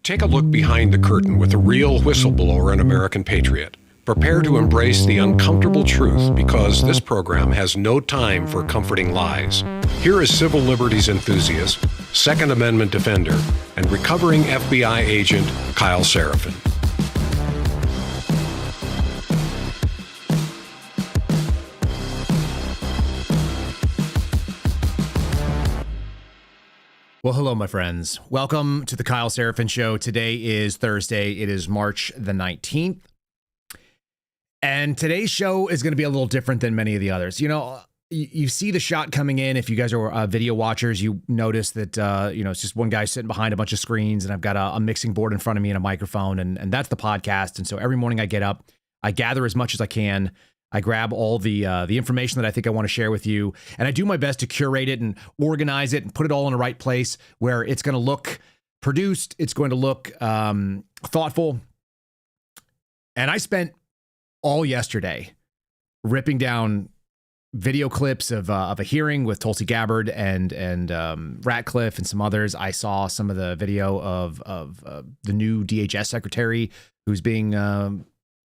Take a look behind the curtain with a real whistleblower and American patriot. Prepare to embrace the uncomfortable truth because this program has no time for comforting lies. Here is civil liberties enthusiast, Second Amendment defender, and recovering FBI agent Kyle Seraphin. Well, hello, my friends. Welcome to the Kyle Seraphin Show. Today is Thursday. It is March the 19th. And today's show is going to be a little different than many of the others. You know, you see the shot coming in. If you guys are video watchers, you notice that, it's just one guy sitting behind a bunch of screens, and I've got a mixing board in front of me and a microphone, and that's the podcast. And so every morning I get up, I gather as much as I can. I grab all the information that I think I want to share with you, and I do my best to curate it and organize it and put it all in the right place where it's going to look produced, it's going to look thoughtful. And I spent all yesterday ripping down video clips of a hearing with Tulsi Gabbard and Ratcliffe and some others. I saw some of the video of the new DHS secretary who's being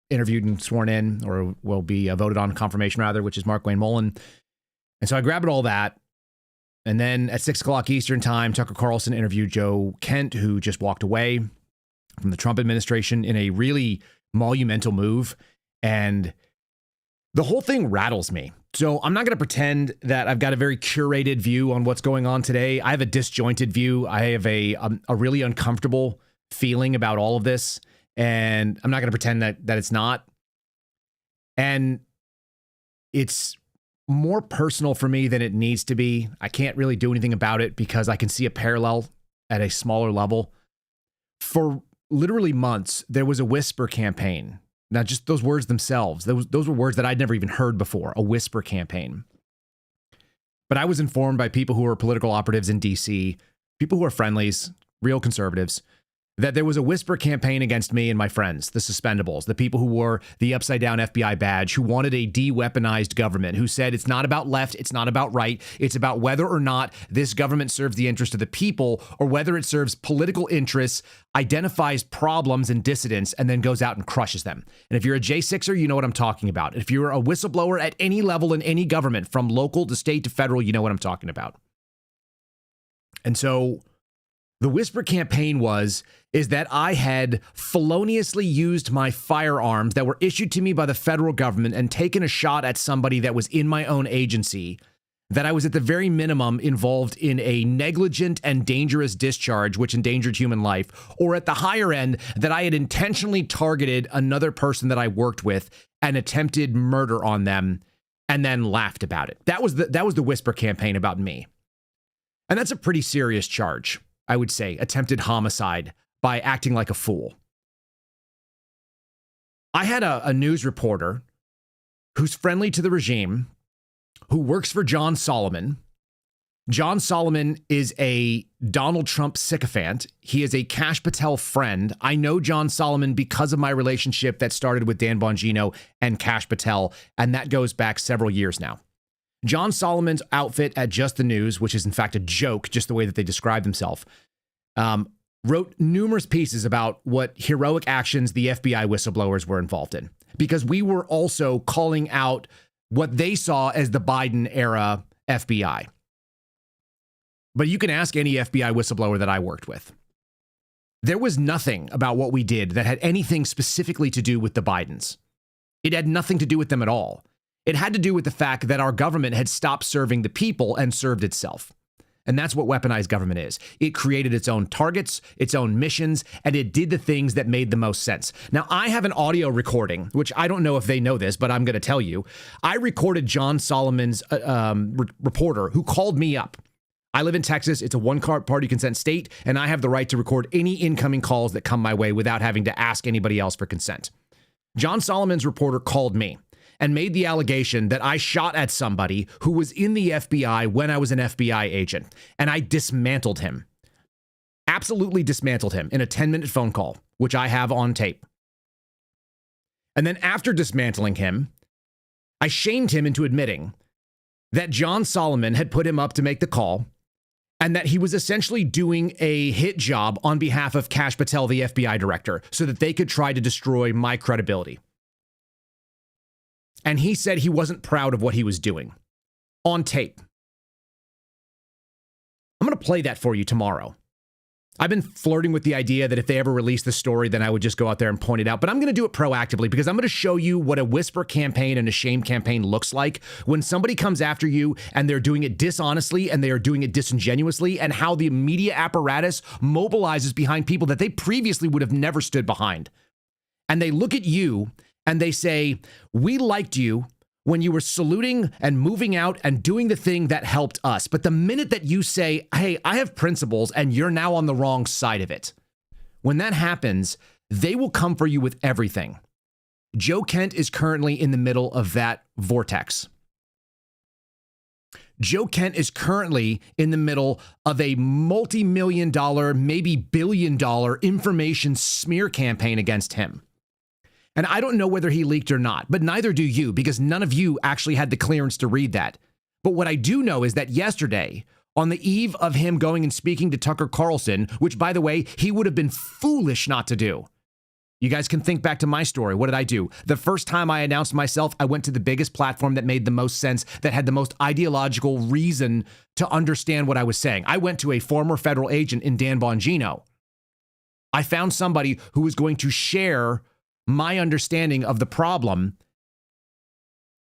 interviewed and sworn in, or will be voted on confirmation rather, which is Mark Wayne Mullen. And so I grabbed all that. And then at 6 o'clock Eastern time, Tucker Carlson interviewed Joe Kent, who just walked away from the Trump administration in a really monumental move. And the whole thing rattles me. So I'm not going to pretend that I've got a very curated view on what's going on today. I have a disjointed view. I have a really uncomfortable feeling about all of this. And I'm not going to pretend that it's not. And it's more personal for me than it needs to be. I can't really do anything about it because I can see a parallel at a smaller level. For literally months, there was a whisper campaign. Now, just those words themselves, those were words that I'd never even heard before, a whisper campaign. But I was informed by people who are political operatives in DC, people who are friendlies, real conservatives, that there was a whisper campaign against me and my friends, the suspendables, the people who wore the upside down FBI badge, who wanted a de-weaponized government, who said it's not about left, it's not about right, it's about whether or not this government serves the interest of the people or whether it serves political interests, identifies problems and dissidents, and then goes out and crushes them. And if you're a J6er, you know what I'm talking about. If you're a whistleblower at any level in any government, from local to state to federal, you know what I'm talking about. And so the whisper campaign is that I had feloniously used my firearms that were issued to me by the federal government and taken a shot at somebody that was in my own agency, that I was at the very minimum involved in a negligent and dangerous discharge, which endangered human life, or at the higher end, that I had intentionally targeted another person that I worked with and attempted murder on them and then laughed about it. That was the whisper campaign about me. And that's a pretty serious charge, I would say, attempted homicide by acting like a fool. I had a news reporter who's friendly to the regime, who works for John Solomon. John Solomon is a Donald Trump sycophant. He is a Kash Patel friend. I know John Solomon because of my relationship that started with Dan Bongino and Kash Patel, and that goes back several years now. John Solomon's outfit at Just the News, which is in fact a joke, just the way that they describe themselves, wrote numerous pieces about what heroic actions the FBI whistleblowers were involved in, because we were also calling out what they saw as the Biden era FBI. But you can ask any FBI whistleblower that I worked with. There was nothing about what we did that had anything specifically to do with the Bidens. It had nothing to do with them at all. It had to do with the fact that our government had stopped serving the people and served itself. And that's what weaponized government is. It created its own targets, its own missions, and it did the things that made the most sense. Now, I have an audio recording, which I don't know if they know this, but I'm going to tell you. I recorded John Solomon's reporter who called me up. I live in Texas. It's a one-party consent state, and I have the right to record any incoming calls that come my way without having to ask anybody else for consent. John Solomon's reporter called me and made the allegation that I shot at somebody who was in the FBI when I was an FBI agent, and I dismantled him. Absolutely dismantled him in a 10-minute phone call, which I have on tape. And then after dismantling him, I shamed him into admitting that John Solomon had put him up to make the call, and that he was essentially doing a hit job on behalf of Kash Patel, the FBI director, so that they could try to destroy my credibility. And he said he wasn't proud of what he was doing on tape. I'm going to play that for you tomorrow. I've been flirting with the idea that if they ever release the story, then I would just go out there and point it out. But I'm going to do it proactively because I'm going to show you what a whisper campaign and a shame campaign looks like when somebody comes after you and they're doing it dishonestly and they are doing it disingenuously, and how the media apparatus mobilizes behind people that they previously would have never stood behind. And they look at you and they say, we liked you when you were saluting and moving out and doing the thing that helped us. But the minute that you say, hey, I have principles, and you're now on the wrong side of it, when that happens, they will come for you with everything. Joe Kent is currently in the middle of that vortex. Joe Kent is currently in the middle of a multi-million-dollar, maybe billion-dollar information smear campaign against him. And I don't know whether he leaked or not, but neither do you, because none of you actually had the clearance to read that. But what I do know is that yesterday, on the eve of him going and speaking to Tucker Carlson, which, by the way, he would have been foolish not to do. You guys can think back to my story. What did I do? The first time I announced myself, I went to the biggest platform that made the most sense, that had the most ideological reason to understand what I was saying. I went to a former federal agent in Dan Bongino. I found somebody who was going to share my understanding of the problem,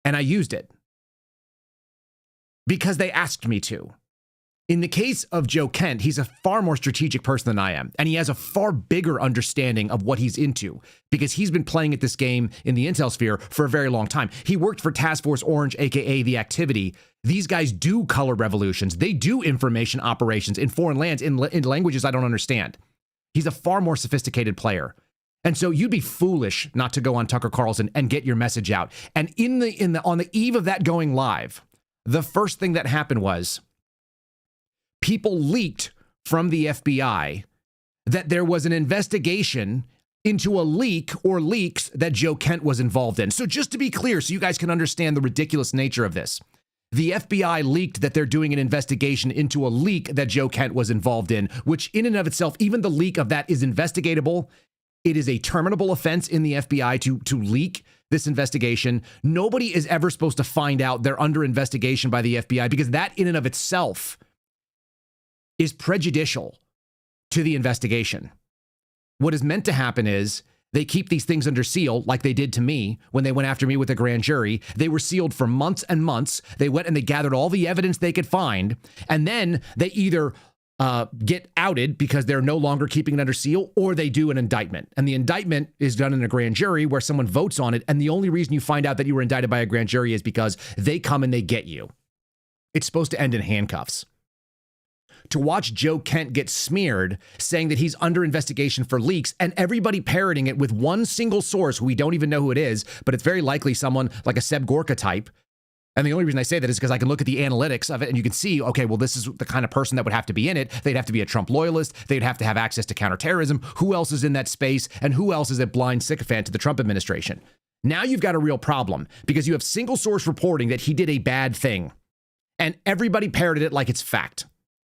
and I used it because they asked me to. In the case of Joe Kent, he's a far more strategic person than I am, and he has a far bigger understanding of what he's into because he's been playing at this game in the intel sphere for a very long time. He worked for Task Force Orange, aka The Activity. These guys do color revolutions. They do information operations in foreign lands, in languages I don't understand. He's a far more sophisticated player. And so you'd be foolish not to go on Tucker Carlson and get your message out. And on the eve of that going live, the first thing that happened was people leaked from the FBI that there was an investigation into a leak or leaks that Joe Kent was involved in. So just to be clear, so you guys can understand the ridiculous nature of this, the FBI leaked that they're doing an investigation into a leak that Joe Kent was involved in, which in and of itself, even the leak of that is investigatable. It is a terminable offense in the FBI to leak this investigation. Nobody is ever supposed to find out they're under investigation by the FBI because that in and of itself is prejudicial to the investigation. What is meant to happen is they keep these things under seal like they did to me when they went after me with a grand jury. They were sealed for months and months. They went and they gathered all the evidence they could find, and then they either get outed because they're no longer keeping it under seal, or they do an indictment. And the indictment is done in a grand jury where someone votes on it. And the only reason you find out that you were indicted by a grand jury is because they come and they get you. It's supposed to end in handcuffs. To watch Joe Kent get smeared saying that he's under investigation for leaks, and everybody parroting it with one single source who we don't even know who it is, but it's very likely someone like a Seb Gorka type. And the only reason I say that is because I can look at the analytics of it and you can see, okay, well, this is the kind of person that would have to be in it. They'd have to be a Trump loyalist. They'd have to have access to counterterrorism. Who else is in that space? And who else is a blind sycophant to the Trump administration? Now you've got a real problem because you have single source reporting that he did a bad thing, and everybody parroted it like it's fact.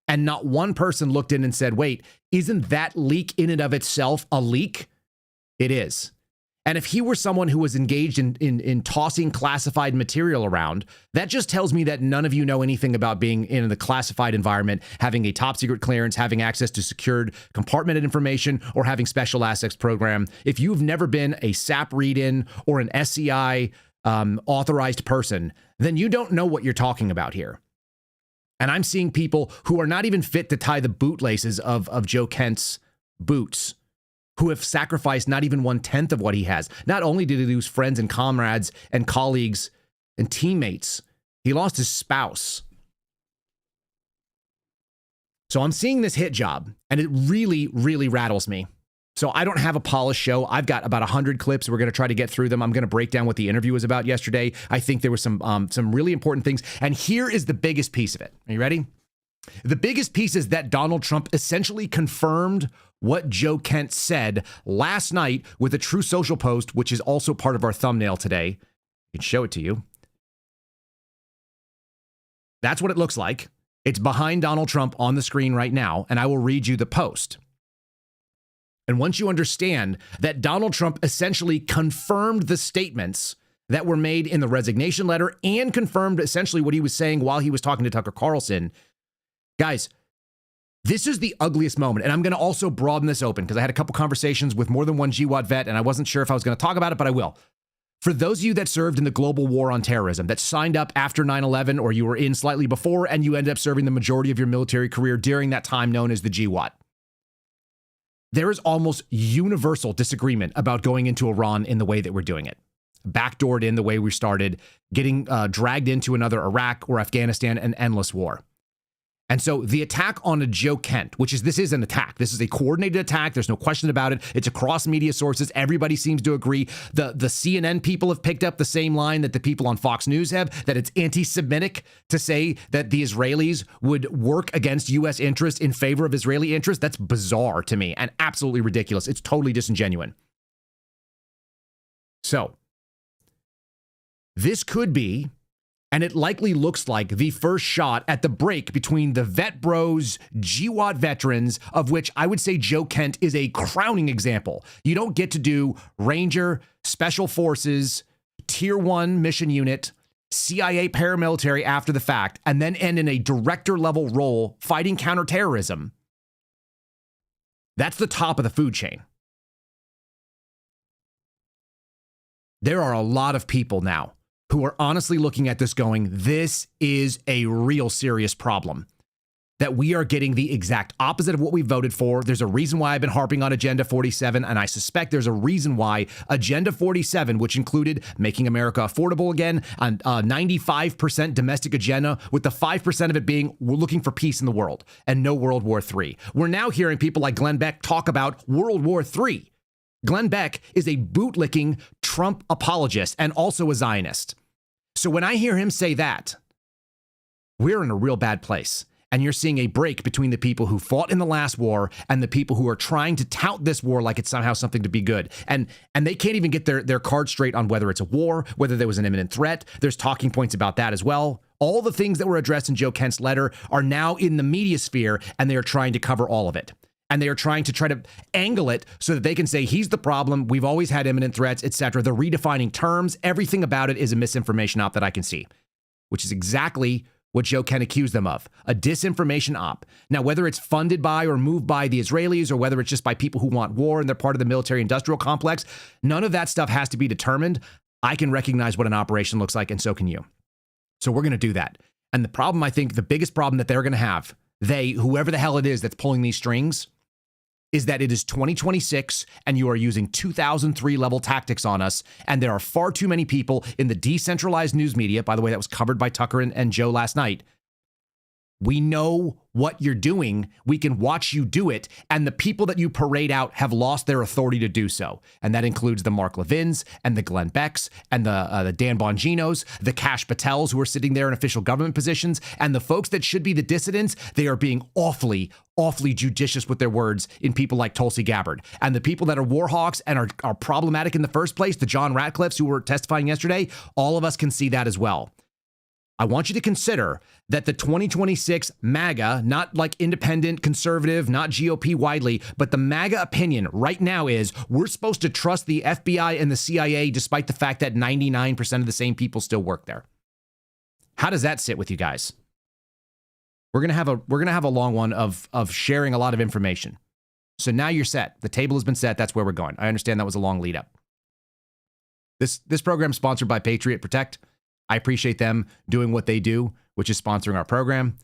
And not one person looked in and said, wait, isn't that leak in and of itself a leak? It is. And if he were someone who was engaged in tossing classified material around, that just tells me that none of you know anything about being in the classified environment, having a top secret clearance, having access to secured compartmented information, or having special assets program. If you've never been a SAP read-in or an SCI authorized person, then you don't know what you're talking about here. And I'm seeing people who are not even fit to tie the bootlaces of Joe Kent's boots, who have sacrificed not even 1/10 of what he has. Not only did he lose friends and comrades and colleagues and teammates, he lost his spouse. So I'm seeing this hit job, and it really, really rattles me. So I don't have a polished show. I've got about 100 clips. We're going to try to get through them. I'm going to break down what the interview was about yesterday. I think there were some really important things. And here is the biggest piece of it. Are you ready? The biggest piece is that Donald Trump essentially confirmed what Joe Kent said last night with a True Social post, which is also part of our thumbnail today. I can show it to you. That's what it looks like. It's behind Donald Trump on the screen right now, and I will read you the post. And once you understand that Donald Trump essentially confirmed the statements that were made in the resignation letter and confirmed essentially what he was saying while he was talking to Tucker Carlson, guys, this is the ugliest moment. And I'm going to also broaden this open because I had a couple conversations with more than one GWAT vet, and I wasn't sure if I was going to talk about it, but I will. For those of you that served in the global war on terrorism, that signed up after 9/11, or you were in slightly before, and you ended up serving the majority of your military career during that time known as the GWAT, there is almost universal disagreement about going into Iran in the way that we're doing it. Backdoored in the way we started, getting dragged into another Iraq or Afghanistan, an endless war. And so the attack on a Joe Kent, this is an attack. This is a coordinated attack. There's no question about it. It's across media sources. Everybody seems to agree. The CNN people have picked up the same line that the people on Fox News have, that it's anti-Semitic to say that the Israelis would work against U.S. interests in favor of Israeli interests. That's bizarre to me and absolutely ridiculous. It's totally disingenuous. So this could be, and it likely looks like, the first shot at the break between the Vet Bros, GWAT veterans, of which I would say Joe Kent is a crowning example. You don't get to do Ranger, Special Forces, Tier 1 mission unit, CIA paramilitary after the fact, and then end in a director-level role fighting counterterrorism. That's the top of the food chain. There are a lot of people now who are honestly looking at this going, this is a real serious problem, that we are getting the exact opposite of what we voted for. There's a reason why I've been harping on Agenda 47, and I suspect there's a reason why Agenda 47, which included making America affordable again, and 95% domestic agenda, with the 5% of it being we're looking for peace in the world and no World War III. We're now hearing people like Glenn Beck talk about World War III. Glenn Beck is a bootlicking Trump apologist and also a Zionist. So when I hear him say that, we're in a real bad place. And you're seeing a break between the people who fought in the last war and the people who are trying to tout this war like it's somehow something to be good. And they can't even get their card straight on whether it's a war, whether there was an imminent threat. There's talking points about that as well. All the things that were addressed in Joe Kent's letter are now in the media sphere, and they are trying to cover all of it. And they are trying to angle it so that they can say he's the problem. We've always had imminent threats, etc. They're redefining terms. Everything about it is a misinformation op that I can see, which is exactly what Joe Kent accused them of, a disinformation op. Now, whether it's funded by or moved by the Israelis, or whether it's just by people who want war and they're part of the military-industrial complex, none of that stuff has to be determined. I can recognize what an operation looks like, and so can you. So we're going to do that. And the problem, I think, the biggest problem that they're going to have, whoever the hell it is that's pulling these strings, is that it is 2026 and you are using 2003 level tactics on us. And there are far too many people in the decentralized news media, by the way, that was covered by Tucker and Joe last night. We know what you're doing. We can watch you do it. And the people that you parade out have lost their authority to do so. And that includes the Mark Levins and the Glenn Becks and the Dan Bonginos, the Kash Patels who are sitting there in official government positions. And the folks that should be the dissidents, they are being awfully judicious with their words in people like Tulsi Gabbard. And the people that are war hawks and are problematic in the first place, the John Ratcliffes who were testifying yesterday, all of us can see that as well. I want you to consider that the 2026 MAGA, not like independent, conservative, not GOP widely, but the MAGA opinion right now is we're supposed to trust the FBI and the CIA despite the fact that 99% of the same people still work there. How does that sit with you guys? We're gonna have a long one of sharing a lot of information. So now you're set. The table has been set. That's where we're going. I understand that was a long lead up. This program is sponsored by Patriot Protect. I appreciate them doing what they do, which is sponsoring our program.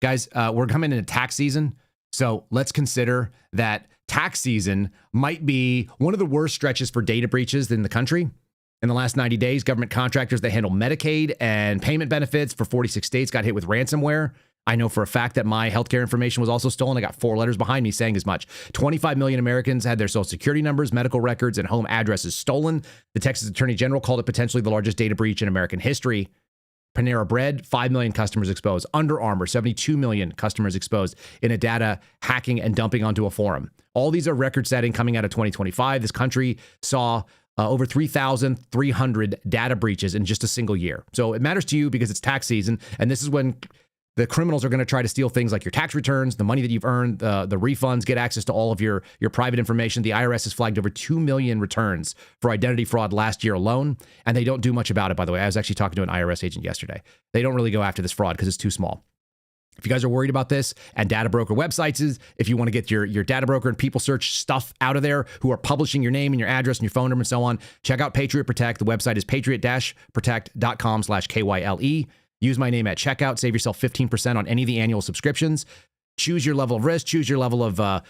Guys, we're coming into tax season, so let's consider that tax season might be one of the worst stretches for data breaches in the country. In the last 90 days, government contractors that handle Medicaid and payment benefits for 46 states got hit with ransomware. I know for a fact that my healthcare information was also stolen. I got 4 letters behind me saying as much. 25 million Americans had their social security numbers, medical records, and home addresses stolen. The Texas Attorney General called it potentially the largest data breach in American history. Panera Bread, 5 million customers exposed. Under Armour, 72 million customers exposed in a data hacking and dumping onto a forum. All these are record-setting coming out of 2025. This country saw over 3,300 data breaches in just a single year. So it matters to you because it's tax season, and this is when The criminals are going to try to steal things like your tax returns, the money that you've earned, the refunds, get access to all of your private information. The IRS has flagged over 2 million returns for identity fraud last year alone, and they don't do much about it, by the way. I was actually talking to an IRS agent yesterday. They don't really go after this fraud because it's too small. If you guys are worried about this, and data broker websites, if you want to get your data broker and people search stuff out of there who are publishing your name and your address and your phone number and so on, check out Patriot Protect. The website is patriot-protect.com/KYLE. Use my name at checkout. Save yourself 15% on any of the annual subscriptions. Choose your level of risk, choose your level of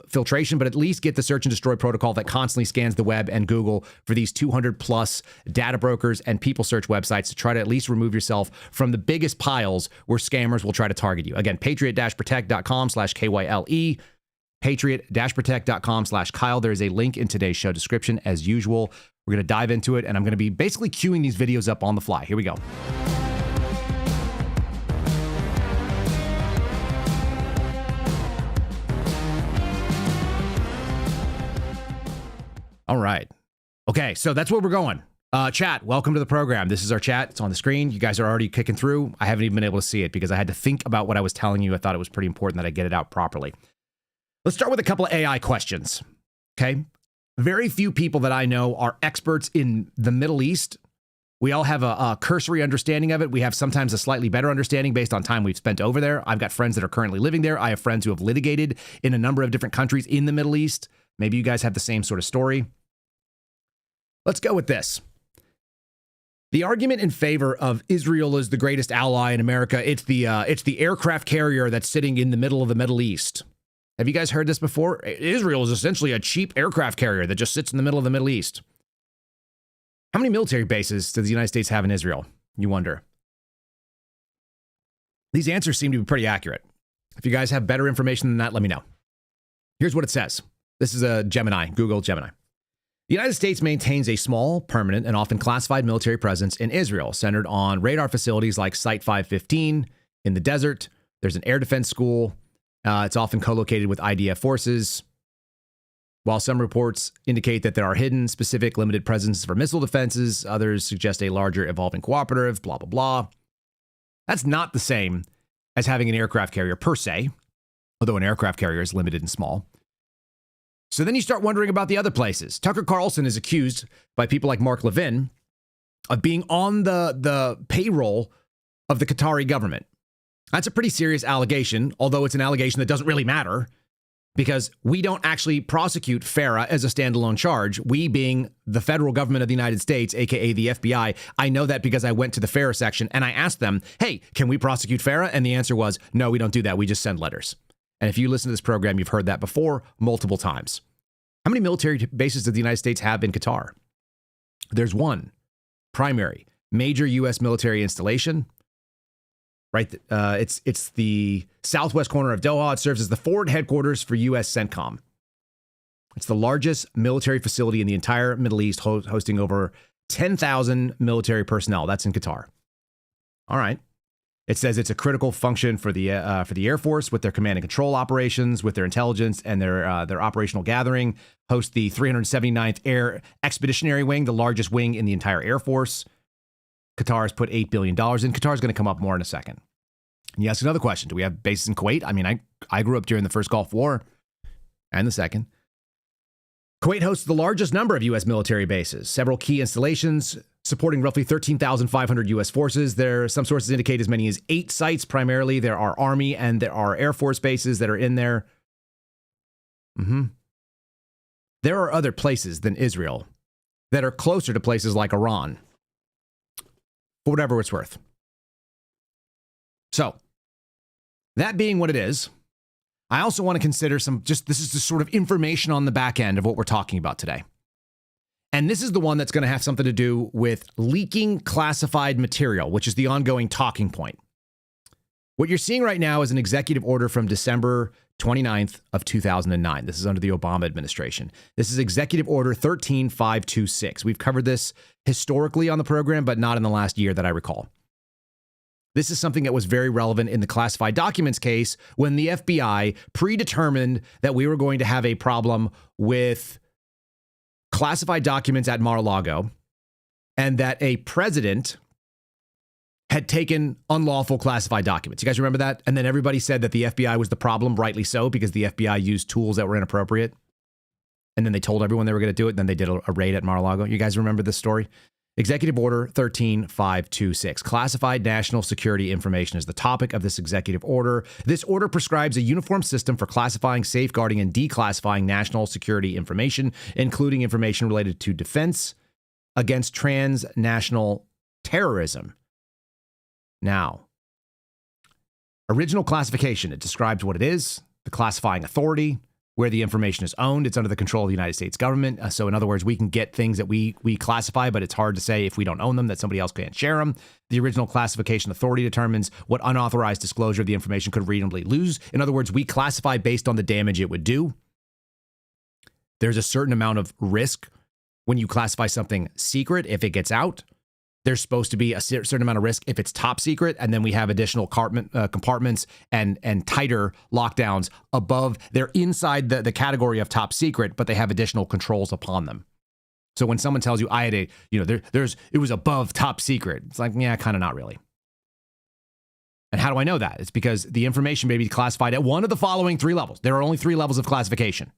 filtration, but at least get the search and destroy protocol that constantly scans the web and Google for these 200 plus data brokers and people search websites to try to at least remove yourself from the biggest piles where scammers will try to target you. Again, patriot-protect.com/KYLE, patriot-protect.com/Kyle. There is a link in today's show description as usual. We're going to dive into it, and I'm going to be basically queuing these videos up on the fly. Here we go. All right. Okay, so that's where we're going. Chat, welcome to the program. This is our chat. It's on the screen. You guys are already kicking through. I haven't even been able to see it because I had to think about what I was telling you. I thought it was pretty important that I get it out properly. Let's start with a couple of AI questions. Okay. Very few people that I know are experts in the Middle East. We all have a cursory understanding of it. We have sometimes a slightly better understanding based on time we've spent over there. I've got friends that are currently living there. I have friends who have litigated in a number of different countries in the Middle East. Maybe you guys have the same sort of story. Let's go with this. The argument in favor of Israel is the greatest ally in America. It's the aircraft carrier that's sitting in the middle of the Middle East. Have you guys heard this before? Israel is essentially a cheap aircraft carrier that just sits in the middle of the Middle East. How many military bases does the United States have in Israel? You wonder. These answers seem to be pretty accurate. If you guys have better information than that, let me know. Here's what it says. This is a Gemini, Google Gemini. The United States maintains a small, permanent, and often classified military presence in Israel, centered on radar facilities like Site 515 in the desert. There's an air defense school. It's often co-located with IDF forces. While some reports indicate that there are hidden, specific, limited presences for missile defenses, others suggest a larger, evolving cooperative, blah, blah, blah. That's not the same as having an aircraft carrier per se, although an aircraft carrier is limited and small. So then you start wondering about the other places. Tucker Carlson is accused by people like Mark Levin of being on the payroll of the Qatari government. That's a pretty serious allegation, although it's an allegation that doesn't really matter because we don't actually prosecute FARA as a standalone charge. We being the federal government of the United States, aka the FBI. I know that because I went to the FARA section and I asked them, hey, can we prosecute FARA? And the answer was, no, we don't do that. We just send letters. And if you listen to this program, you've heard that before multiple times. How many military bases does the United States have in Qatar? There's one primary major U.S. military installation. Right, it's the southwest corner of Doha. It serves as the forward headquarters for U.S. CENTCOM. It's the largest military facility in the entire Middle East, hosting over 10,000 military personnel. That's in Qatar. All right. It says it's a critical function for the Air Force with their command and control operations, with their intelligence and their operational gathering. Host the 379th Air Expeditionary Wing, the largest wing in the entire Air Force. Qatar has put $8 billion in. Qatar is going to come up more in a second. And you ask another question. Do we have bases in Kuwait? I mean, I grew up during the first Gulf War and the second. Kuwait hosts the largest number of U.S. military bases, several key installations supporting roughly 13,500 U.S. forces. Some sources indicate as many as 8 sites. Primarily, there are Army and there are Air Force bases that are in there. There are other places than Israel that are closer to places like Iran, for whatever it's worth. So, that being what it is, I also want to consider this is the sort of information on the back end of what we're talking about today. And this is the one that's going to have something to do with leaking classified material, which is the ongoing talking point. What you're seeing right now is an executive order from December 29th of 2009. This is under the Obama administration. This is Executive Order 13526. We've covered this historically on the program, but not in the last year that I recall. This is something that was very relevant in the classified documents case when the FBI predetermined that we were going to have a problem with classified documents at Mar-a-Lago and that a president had taken unlawful classified documents. You guys remember that? And then everybody said that the FBI was the problem, rightly so, because the FBI used tools that were inappropriate. And then they told everyone they were going to do it. And then they did a raid at Mar-a-Lago. You guys remember this story? Executive Order 13526. Classified national security information is the topic of this executive order. This order prescribes a uniform system for classifying, safeguarding, and declassifying national security information, including information related to defense against transnational terrorism. Now, original classification, it describes what it is, the classifying authority, where the information is owned. It's under the control of the United States government. So in other words, we can get things that we classify, but it's hard to say if we don't own them that somebody else can't share them. The original classification authority determines what unauthorized disclosure of the information could reasonably lose. In other words, we classify based on the damage it would do. There's a certain amount of risk when you classify something secret if it gets out. There's supposed to be a certain amount of risk if it's top secret, and then we have additional compartments and tighter lockdowns above. They're inside the category of top secret, but they have additional controls upon them. So when someone tells you I had it was above top secret, it's like, yeah, kind of not really. And how do I know that? It's because the information may be classified at one of the following three levels. There are only three levels of classification.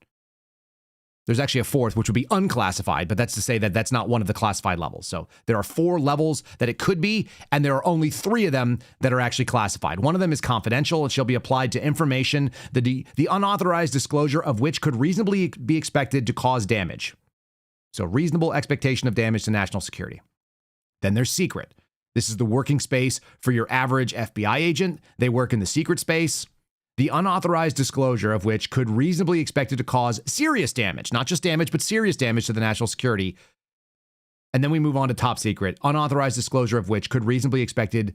There's actually a fourth, which would be unclassified, but that's to say that that's not one of the classified levels. So there are four levels that it could be, and there are only three of them that are actually classified. One of them is confidential. It shall be applied to information, the unauthorized disclosure of which could reasonably be expected to cause damage. So reasonable expectation of damage to national security. Then there's secret. This is the working space for your average FBI agent. They work in the secret space. The unauthorized disclosure of which could reasonably be expected to cause serious damage, not just damage, but serious damage to the national security. And then we move on to top secret. Unauthorized disclosure of which could reasonably be expected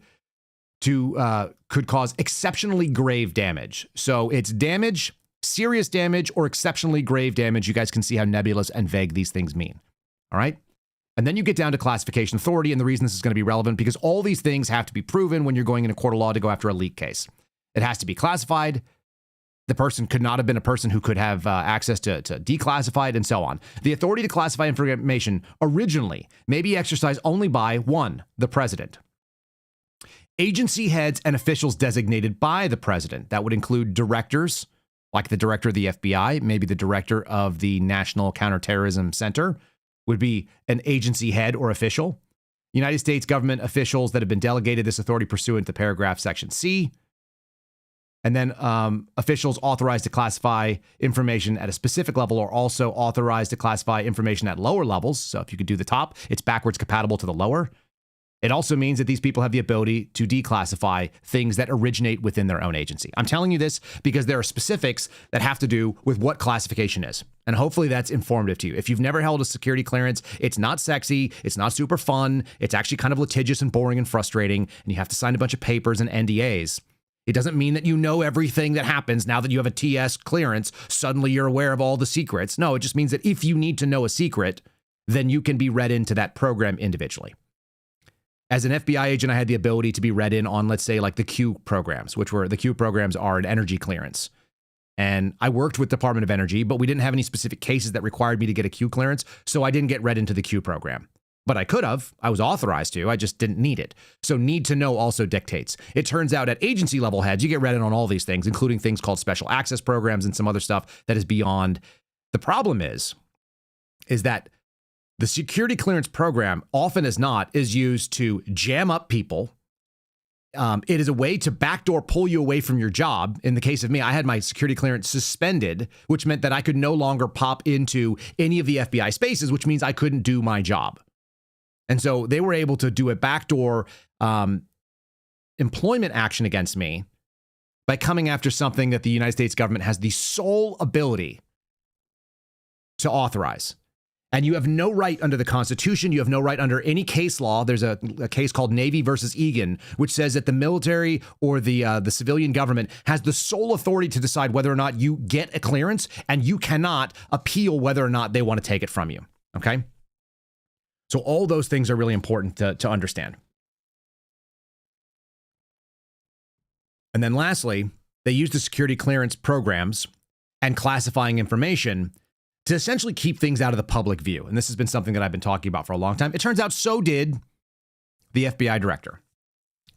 to could cause exceptionally grave damage. So it's damage, serious damage, or exceptionally grave damage. You guys can see how nebulous and vague these things mean. All right. And then you get down to classification authority. And the reason this is going to be relevant because all these things have to be proven when you're going in a court of law to go after a leak case. It has to be classified. The person could not have been a person who could have access to declassified and so on. The authority to classify information originally may be exercised only by, one, the president. Agency heads and officials designated by the president. That would include directors, like the director of the FBI, maybe the director of the National Counterterrorism Center would be an agency head or official. United States government officials that have been delegated this authority pursuant to paragraph section C. And then officials authorized to classify information at a specific level are also authorized to classify information at lower levels. So if you could do the top, it's backwards compatible to the lower. It also means that these people have the ability to declassify things that originate within their own agency. I'm telling you this because there are specifics that have to do with what classification is. And hopefully that's informative to you. If you've never held a security clearance, it's not sexy. It's not super fun. It's actually kind of litigious and boring and frustrating. And you have to sign a bunch of papers and NDAs. It doesn't mean that you know everything that happens now that you have a TS clearance. Suddenly you're aware of all the secrets. No, it just means that if you need to know a secret, then you can be read into that program individually. As an FBI agent, I had the ability to be read in on, let's say, like the Q programs, which were the Q programs are an energy clearance. And I worked with Department of Energy, but we didn't have any specific cases that required me to get a Q clearance. So I didn't get read into the Q program. But I could have. I was authorized to. I just didn't need it. So need to know also dictates. It turns out at agency level heads, you get read in on all these things, including things called special access programs and some other stuff that is beyond. The problem is that the security clearance program, often as not, is used to jam up people. It is a way to backdoor pull you away from your job. In the case of me, I had my security clearance suspended, which meant that I could no longer pop into any of the FBI spaces, which means I couldn't do my job. And so they were able to do a backdoor employment action against me by coming after something that the United States government has the sole ability to authorize. And you have no right under the Constitution. You have no right under any case law. There's a case called Navy versus Egan, which says that the military or the civilian government has the sole authority to decide whether or not you get a clearance, and you cannot appeal whether or not they want to take it from you. Okay? So all those things are really important to understand. And then lastly, they use the security clearance programs and classifying information to essentially keep things out of the public view. And this has been something that I've been talking about for a long time. It turns out so did the FBI director.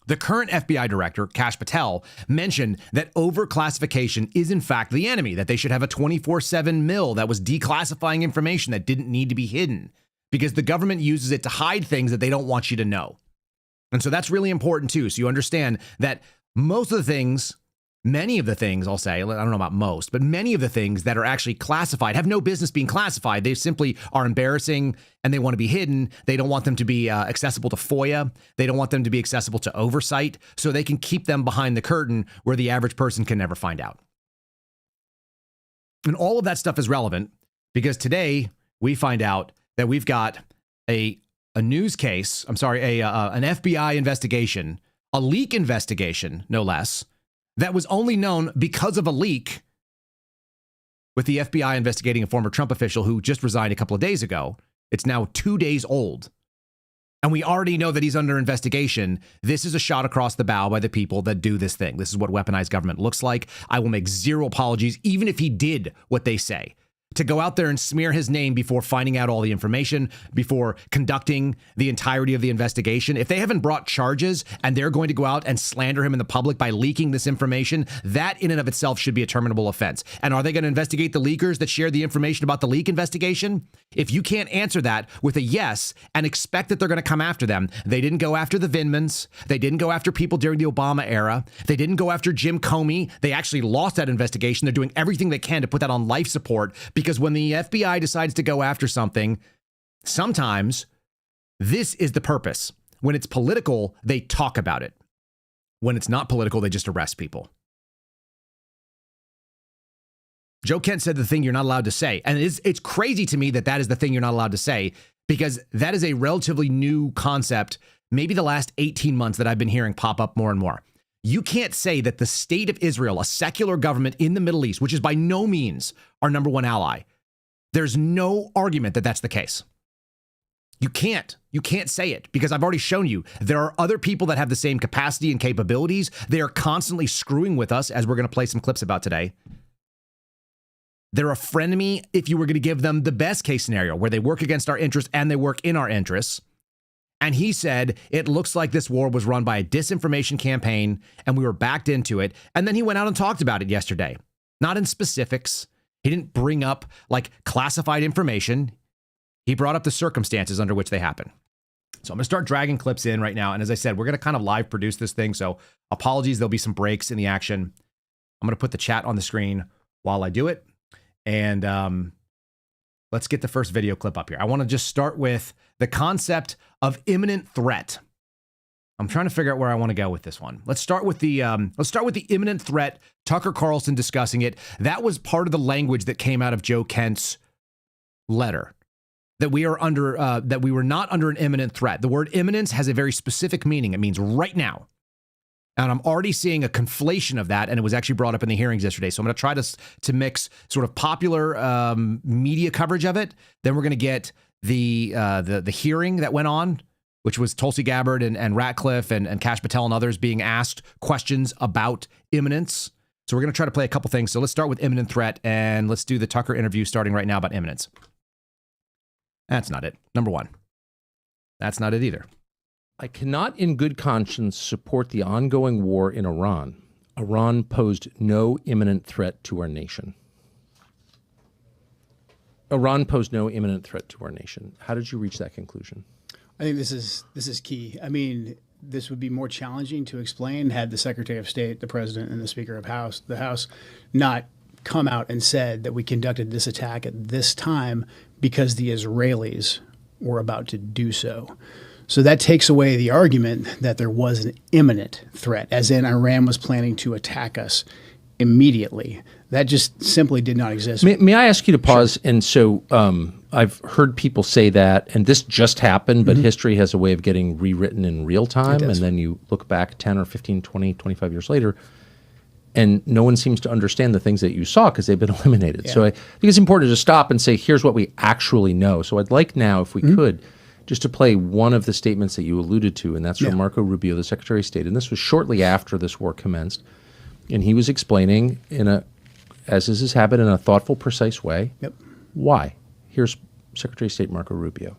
The current FBI director, Kash Patel, mentioned that overclassification is in fact the enemy, that they should have a 24/7 mill that was declassifying information that didn't need to be hidden because the government uses it to hide things that they don't want you to know. And so that's really important too. So you understand that most of the things, many of the things, I'll say, I don't know about most, but many of the things that are actually classified have no business being classified. They simply are embarrassing and they want to be hidden. They don't want them to be accessible to FOIA. They don't want them to be accessible to oversight, so they can keep them behind the curtain where the average person can never find out. And all of that stuff is relevant because today we find out that we've got an FBI investigation, a leak investigation, no less, that was only known because of a leak with the FBI investigating a former Trump official who just resigned a couple of days ago. It's now 2 days old. And we already know that he's under investigation. This is a shot across the bow by the people that do this thing. This is what weaponized government looks like. I will make zero apologies, even if he did what they say. To go out there and smear his name before finding out all the information, before conducting the entirety of the investigation. If they haven't brought charges and they're going to go out and slander him in the public by leaking this information, that in and of itself should be a terminable offense. And are they going to investigate the leakers that shared the information about the leak investigation? If you can't answer that with a yes and expect that they're going to come after them, they didn't go after the Vindmans. They didn't go after people during the Obama era. They didn't go after Jim Comey. They actually lost that investigation. They're doing everything they can to put that on life support. Because when the FBI decides to go after something, sometimes this is the purpose. When it's political, they talk about it. When it's not political, they just arrest people. Joe Kent said the thing you're not allowed to say. And it's crazy to me that that is the thing you're not allowed to say, because that is a relatively new concept, maybe the last 18 months that I've been hearing pop up more and more. You can't say that the state of Israel, a secular government in the Middle East, which is by no means our number one ally, there's no argument that that's the case. You can't say it, because I've already shown you there are other people that have the same capacity and capabilities. They are constantly screwing with us, as we're going to play some clips about today. They're a frenemy if you were going to give them the best case scenario, where they work against our interests and they work in our interests. And he said, it looks like this war was run by a disinformation campaign and we were backed into it. And then he went out and talked about it yesterday, not in specifics. He didn't bring up like classified information. He brought up the circumstances under which they happen. So I'm going to start dragging clips in right now. And as I said, we're going to kind of live produce this thing. So apologies, there'll be some breaks in the action. I'm going to put the chat on the screen while I do it. And let's get the first video clip up here. I want to just start with the concept of imminent threat. I'm trying to figure out where I want to go with this one. Let's start with the imminent threat. Tucker Carlson discussing it. That was part of the language that came out of Joe Kent's letter, that we are under, that we were not under an imminent threat. The word imminence has a very specific meaning. It means right now. And I'm already seeing a conflation of that, and it was actually brought up in the hearings yesterday. So I'm going to try to mix sort of popular media coverage of it. Then we're going to get the hearing that went on, which was Tulsi Gabbard and Ratcliffe and Kash Patel and others being asked questions about imminence. So we're going to try to play a couple things. So let's start with imminent threat, and let's do the Tucker interview starting right now about imminence. That's not it. Number one. That's not it either. I cannot in good conscience support the ongoing war in Iran. Iran posed no imminent threat to our nation. Iran posed no imminent threat to our nation. How did you reach that conclusion? I think this is key. I mean, this would be more challenging to explain had the Secretary of State, the President, and the Speaker of the House not come out and said that we conducted this attack at this time because the Israelis were about to do so. So that takes away the argument that there was an imminent threat, as in Iran was planning to attack us immediately. That just simply did not exist. May I ask you to pause? Sure. And so I've heard people say that, and this just happened, but history has a way of getting rewritten in real time. And then you look back 10 or 15, 20, 25 years later, and no one seems to understand the things that you saw because they've been eliminated. Yeah. So I think it's important to stop and say, here's what we actually know. So I'd like now, if we could, just to play one of the statements that you alluded to, and that's from Marco Rubio, the Secretary of State. And this was shortly after this war commenced. And he was explaining, as is his habit, in a thoughtful, precise way, why. Here's Secretary of State Marco Rubio.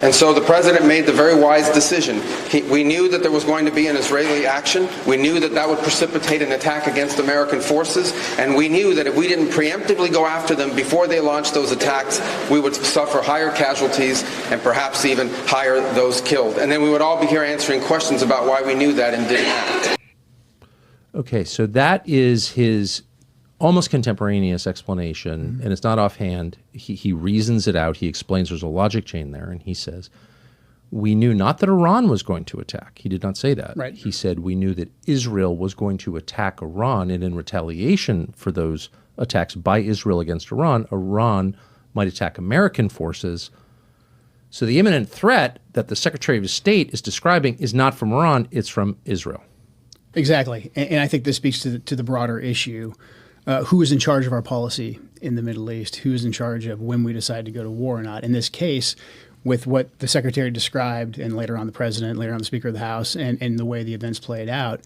And so the president made the very wise decision. We knew that there was going to be an Israeli action. We knew that that would precipitate an attack against American forces. And we knew that if we didn't preemptively go after them before they launched those attacks, we would suffer higher casualties and perhaps even higher those killed. And then we would all be here answering questions about why we knew that and didn't act. Okay, so that is his almost contemporaneous explanation, and it's not offhand. He reasons it out. He explains there's a logic chain there, and he says, we knew not that Iran was going to attack. He did not say that. Right. He said we knew that Israel was going to attack Iran, and in retaliation for those attacks by Israel against Iran, Iran might attack American forces. So the imminent threat that the Secretary of State is describing is not from Iran, it's from Israel. Exactly. And I think this speaks to the broader issue. Who is in charge of our policy in the Middle East? Who is in charge of when we decide to go to war or not? In this case, with what the Secretary described, and later on the President, later on the Speaker of the House, and the way the events played out,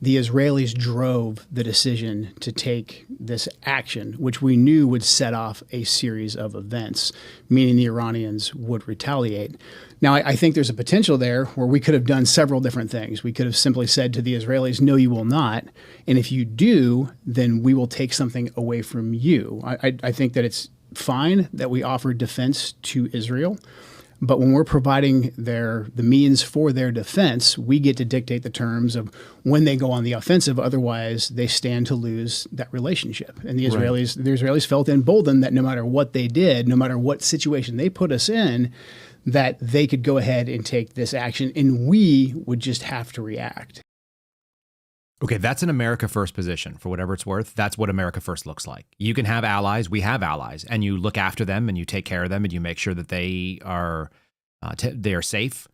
the Israelis drove the decision to take this action, which we knew would set off a series of events, meaning the Iranians would retaliate. Now, I think there's a potential there where we could have done several different things. We could have simply said to the Israelis, no, you will not. And if you do, then we will take something away from you. I think that it's fine that we offer defense to Israel. But when we're providing the means for their defense, we get to dictate the terms of when they go on the offensive. Otherwise, they stand to lose that relationship. And the Israelis felt emboldened that no matter what they did, no matter what situation they put us in, that they could go ahead and take this action, and we would just have to react. Okay, that's an America First position, for whatever it's worth. That's what America First looks like. You can have allies, we have allies, and you look after them and you take care of them and you make sure that they are safe,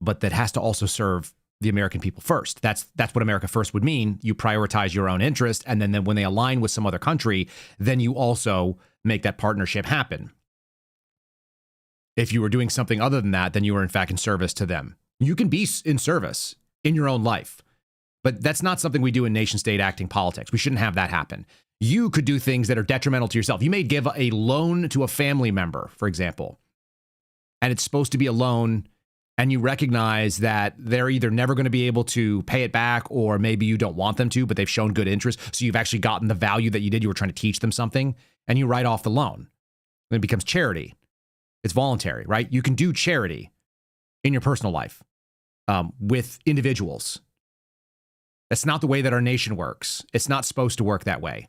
but that has to also serve the American people first. That's what America First would mean. You prioritize your own interest, and then when they align with some other country, then you also make that partnership happen. If you were doing something other than that, then you were in fact in service to them. You can be in service in your own life, but that's not something we do in nation-state acting politics. We shouldn't have that happen. You could do things that are detrimental to yourself. You may give a loan to a family member, for example, and it's supposed to be a loan, and you recognize that they're either never going to be able to pay it back, or maybe you don't want them to, but they've shown good interest. So you've actually gotten the value that you did. You were trying to teach them something, and you write off the loan. Then it becomes charity. It's voluntary, right? You can do charity in your personal life with individuals. That's not the way that our nation works. It's not supposed to work that way.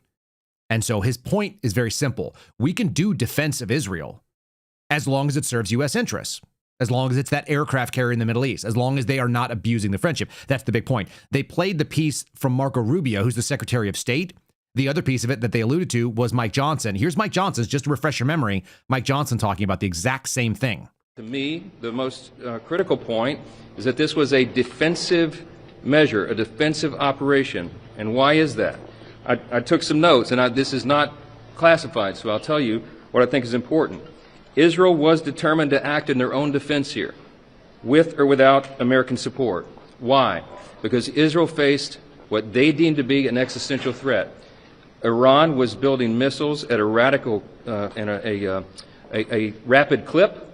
And so his point is very simple. We can do defense of Israel as long as it serves U.S. interests, as long as it's that aircraft carrier in the Middle East, as long as they are not abusing the friendship. That's the big point. They played the piece from Marco Rubio, who's the Secretary of State. The other piece of it that they alluded to was Mike Johnson. Here's Mike Johnson, just to refresh your memory, Mike Johnson talking about the exact same thing. To me, the most critical point is that this was a defensive measure, a defensive operation. And why is that? I took some notes, and this is not classified, so I'll tell you what I think is important. Israel was determined to act in their own defense here, with or without American support. Why? Because Israel faced what they deemed to be an existential threat. Iran was building missiles at a radical and a rapid clip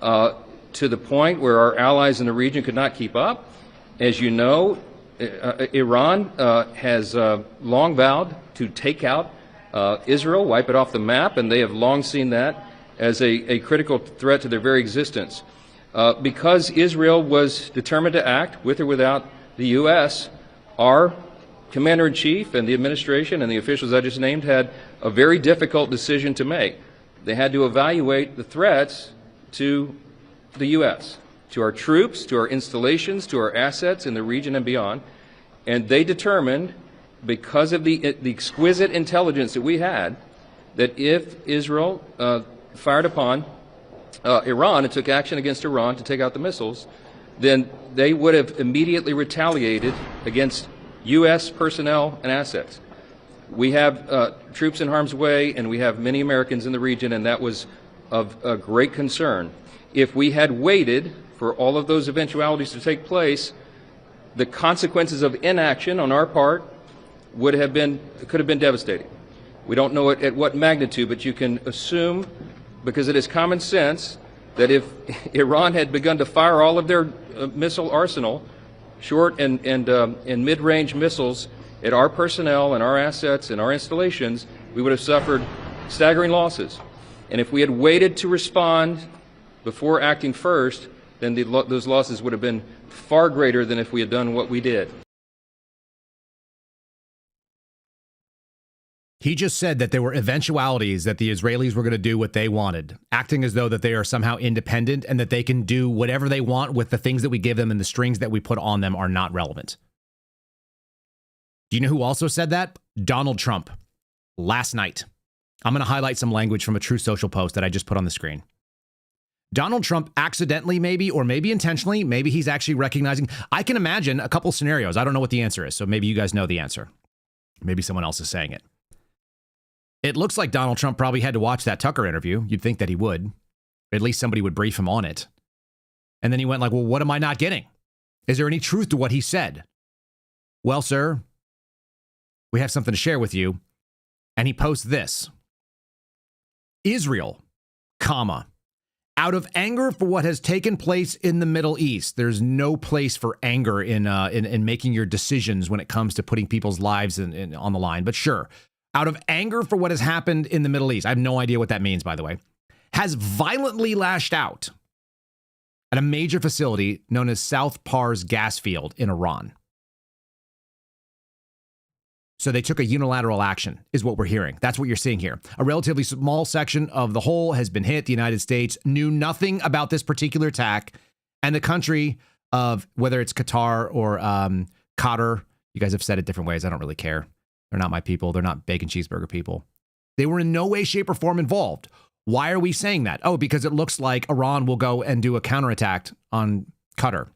to the point where our allies in the region could not keep up. As you know, Iran has long vowed to take out Israel, wipe it off the map, and they have long seen that as a critical threat to their very existence. Because Israel was determined to act, with or without the U.S., our Commander-in-Chief and the administration and the officials I just named had a very difficult decision to make. They had to evaluate the threats to the U.S., to our troops, to our installations, to our assets in the region and beyond. And they determined, because of the exquisite intelligence that we had, that if Israel fired upon Iran and took action against Iran to take out the missiles, then they would have immediately retaliated against U.S. personnel and assets. We have troops in harm's way, and we have many Americans in the region, and that was of great concern. If we had waited for all of those eventualities to take place, the consequences of inaction on our part could have been devastating. We don't know at what magnitude, but you can assume, because it is common sense, that if Iran had begun to fire all of their missile arsenal, short and mid-range missiles, at our personnel and our assets and our installations, we would have suffered staggering losses. And if we had waited to respond before acting first, then those losses would have been far greater than if we had done what we did. He just said that there were eventualities that the Israelis were going to do what they wanted, acting as though that they are somehow independent and that they can do whatever they want with the things that we give them, and the strings that we put on them are not relevant. Do you know who also said that? Donald Trump, last night. I'm going to highlight some language from a True Social post that I just put on the screen. Donald Trump accidentally, maybe, or maybe intentionally, maybe he's actually recognizing. I can imagine a couple scenarios. I don't know what the answer is, so maybe you guys know the answer. Maybe someone else is saying it. It looks like Donald Trump probably had to watch that Tucker interview. You'd think that he would. At least somebody would brief him on it. And then he went like, well, what am I not getting? Is there any truth to what he said? Well, sir, we have something to share with you. And he posts this. Israel, comma, out of anger for what has taken place in the Middle East. There's no place for anger in making your decisions when it comes to putting people's lives on the line. But sure, out of anger for what has happened in the Middle East, I have no idea what that means, by the way, has violently lashed out at a major facility known as South Pars gas field in Iran. So they took a unilateral action, is what we're hearing. That's what you're seeing here. A relatively small section of the whole has been hit. The United States knew nothing about this particular attack. And the country of, whether it's Qatar or Qatar, you guys have said it different ways. I don't really care. They're not my people. They're not bacon cheeseburger people. They were in no way, shape, or form involved. Why are we saying that? Oh, because it looks like Iran will go and do a counterattack on Qatar.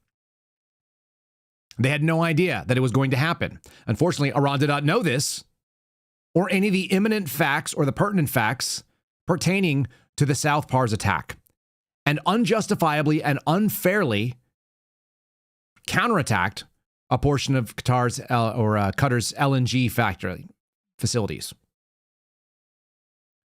They had no idea that it was going to happen. Unfortunately, Iran did not know this or any of the imminent facts or the pertinent facts pertaining to the South Pars attack, and unjustifiably and unfairly counterattacked a portion of Qatar's LNG factory facilities.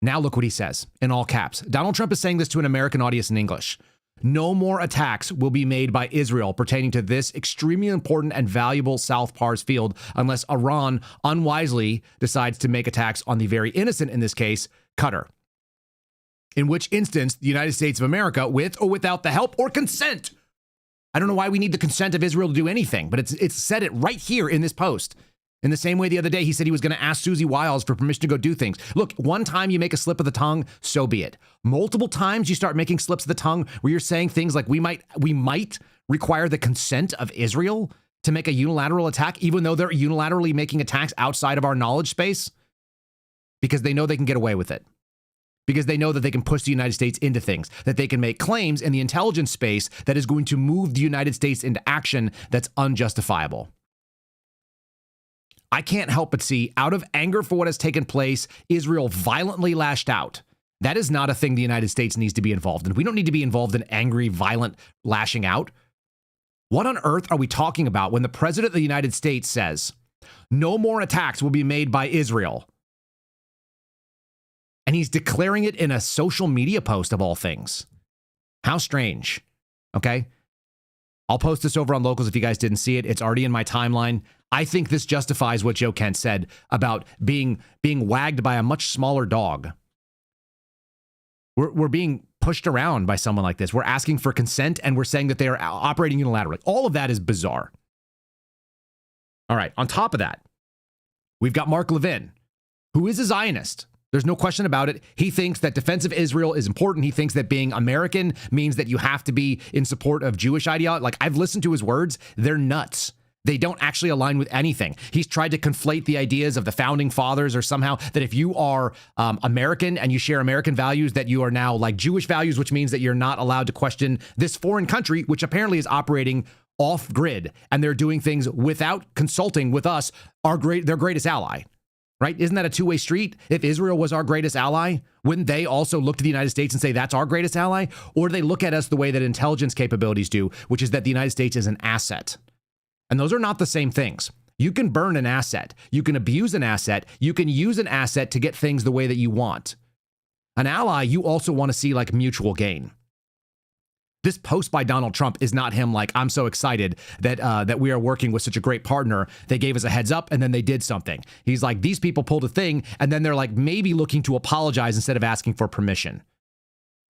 Now look what he says in all caps. Donald Trump is saying this to an American audience in English. No more attacks will be made by Israel pertaining to this extremely important and valuable South Pars field unless Iran unwisely decides to make attacks on the very innocent, in this case, Qatar. In which instance, the United States of America, with or without the help or consent, I don't know why we need the consent of Israel to do anything, but it's said it right here in this post. In the same way the other day, he said he was going to ask Susie Wiles for permission to go do things. Look, one time you make a slip of the tongue, so be it. Multiple times you start making slips of the tongue where you're saying things like we might require the consent of Israel to make a unilateral attack, even though they're unilaterally making attacks outside of our knowledge space, because they know they can get away with it. Because they know that they can push the United States into things, that they can make claims in the intelligence space that is going to move the United States into action that's unjustifiable. I can't help but see, out of anger for what has taken place, Israel violently lashed out. That is not a thing the United States needs to be involved in. We don't need to be involved in angry, violent lashing out. What on earth are we talking about when the president of the United States says, no more attacks will be made by Israel? And he's declaring it in a social media post of all things. How strange. Okay. I'll post this over on Locals if you guys didn't see it. It's already in my timeline. I think this justifies what Joe Kent said about being wagged by a much smaller dog. We're being pushed around by someone like this. We're asking for consent and we're saying that they are operating unilaterally. All of that is bizarre. All right. On top of that, we've got Mark Levin, who is a Zionist. There's no question about it. He thinks that defense of Israel is important. He thinks that being American means that you have to be in support of Jewish ideology. Like, I've listened to his words. They're nuts. They don't actually align with anything. He's tried to conflate the ideas of the founding fathers, or somehow that if you are American and you share American values, that you are now like Jewish values, which means that you're not allowed to question this foreign country, which apparently is operating off grid. And they're doing things without consulting with us, their greatest ally. Right? Isn't that a two-way street? If Israel was our greatest ally, wouldn't they also look to the United States and say that's our greatest ally? Or do they look at us the way that intelligence capabilities do, which is that the United States is an asset? And those are not the same things. You can burn an asset. You can abuse an asset. You can use an asset to get things the way that you want. An ally, you also want to see like mutual gain. This post by Donald Trump is not him like, I'm so excited that we are working with such a great partner. They gave us a heads up and then they did something. He's like, these people pulled a thing and then they're like maybe looking to apologize instead of asking for permission.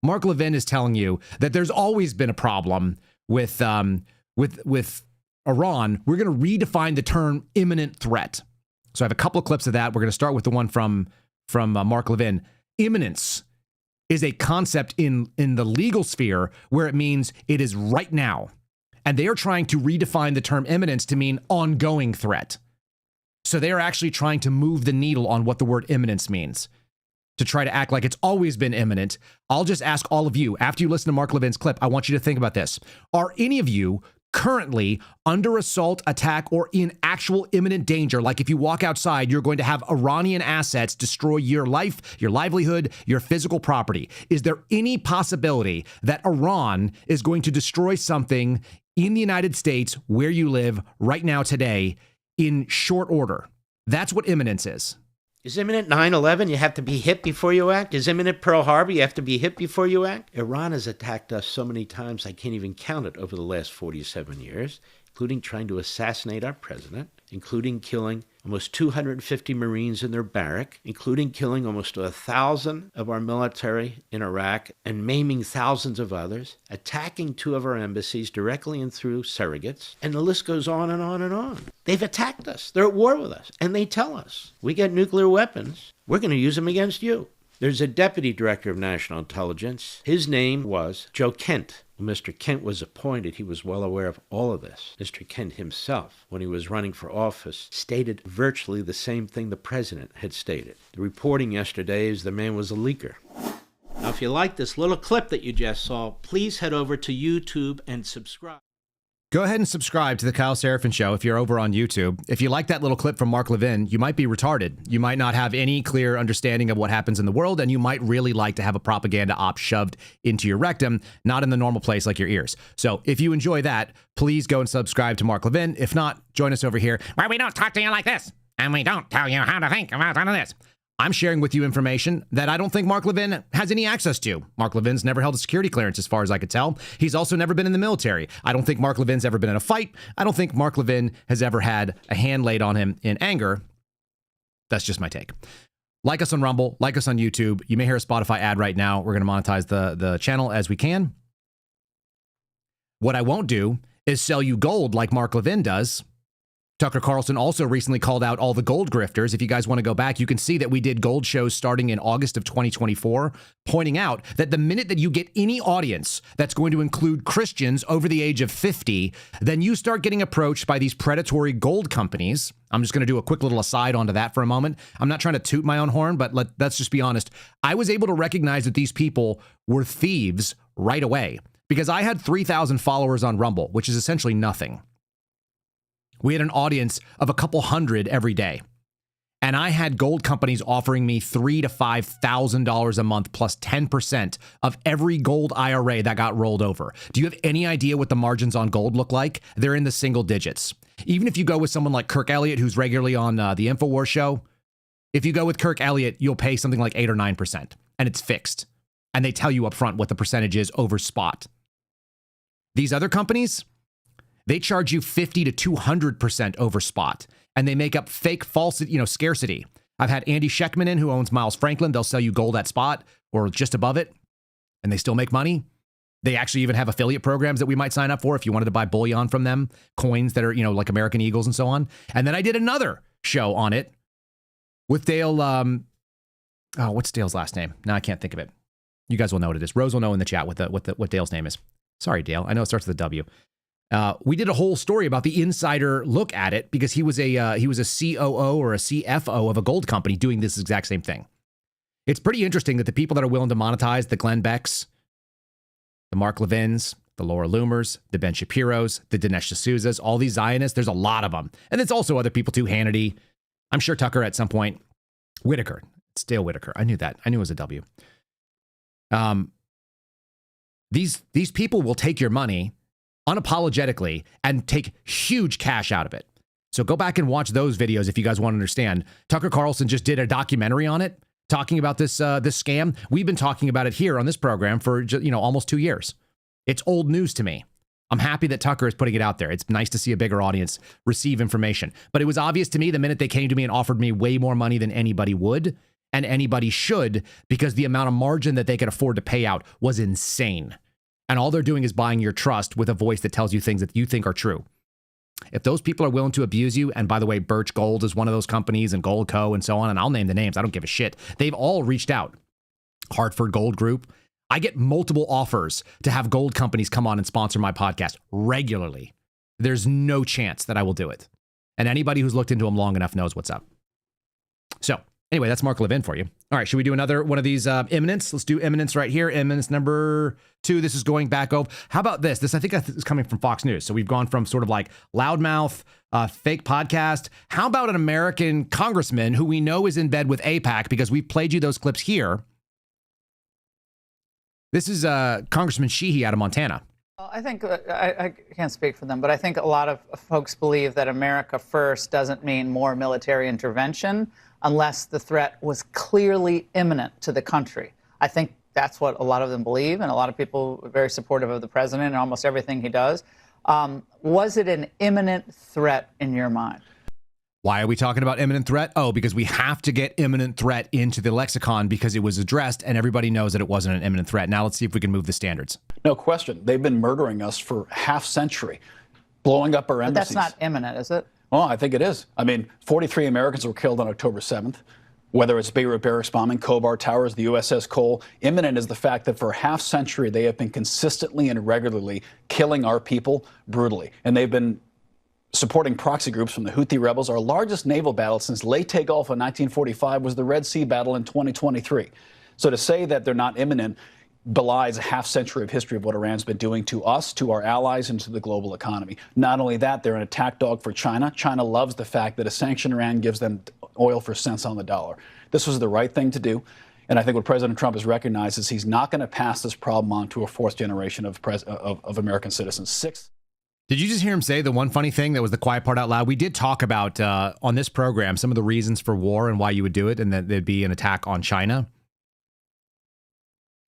Mark Levin is telling you that there's always been a problem with Iran. We're going to redefine the term imminent threat. So I have a couple of clips of that. We're going to start with the one from Mark Levin. Imminence is a concept in the legal sphere where it means it is right now. And they are trying to redefine the term imminence to mean ongoing threat. So they are actually trying to move the needle on what the word imminence means, to try to act like it's always been imminent. I'll just ask all of you, after you listen to Mark Levin's clip, I want you to think about this. Are any of you currently under assault, attack, or in actual imminent danger? Like if you walk outside, you're going to have Iranian assets destroy your life, your livelihood, your physical property. Is there any possibility that Iran is going to destroy something in the United States where you live right now today in short order? That's what imminence is. Is imminent 9/11? You have to be hit before you act. Is imminent Pearl Harbor? You have to be hit before you act. Iran has attacked us so many times I can't even count it over the last 47 years, including trying to assassinate our president, including killing almost 250 Marines in their barrack, including killing almost 1,000 of our military in Iraq and maiming thousands of others, attacking 2 of our embassies directly and through surrogates, and the list goes on and on and on. They've attacked us. They're at war with us, and they tell us, we get nuclear weapons, we're going to use them against you. There's a deputy director of national intelligence. His name was Joe Kent. When Mr. Kent was appointed, he was well aware of all of this. Mr. Kent himself, when he was running for office, stated virtually the same thing the president had stated. The reporting yesterday is the man was a leaker. Now, if you like this little clip that you just saw, please head over to YouTube and subscribe. Go ahead and subscribe to the Kyle Seraphin Show if you're over on YouTube. If you like that little clip from Mark Levin, you might be retarded. You might not have any clear understanding of what happens in the world, and you might really like to have a propaganda op shoved into your rectum, not in the normal place like your ears. So if you enjoy that, please go and subscribe to Mark Levin. If not, join us over here, where we don't talk to you like this, and we don't tell you how to think about none of this. I'm sharing with you information that I don't think Mark Levin has any access to. Mark Levin's never held a security clearance as far as I could tell. He's also never been in the military. I don't think Mark Levin's ever been in a fight. I don't think Mark Levin has ever had a hand laid on him in anger. That's just my take. Like us on Rumble, like us on YouTube. You may hear a Spotify ad right now. We're going to monetize the channel as we can. What I won't do is sell you gold like Mark Levin does. Tucker Carlson also recently called out all the gold grifters. If you guys want to go back, you can see that we did gold shows starting in August of 2024, pointing out that the minute that you get any audience that's going to include Christians over the age of 50, then you start getting approached by these predatory gold companies. I'm just going to do a quick little aside onto that for a moment. I'm not trying to toot my own horn, but let's just be honest. I was able to recognize that these people were thieves right away because I had 3,000 followers on Rumble, which is essentially nothing. We had an audience of a couple hundred every day. And I had gold companies offering me $3,000 to $5,000 a month plus 10% of every gold IRA that got rolled over. Do you have any idea what the margins on gold look like? They're in the single digits. Even if you go with someone like Kirk Elliott, who's regularly on the InfoWars show, if you go with Kirk Elliott, you'll pay something like 8 or 9%, and it's fixed. And they tell you up front what the percentage is over spot. These other companies, they charge you 50 to 200% over spot, and they make up fake false, scarcity. I've had Andy Scheckman in, who owns Miles Franklin. They'll sell you gold at spot or just above it, and they still make money. They actually even have affiliate programs that we might sign up for if you wanted to buy bullion from them, coins that are, like American Eagles and so on. And then I did another show on it with Dale. What's Dale's last name? No, I can't think of it. You guys will know what it is. Rose will know in the chat what Dale's name is. Sorry, Dale. I know it starts with a W. We did a whole story about the insider look at it because he was a COO or a CFO of a gold company doing this exact same thing. It's pretty interesting that the people that are willing to monetize, the Glenn Becks, the Mark Levins, the Laura Loomers, the Ben Shapiros, the Dinesh D'Souza's, all these Zionists, there's a lot of them. And there's also other people too, Hannity. I'm sure Tucker at some point. Whitaker. It's Dale Whitaker. I knew that. I knew it was a W. These people will take your money unapologetically and take huge cash out of it. So go back and watch those videos if you guys want to understand. Tucker Carlson just did a documentary on it, talking about this scam. We've been talking about it here on this program for almost 2 years. It's old news to me. I'm happy that Tucker is putting it out there. It's nice to see a bigger audience receive information. But it was obvious to me the minute they came to me and offered me way more money than anybody would and anybody should, because the amount of margin that they could afford to pay out was insane. And all they're doing is buying your trust with a voice that tells you things that you think are true. If those people are willing to abuse you, and by the way, Birch Gold is one of those companies, and Gold Co. and so on, and I'll name the names. I don't give a shit. They've all reached out. Hartford Gold Group. I get multiple offers to have gold companies come on and sponsor my podcast regularly. There's no chance that I will do it. And anybody who's looked into them long enough knows what's up. So anyway, that's Mark Levin for you. All right, should we do another one of these imminents? Let's do imminence right here. Imminence number 2. This is going back over. How about this? This, I think, is coming from Fox News. So we've gone from sort of like loudmouth, fake podcast. How about an American congressman who we know is in bed with AIPAC, because we've played you those clips here. This is Congressman Shehi out of Montana. Well, I think, I can't speak for them, but I think a lot of folks believe that America first doesn't mean more military intervention unless the threat was clearly imminent to the country. I think that's what a lot of them believe, and a lot of people are very supportive of the president and almost everything he does. Was it an imminent threat in your mind? Why are we talking about imminent threat? Oh, because we have to get imminent threat into the lexicon because it was addressed and everybody knows that it wasn't an imminent threat. Now let's see if we can move the standards. No question. They've been murdering us for half century, blowing up our embassies. But that's not imminent, is it? Well, I think it is. I mean, 43 Americans were killed on October 7th. Whether it's Beirut barracks bombing, Khobar Towers, the USS Cole, imminent is the fact that for a half century they have been consistently and regularly killing our people brutally. And they've been supporting proxy groups from the Houthi rebels. Our largest naval battle since Leyte Gulf in 1945 was the Red Sea battle in 2023. So to say that they're not imminent belies a half century of history of what Iran's been doing to us, to our allies, and to the global economy. Not only that, they're an attack dog for China. China loves the fact that a sanctioned Iran gives them oil for cents on the dollar. This was the right thing to do. And I think what President Trump has recognized is he's not going to pass this problem on to a fourth generation of American citizens. Did you just hear him say the one funny thing that was the quiet part out loud? We did talk about on this program some of the reasons for war and why you would do it, and that there'd be an attack on China.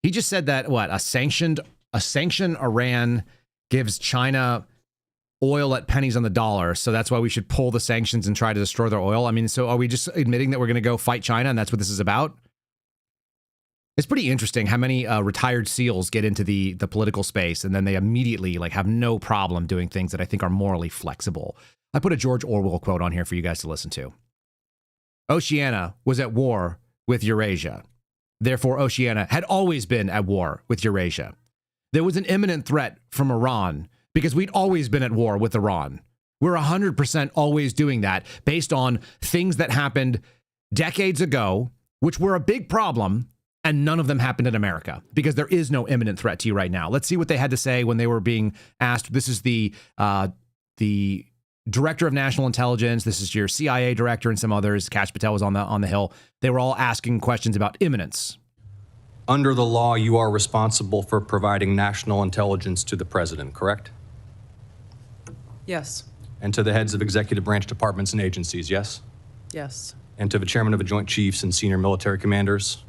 He just said that a sanctioned Iran gives China oil at pennies on the dollar, so that's why we should pull the sanctions and try to destroy their oil. I mean, so are we just admitting that we're going to go fight China and that's what this is about? It's pretty interesting how many retired SEALs get into the political space and then they immediately have no problem doing things that I think are morally flexible. I put a George Orwell quote on here for you guys to listen to. Oceania was at war with Eurasia. Therefore, Oceania had always been at war with Eurasia. There was an imminent threat from Iran because we'd always been at war with Iran. We're 100% always doing that based on things that happened decades ago, which were a big problem. And none of them happened in America because there is no imminent threat to you right now. Let's see what they had to say when they were being asked. This is the director of national intelligence. This is your CIA director and some others. Kash Patel was on the Hill. They were all asking questions about imminence. Under the law, you are responsible for providing national intelligence to the president, correct? Yes. And to the heads of executive branch departments and agencies, yes? Yes. And to the chairman of the Joint Chiefs and senior military commanders?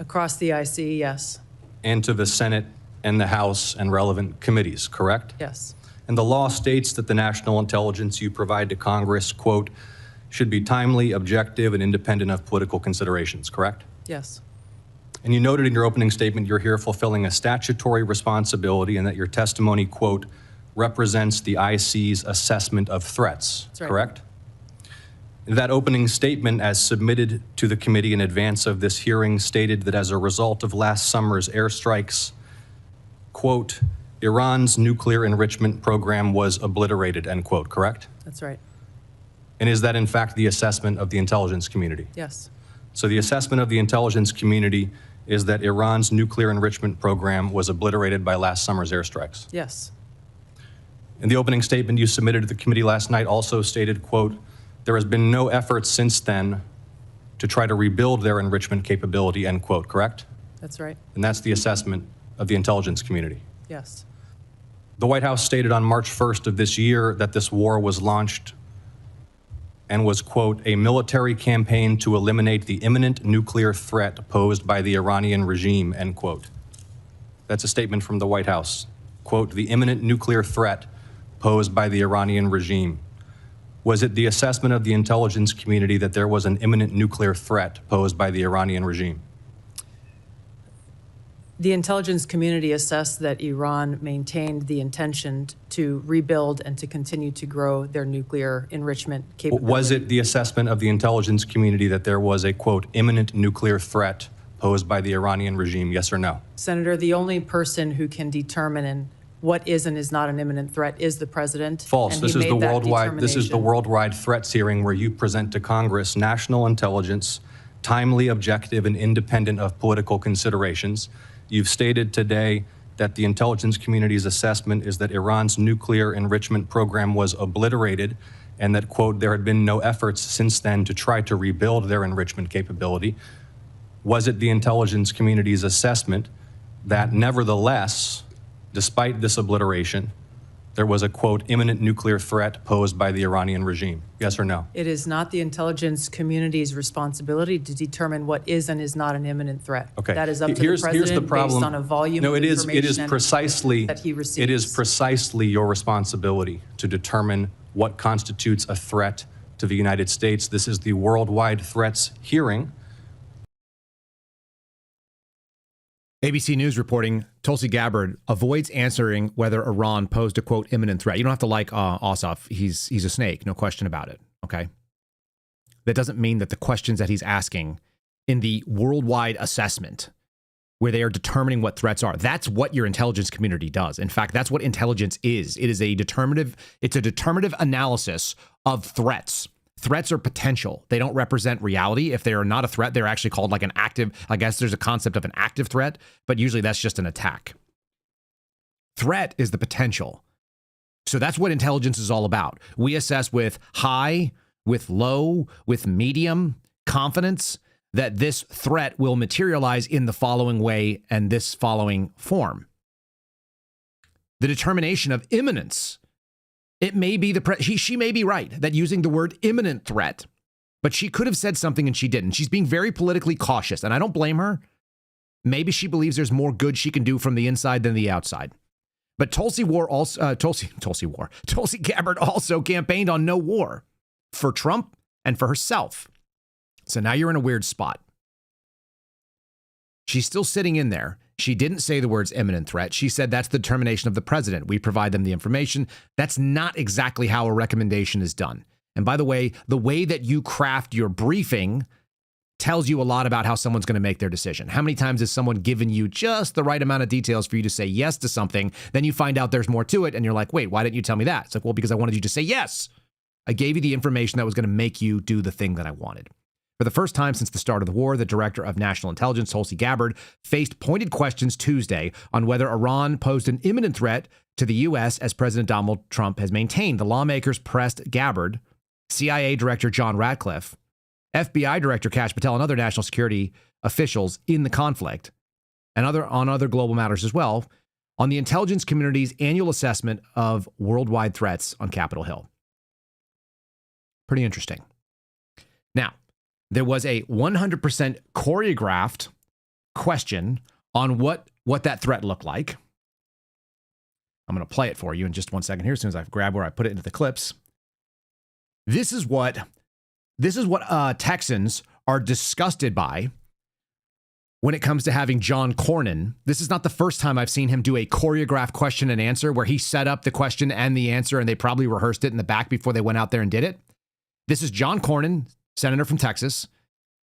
Across the IC, yes. And to the Senate and the House and relevant committees, correct? Yes. And the law states that the national intelligence you provide to Congress, quote, should be timely, objective, and independent of political considerations, correct? Yes. And you noted in your opening statement you're here fulfilling a statutory responsibility and that your testimony, quote, represents the IC's assessment of threats, That's right. Correct? That opening statement, as submitted to the committee in advance of this hearing, stated that as a result of last summer's airstrikes, quote, Iran's nuclear enrichment program was obliterated, end quote, correct? That's right. And is that in fact the assessment of the intelligence community? Yes. So the assessment of the intelligence community is that Iran's nuclear enrichment program was obliterated by last summer's airstrikes? Yes. In the opening statement you submitted to the committee last night also stated, quote, there has been no effort since then to try to rebuild their enrichment capability, end quote, correct? That's right. And that's the assessment of the intelligence community. Yes. The White House stated on March 1st of this year that this war was launched and was, quote, a military campaign to eliminate the imminent nuclear threat posed by the Iranian regime, end quote. That's a statement from the White House. Quote, the imminent nuclear threat posed by the Iranian regime. Was it the assessment of the intelligence community that there was an imminent nuclear threat posed by the Iranian regime? The intelligence community assessed that Iran maintained the intention to rebuild and to continue to grow their nuclear enrichment capability. Was it the assessment of the intelligence community that there was a, quote, imminent nuclear threat posed by the Iranian regime, yes or no? Senator, the only person who can determine what is and is not an imminent threat is the president. False. This is the worldwide threats hearing where you present to Congress national intelligence, timely, objective, and independent of political considerations. You've stated today that the intelligence community's assessment is that Iran's nuclear enrichment program was obliterated and that, quote, there had been no efforts since then to try to rebuild their enrichment capability. Was it the intelligence community's assessment that nevertheless, despite this obliteration, there was a, quote, imminent nuclear threat posed by the Iranian regime? Yes or no? It is not the intelligence community's responsibility to determine what is and is not an imminent threat. Okay. That is up to Here's the the president problem. based on a volume No, of information it is precisely that he receives. It is precisely your responsibility to determine what constitutes a threat to the United States. This is the worldwide threats hearing. ABC News reporting Tulsi Gabbard avoids answering whether Iran posed a, quote, imminent threat. You don't have to like Ossoff. He's a snake, no question about it, okay? That doesn't mean that the questions that he's asking in the worldwide assessment where they are determining what threats are, that's what your intelligence community does. In fact, that's what intelligence is. It's a determinative analysis of threats. Threats are potential. They don't represent reality. If they are not a threat, they're actually called like an active, I guess there's a concept of an active threat, but usually that's just an attack. Threat is the potential. So that's what intelligence is all about. We assess with high, with low, with medium confidence that this threat will materialize in the following way and this following form. The determination of imminence. It may be she may be right that using the word imminent threat, but she could have said something and she didn't. She's being very politically cautious, and I don't blame her. Maybe she believes there's more good she can do from the inside than the outside. But Tulsi Gabbard also campaigned on no war for Trump and for herself. So now you're in a weird spot. She's still sitting in there. She didn't say the words imminent threat. She said that's the determination of the president. We provide them the information. That's not exactly how a recommendation is done. And by the way that you craft your briefing tells you a lot about how someone's going to make their decision. How many times has someone given you just the right amount of details for you to say yes to something, then you find out there's more to it, and you're like, wait, why didn't you tell me that? It's like, well, because I wanted you to say yes. I gave you the information that was going to make you do the thing that I wanted. For the first time since the start of the war, the director of national intelligence, Tulsi Gabbard, faced pointed questions Tuesday on whether Iran posed an imminent threat to the U.S. as President Donald Trump has maintained. The lawmakers pressed Gabbard, CIA Director John Ratcliffe, FBI Director Kash Patel, and other national security officials in the conflict, and on other global matters as well, on the intelligence community's annual assessment of worldwide threats on Capitol Hill. Pretty interesting. Now, there was a 100% choreographed question on what that threat looked like. I'm going to play it for you in just 1 second here as soon as I grab where I put it into the clips. This is what Texans are disgusted by when it comes to having John Cornyn. This is not the first time I've seen him do a choreographed question and answer where he set up the question and the answer and they probably rehearsed it in the back before they went out there and did it. This is John Cornyn, senator from Texas.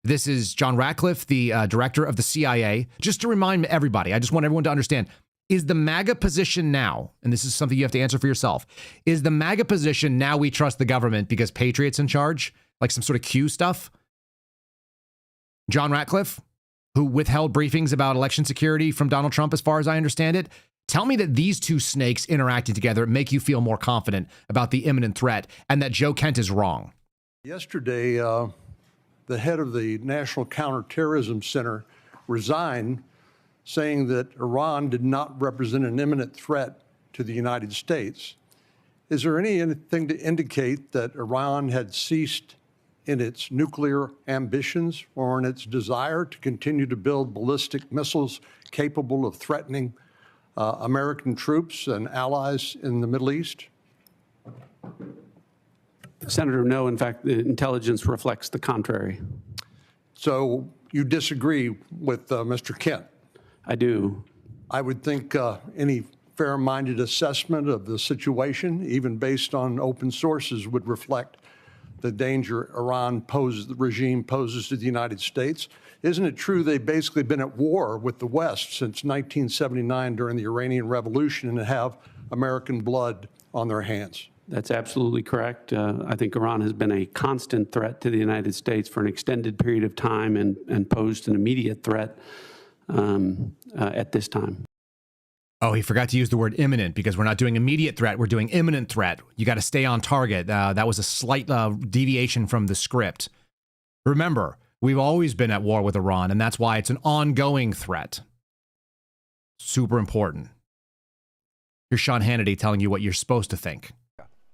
This is John Ratcliffe, the director of the CIA. Just to remind everybody, I just want everyone to understand, is the MAGA position now, and this is something you have to answer for yourself, is the MAGA position now we trust the government because Patriot's in charge? Like some sort of Q stuff? John Ratcliffe, who withheld briefings about election security from Donald Trump, as far as I understand it. Tell me that these two snakes interacting together make you feel more confident about the imminent threat and that Joe Kent is wrong. Yesterday, the head of the National Counterterrorism Center resigned, saying that Iran did not represent an imminent threat to the United States. Is there anything to indicate that Iran had ceased in its nuclear ambitions or in its desire to continue to build ballistic missiles capable of threatening American troops and allies in the Middle East? Senator, no. In fact, the intelligence reflects the contrary. So you disagree with Mr. Kent? I do. I would think any fair-minded assessment of the situation, even based on open sources, would reflect the danger the regime poses to the United States. Isn't it true they've basically been at war with the West since 1979 during the Iranian Revolution and have American blood on their hands? That's absolutely correct. I think Iran has been a constant threat to the United States for an extended period of time and posed an immediate threat at this time. Oh, he forgot to use the word imminent because we're not doing immediate threat. We're doing imminent threat. You got to stay on target. That was a slight deviation from the script. Remember, we've always been at war with Iran, and that's why it's an ongoing threat. Super important. Here's Sean Hannity telling you what you're supposed to think.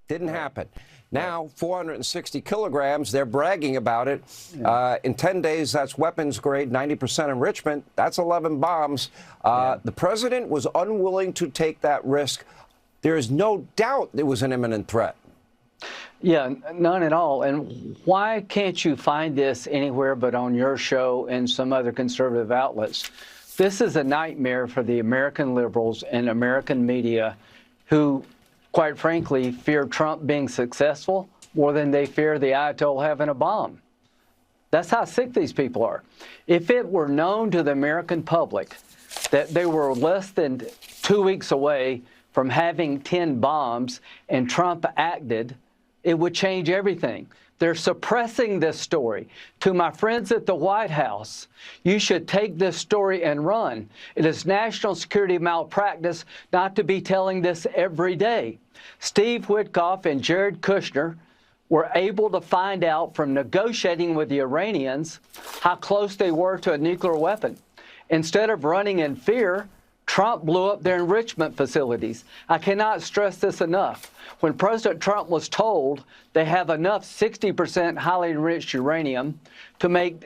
Didn't happen. Now, 460 kilograms, they're bragging about it. In 10 days, that's weapons grade, 90% enrichment. That's 11 bombs. The president was unwilling to take that risk. There is no doubt it was an imminent threat. Yeah, none at all. And why can't you find this anywhere but on your show and some other conservative outlets? This is a nightmare for the American liberals and American media who, quite frankly, fear Trump being successful more than they fear the Ayatollah having a bomb. That's how sick these people are. If it were known to the American public that they were less than 2 weeks away from having 10 bombs and Trump acted, it would change everything. They're suppressing this story. To my friends at the White House, you should take this story and run. It is national security malpractice not to be telling this every day. Steve Witkoff and Jared Kushner were able to find out from negotiating with the Iranians how close they were to a nuclear weapon. Instead of running in fear, Trump blew up their enrichment facilities. I cannot stress this enough. When President Trump was told they have enough 60% highly enriched uranium to make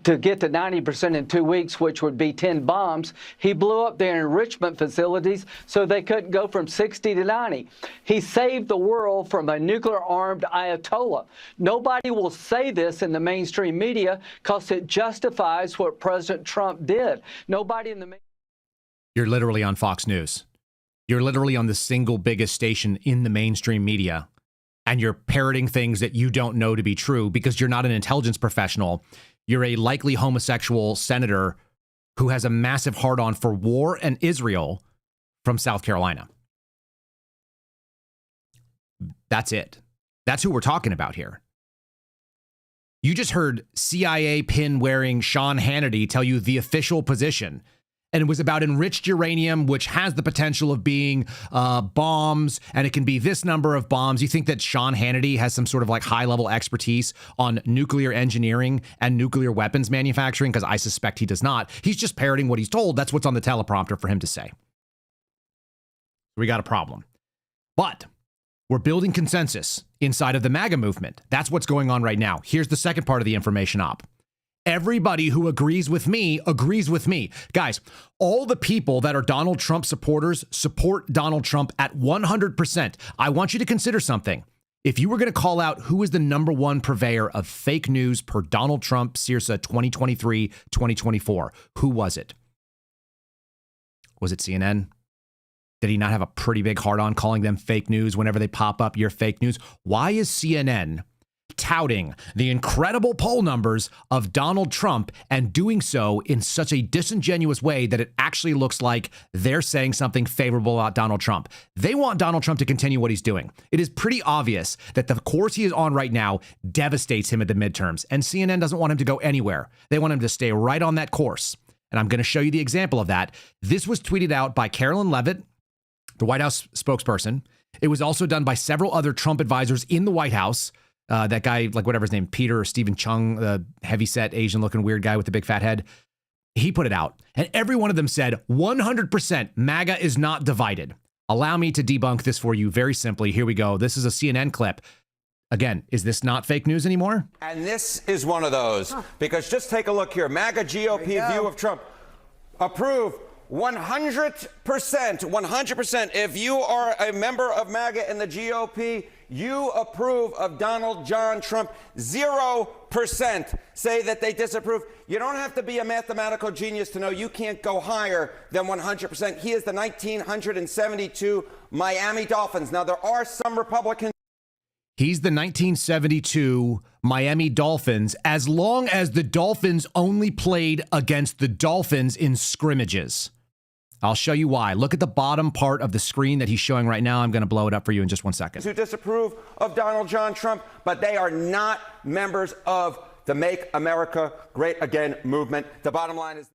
to get to 90% in 2 weeks, which would be 10 bombs, he blew up their enrichment facilities so they couldn't go from 60 to 90. He saved the world from a nuclear-armed Ayatollah. Nobody will say this in the mainstream media because it justifies what President Trump did. Nobody in the You're literally on Fox News. You're literally on the single biggest station in the mainstream media, and you're parroting things that you don't know to be true because you're not an intelligence professional. You're a likely homosexual senator who has a massive hard-on for war and Israel from South Carolina. That's it. That's who we're talking about here. You just heard CIA pin-wearing Sean Hannity tell you the official position. And it was about enriched uranium, which has the potential of being bombs, and it can be this number of bombs. You think that Sean Hannity has some sort of like high-level expertise on nuclear engineering and nuclear weapons manufacturing? Because I suspect he does not. He's just parroting what he's told. That's what's on the teleprompter for him to say. We got a problem. But we're building consensus inside of the MAGA movement. That's what's going on right now. Here's the second part of the information op. Everybody who agrees with me agrees with me. Guys, all the people that are Donald Trump supporters support Donald Trump at 100%. I want you to consider something. If you were going to call out who is the #1 purveyor of fake news per Donald Trump circa 2023, 2024, who was it? Was it CNN? Did he not have a pretty big hard-on calling them fake news whenever they pop up, you're fake news? Why is CNN touting the incredible poll numbers of Donald Trump and doing so in such a disingenuous way that it actually looks like they're saying something favorable about Donald Trump? They want Donald Trump to continue what he's doing. It is pretty obvious that the course he is on right now devastates him at the midterms, and CNN doesn't want him to go anywhere. They want him to stay right on that course. And I'm going to show you the example of that. This was tweeted out by Carolyn Leavitt, the White House spokesperson. It was also done by several other Trump advisors in the White House. That guy, like whatever his name, Peter or Stephen Chung, the heavyset, Asian-looking weird guy with the big fat head, he put it out. And every one of them said, 100% MAGA is not divided. Allow me to debunk this for you very simply. Here we go. This is a CNN clip. Again, is this not fake news anymore? And this is one of those. Because just take a look here. MAGA GOP view of Trump. Approve 100%, 100%. If you are a member of MAGA and the GOP, you approve of Donald John Trump. 0% say that they disapprove. You don't have to be a mathematical genius to know you can't go higher than 100%. He is the 1972 Miami Dolphins. Now, there are some Republicans. He's the 1972 Miami Dolphins, as long as the Dolphins only played against the Dolphins in scrimmages. I'll show you why. Look at the bottom part of the screen that he's showing right now. I'm going to blow it up for you in just 1 second. Who disapprove of Donald John Trump, but they are not members of the Make America Great Again movement. The bottom line is...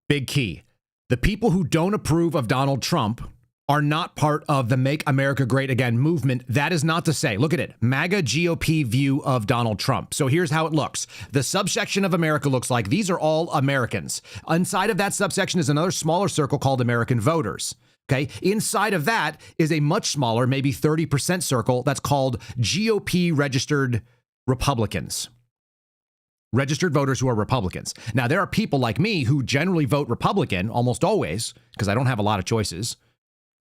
Big key. The people who don't approve of Donald Trump are not part of the Make America Great Again movement. That is not to say, look at it, MAGA GOP view of Donald Trump. So here's how it looks. The subsection of America looks like these are all Americans. Inside of that subsection is another smaller circle called American voters. Okay. Inside of that is a much smaller, maybe 30% circle that's called GOP registered Republicans. Registered voters who are Republicans. Now, there are people like me who generally vote Republican almost always because I don't have a lot of choices.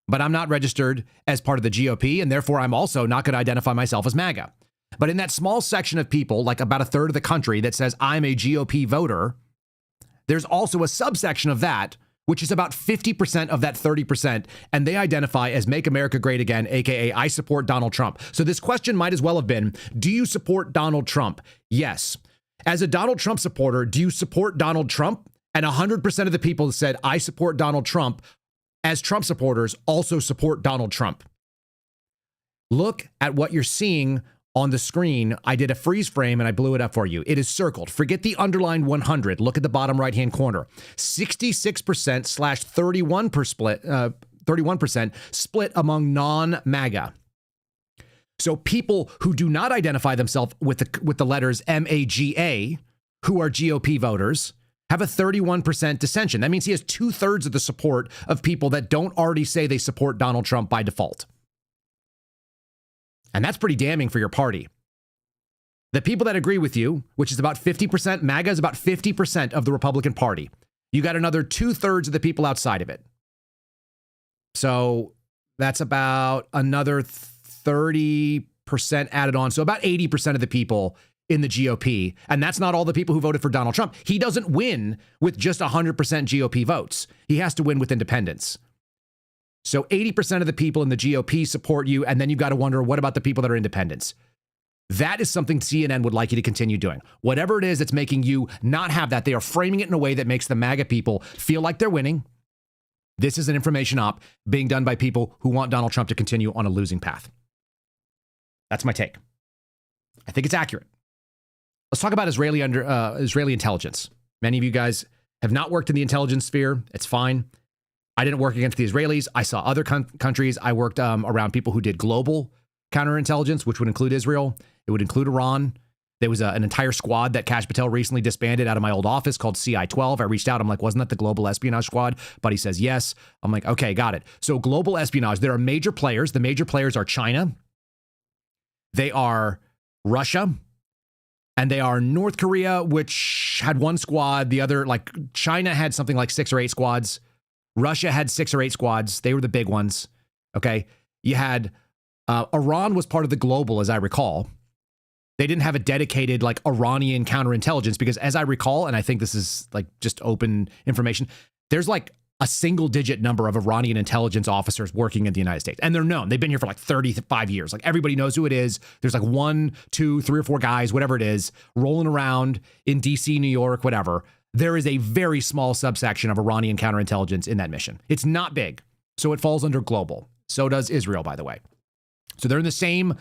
But I'm not registered as part of the GOP, and therefore I'm also not going to identify myself as MAGA. But in that small section of people, like about a third of the country that says I'm a GOP voter, there's also a subsection of that, which is about 50% of that 30%, and they identify as Make America Great Again, aka I support Donald Trump. So this question might as well have been, do you support Donald Trump? Yes. As a Donald Trump supporter, do you support Donald Trump? And 100% of the people that said I support Donald Trump as Trump supporters also support Donald Trump. Look at what you're seeing on the screen. I did a freeze frame and I blew it up for you. It is circled. Forget the underlined 100. Look at the bottom right-hand corner. 66% / 31% split among non-MAGA. So people who do not identify themselves with the letters MAGA, who are GOP voters, have a 31% dissension. That means he has 2/3 of the support of people that don't already say they support Donald Trump by default. And that's pretty damning for your party. The people that agree with you, which is about 50%, MAGA is about 50% of the Republican Party. You got another 2/3 of the people outside of it. So that's about another 30% added on. So about 80% of the people in the GOP. And that's not all the people who voted for Donald Trump. He doesn't win with just 100% GOP votes. He has to win with independents. So 80% of the people in the GOP support you. And then you've got to wonder, what about the people that are independents? That is something CNN would like you to continue doing. Whatever it is that's making you not have that, they are framing it in a way that makes the MAGA people feel like they're winning. This is an information op being done by people who want Donald Trump to continue on a losing path. That's my take. I think it's accurate. Let's talk about Israeli intelligence. Many of you guys have not worked in the intelligence sphere. It's fine. I didn't work against the Israelis. I saw other countries. I worked around people who did global counterintelligence, which would include Israel. It would include Iran. There was an entire squad that Kash Patel recently disbanded out of my old office called CI-12. I reached out. I'm like, wasn't that the global espionage squad? But he says, yes. I'm like, okay, got it. So global espionage, there are major players. The major players are China. They are Russia. And they are North Korea, which had one squad. The other, like China had something like 6 or 8 squads. Russia had 6 or 8 squads. They were the big ones. Okay. You had Iran was part of the global, as I recall. They didn't have a dedicated like Iranian counterintelligence because, as I recall, and I think this is like just open information, there's like a single-digit number of Iranian intelligence officers working in the United States. And they're known. They've been here for like 35 years. Like everybody knows who it is. There's like 1, 2, 3 or 4 guys, whatever it is, rolling around in DC, New York, whatever. There is a very small subsection of Iranian counterintelligence in that mission. It's not big. So it falls under global. So does Israel, by the way. So they're in the same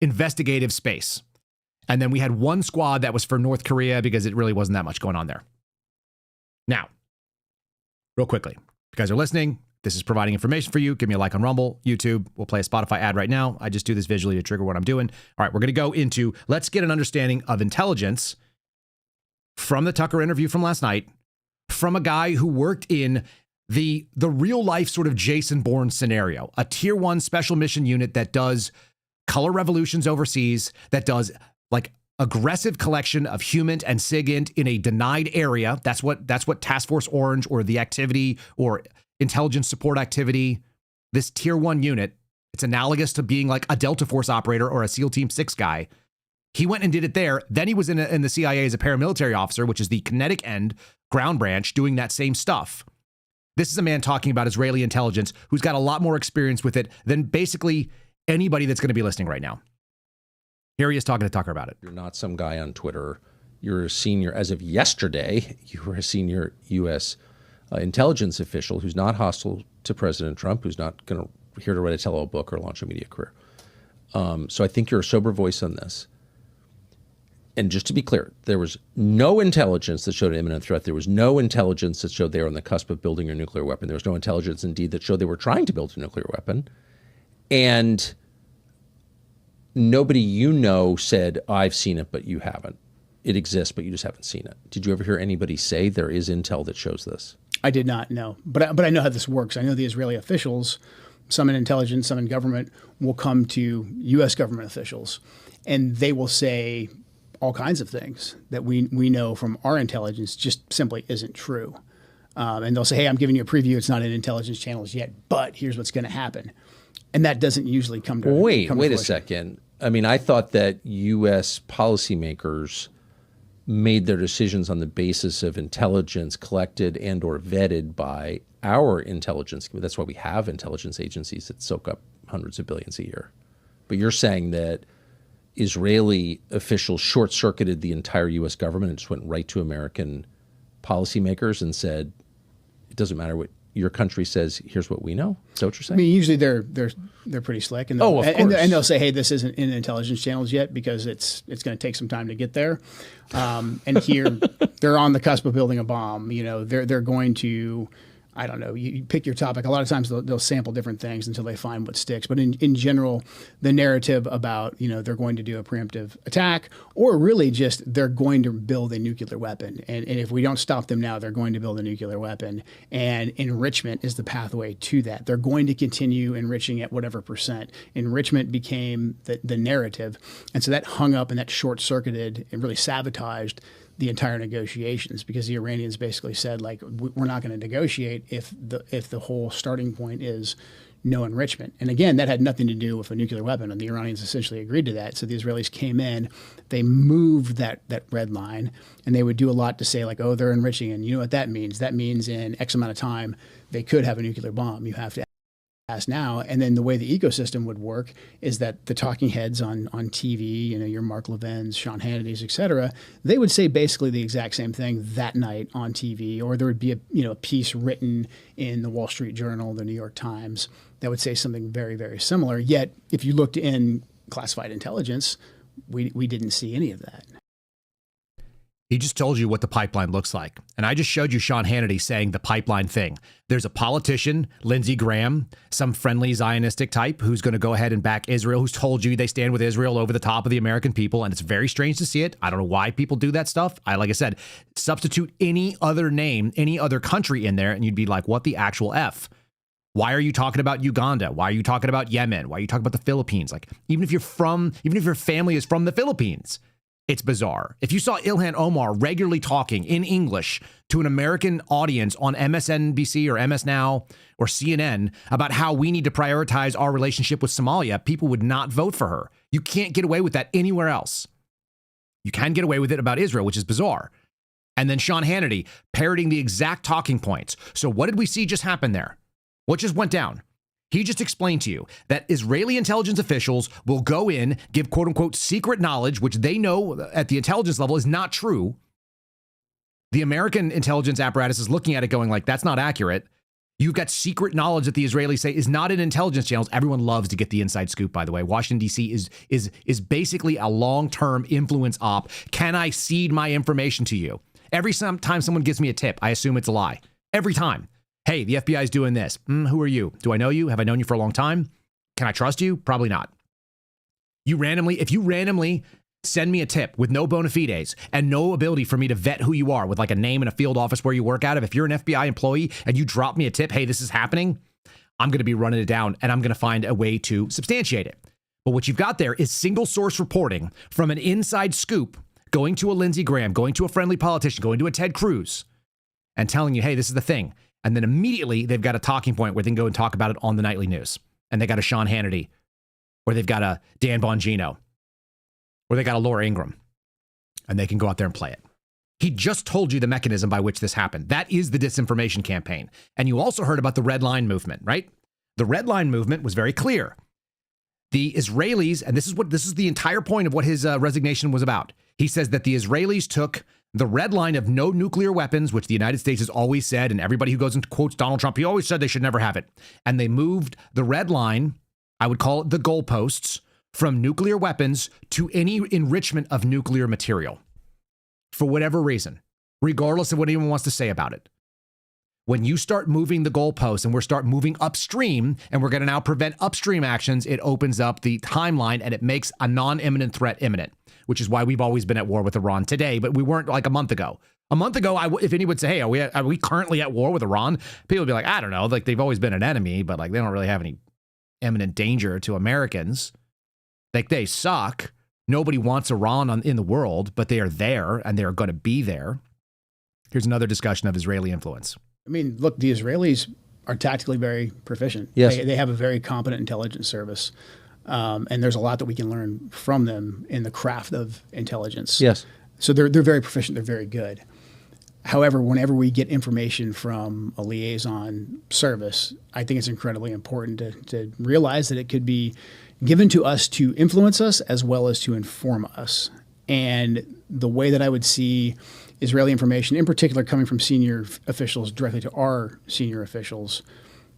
investigative space. And then we had one squad that was for North Korea because it really wasn't that much going on there. Now, real quickly, if you guys are listening, this is providing information for you. Give me a like on Rumble, YouTube. We'll play a Spotify ad right now. I just do this visually to trigger what I'm doing. All right, we're going to go into, let's get an understanding of intelligence from the Tucker interview from last night, from a guy who worked in the real life sort of Jason Bourne scenario, a tier 1 special mission unit that does color revolutions overseas, that does like aggressive collection of HUMINT and SIGINT in a denied area. That's what Task Force Orange or the activity or intelligence support activity, this tier 1 unit, it's analogous to being like a Delta Force operator or a SEAL Team 6 guy. He went and did it there. Then he was in the CIA as a paramilitary officer, which is the kinetic end ground branch, doing that same stuff. This is a man talking about Israeli intelligence who's got a lot more experience with it than basically anybody that's going to be listening right now. Here he is talking to Tucker about it. You're not some guy on Twitter. You're a senior, as of yesterday, you were a senior U.S. Intelligence official who's not hostile to President Trump, who's not going to here to write a tell-all book or launch a media career. So I think you're a sober voice on this. And just to be clear, there was no intelligence that showed an imminent threat. There was no intelligence that showed they were on the cusp of building a nuclear weapon. There was no intelligence, indeed, that showed they were trying to build a nuclear weapon. And nobody said, I've seen it, but you haven't. It exists, but you just haven't seen it. Did you ever hear anybody say there is intel that shows this? I did not, no. But I know how this works. I know the Israeli officials, some in intelligence, some in government, will come to U.S. government officials, and they will say all kinds of things that we know from our intelligence just simply isn't true. And they'll say, hey, I'm giving you a preview. It's not in intelligence channels yet, but here's what's going to happen. And that doesn't usually come to Wait a second. I mean, I thought that U.S. policymakers made their decisions on the basis of intelligence collected and or vetted by our intelligence. That's why we have intelligence agencies that soak up hundreds of billions a year. But you're saying that Israeli officials short-circuited the entire U.S. government and just went right to American policymakers and said, it doesn't matter what your country says, here's what we know? Is that what you're saying? I mean, usually they're pretty slick, and and they'll say, hey, this isn't in intelligence channels yet because it's going to take some time to get there. And here they're on the cusp of building a bomb. You know, they're going to, I don't know, you pick your topic. A lot of times they'll sample different things until they find what sticks. But in general, the narrative about, you know, they're going to do a preemptive attack, or really just they're going to build a nuclear weapon. And if we don't stop them now, they're going to build a nuclear weapon. And enrichment is the pathway to that. They're going to continue enriching at whatever percent. Enrichment became the narrative. And so that hung up and that short-circuited and really sabotaged the entire negotiations, because the Iranians basically said, like, we're not going to negotiate if the whole starting point is no enrichment. And again, that had nothing to do with a nuclear weapon, and the Iranians essentially agreed to that. So the Israelis came in, they moved that red line, and they would do a lot to say, like, oh, they're enriching, and you know what that means? That means in X amount of time they could have a nuclear bomb. You have to ask now. And then the way the ecosystem would work is that the talking heads on TV, you know, your Mark Levin's, Sean Hannity's, et cetera, they would say basically the exact same thing that night on TV, or there would be a piece written in the Wall Street Journal, the New York Times, that would say something very, very similar. Yet, if you looked in classified intelligence, we didn't see any of that. He just told you what the pipeline looks like. And I just showed you Sean Hannity saying the pipeline thing. There's a politician, Lindsey Graham, some friendly Zionistic type who's going to go ahead and back Israel, who's told you they stand with Israel over the top of the American people. And it's very strange to see it. I don't know why people do that stuff. Like I said, substitute any other name, any other country in there, and you'd be like, what the actual F? Why are you talking about Uganda? Why are you talking about Yemen? Why are you talking about the Philippines? Like, even if your family is from the Philippines, it's bizarre. If you saw Ilhan Omar regularly talking in English to an American audience on MSNBC or MS Now or CNN about how we need to prioritize our relationship with Somalia, people would not vote for her. You can't get away with that anywhere else. You can get away with it about Israel, which is bizarre. And then Sean Hannity parroting the exact talking points. So what did we see just happen there? What just went down? He just explained to you that Israeli intelligence officials will go in, give quote unquote secret knowledge, which they know at the intelligence level is not true. The American intelligence apparatus is looking at it going like, that's not accurate. You've got secret knowledge that the Israelis say is not in intelligence channels. Everyone loves to get the inside scoop, by the way. Washington, D.C. is basically a long-term influence op. Can I cede my information to you? Every time someone gives me a tip, I assume it's a lie. Every time. Hey, the FBI is doing this. Who are you? Do I know you? Have I known you for a long time? Can I trust you? Probably not. If you randomly send me a tip with no bona fides and no ability for me to vet who you are with like a name and a field office where you work out of, if you're an FBI employee and you drop me a tip, hey, this is happening, I'm going to be running it down and I'm going to find a way to substantiate it. But what you've got there is single source reporting from an inside scoop going to a Lindsey Graham, going to a friendly politician, going to a Ted Cruz, and telling you, hey, this is the thing. And then immediately they've got a talking point where they can go and talk about it on the nightly news. And they got a Sean Hannity, or they've got a Dan Bongino, or they got a Laura Ingraham. And they can go out there and play it. He just told you the mechanism by which this happened. That is the disinformation campaign. And you also heard about the Red Line movement, right? The Red Line movement was very clear. The Israelis, and this is the entire point of what his resignation was about. He says that the Israelis took the red line of no nuclear weapons, which the United States has always said, and everybody who goes and quotes Donald Trump, he always said they should never have it. And they moved the red line, I would call it the goalposts, from nuclear weapons to any enrichment of nuclear material. For whatever reason, regardless of what anyone wants to say about it. When you start moving the goalposts and we're start moving upstream and we're going to now prevent upstream actions, it opens up the timeline and it makes a non-imminent threat imminent, which is why we've always been at war with Iran today, but we weren't like a month ago. A month ago, if anyone would say, hey, are we currently at war with Iran? People would be like, I don't know, like they've always been an enemy, but like they don't really have any imminent danger to Americans. Like they suck. Nobody wants Iran in the world, but they are there and they are going to be there. Here's another discussion of Israeli influence. I mean, look, the Israelis are tactically very proficient. Yes. They have a very competent intelligence service. And there's a lot that we can learn from them in the craft of intelligence. Yes. So they're very proficient. They're very good. However, whenever we get information from a liaison service, I think it's incredibly important to realize that it could be given to us to influence us as well as to inform us. And the way that I would see Israeli information, in particular coming from senior officials directly to our senior officials,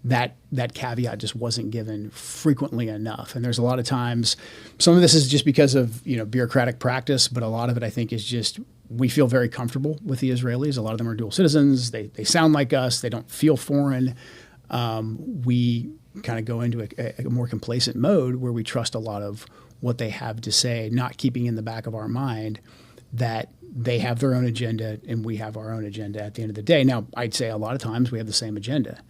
that caveat just wasn't given frequently enough. And there's a lot of times, some of this is just because of bureaucratic practice, but a lot of it I think is just we feel very comfortable with the Israelis. A lot of them are dual citizens. They sound like us. They don't feel foreign. We kind of go into a more complacent mode where we trust a lot of what they have to say, not keeping in the back of our mind that they have their own agenda and we have our own agenda at the end of the day. Now, I'd say a lot of times we have the same agenda.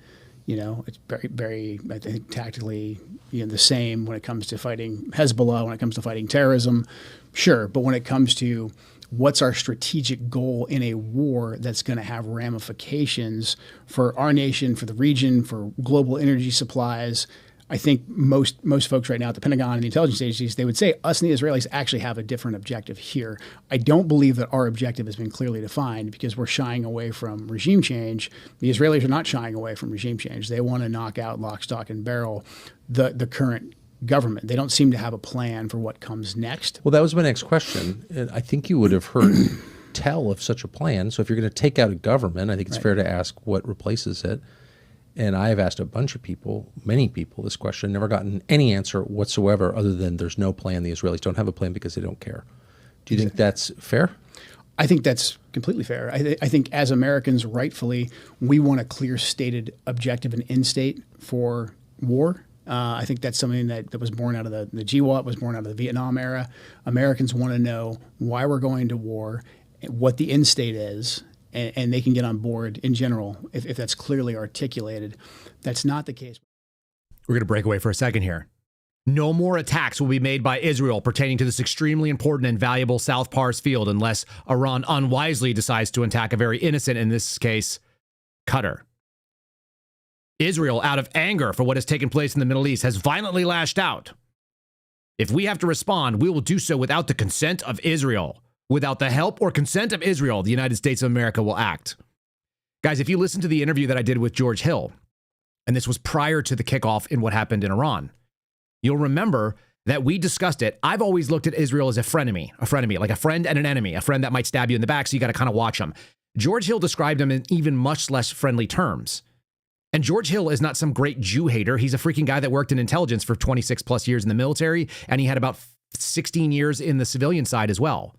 It's very, very, I think, tactically the same when it comes to fighting Hezbollah, when it comes to fighting terrorism. Sure, but when it comes to what's our strategic goal in a war that's going to have ramifications for our nation, for the region, for global energy supplies, I think most folks right now at the Pentagon and the intelligence agencies, they would say us and the Israelis actually have a different objective here. I don't believe that our objective has been clearly defined because we're shying away from regime change. The Israelis are not shying away from regime change. They want to knock out lock, stock, and barrel the current government. They don't seem to have a plan for what comes next. Well, that was my next question. And I think you would have heard tell of such a plan. So if you're going to take out a government, I think it's fair to ask what replaces it. And I have asked a bunch of people, many people, this question, never gotten any answer whatsoever other than there's no plan. The Israelis don't have a plan because they don't care. Do you think that's fair? I think that's completely fair. I think as Americans, rightfully, we want a clear stated objective and end state for war. I think that's something that was born out of the GWOT, was born out of the Vietnam era. Americans want to know why we're going to war, what the end state is, and they can get on board in general if that's clearly articulated. That's not the case. We're going to break away for a second here. No more attacks will be made by Israel pertaining to this extremely important and valuable South Pars field unless Iran unwisely decides to attack a very innocent, in this case, Qatar. Israel, out of anger for what has taken place in the Middle East, has violently lashed out. If we have to respond, we will do so without the consent of Israel. Without the help or consent of Israel, the United States of America will act. Guys, if you listen to the interview that I did with George Hill, and this was prior to the kickoff in what happened in Iran, you'll remember that we discussed it. I've always looked at Israel as a frenemy, like a friend and an enemy, a friend that might stab you in the back, so you got to kind of watch them. George Hill described him in even much less friendly terms. And George Hill is not some great Jew hater. He's a freaking guy that worked in intelligence for 26 plus years in the military, and he had about 16 years in the civilian side as well.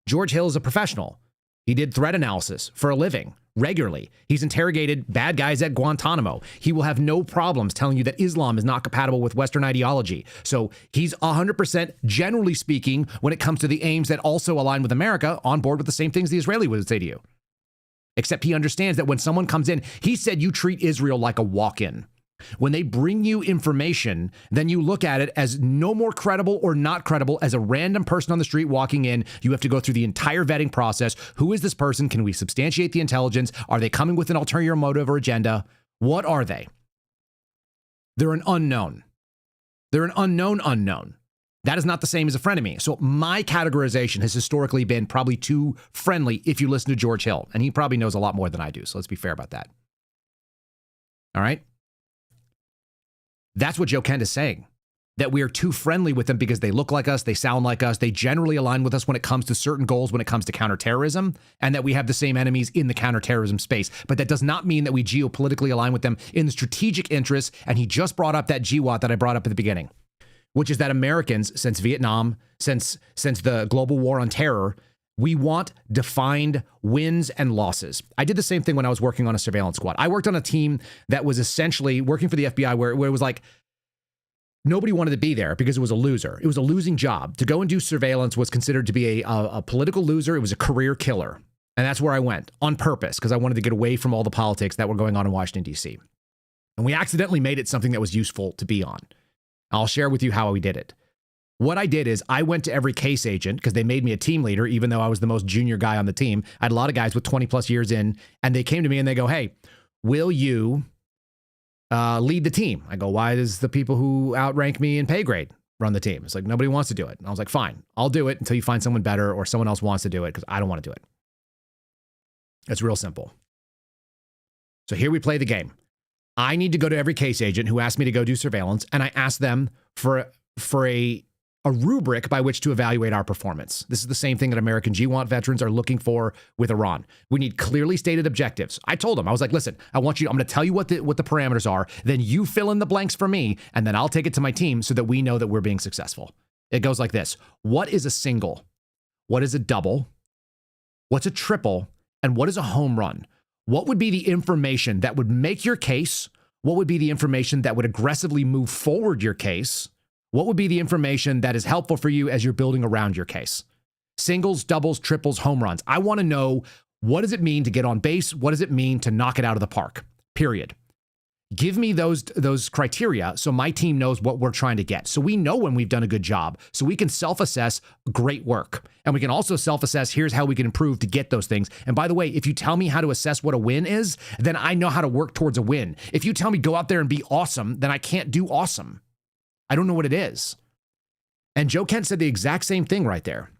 George Hill is a professional. He did threat analysis for a living, regularly. He's interrogated bad guys at Guantanamo. He will have no problems telling you that Islam is not compatible with Western ideology. So he's 100%, generally speaking, when it comes to the aims that also align with America, on board with the same things the Israeli would say to you. Except he understands that when someone comes in, he said you treat Israel like a walk-in. When they bring you information, then you look at it as no more credible or not credible as a random person on the street walking in. You have to go through the entire vetting process. Who is this person? Can we substantiate the intelligence? Are they coming with an ulterior motive or agenda? What are they? They're an unknown. They're an unknown. That is not the same as a frenemy. So my categorization has historically been probably too friendly if you listen to George Hill, and he probably knows a lot more than I do. So let's be fair about that. All right? That's what Joe Kent is saying, that we are too friendly with them because they look like us, they sound like us, they generally align with us when it comes to certain goals, when it comes to counterterrorism, and that we have the same enemies in the counterterrorism space. But that does not mean that we geopolitically align with them in the strategic interests. And he just brought up that GWAT that I brought up at the beginning, which is that Americans, since Vietnam, since the global war on terror, we want defined wins and losses. I did the same thing when I was working on a surveillance squad. I worked on a team that was essentially working for the FBI where it was like nobody wanted to be there because it was a loser. It was a losing job. To go and do surveillance was considered to be a political loser. It was a career killer. And that's where I went on purpose because I wanted to get away from all the politics that were going on in Washington, D.C. And we accidentally made it something that was useful to be on. I'll share with you how we did it. What I did is I went to every case agent because they made me a team leader, even though I was the most junior guy on the team. I had a lot of guys with 20 plus years in, and they came to me and they go, hey, will you lead the team? I go, why does the people who outrank me in pay grade run the team? It's like, nobody wants to do it. And I was like, fine, I'll do it until you find someone better or someone else wants to do it because I don't want to do it. It's real simple. So here we play the game. I need to go to every case agent who asked me to go do surveillance, and I ask them for a rubric by which to evaluate our performance. This is the same thing that American GWAT veterans are looking for with Iran. We need clearly stated objectives. I told them, I was like, listen, I'm going to tell you what the parameters are, then you fill in the blanks for me, and then I'll take it to my team so that we know that we're being successful. It goes like this. What is a single? What is a double? What's a triple? And what is a home run? What would be the information that would make your case? What would be the information that would aggressively move forward your case? What would be the information that is helpful for you as you're building around your case? Singles, doubles, triples, home runs. I want to know, what does it mean to get on base? What does it mean to knock it out of the park? Period. Give me those criteria so my team knows what we're trying to get. So we know when we've done a good job. So we can self-assess great work. And we can also self-assess, here's how we can improve to get those things. And by the way, if you tell me how to assess what a win is, then I know how to work towards a win. If you tell me go out there and be awesome, then I can't do awesome. I don't know what it is. And Joe Kent said the exact same thing right there.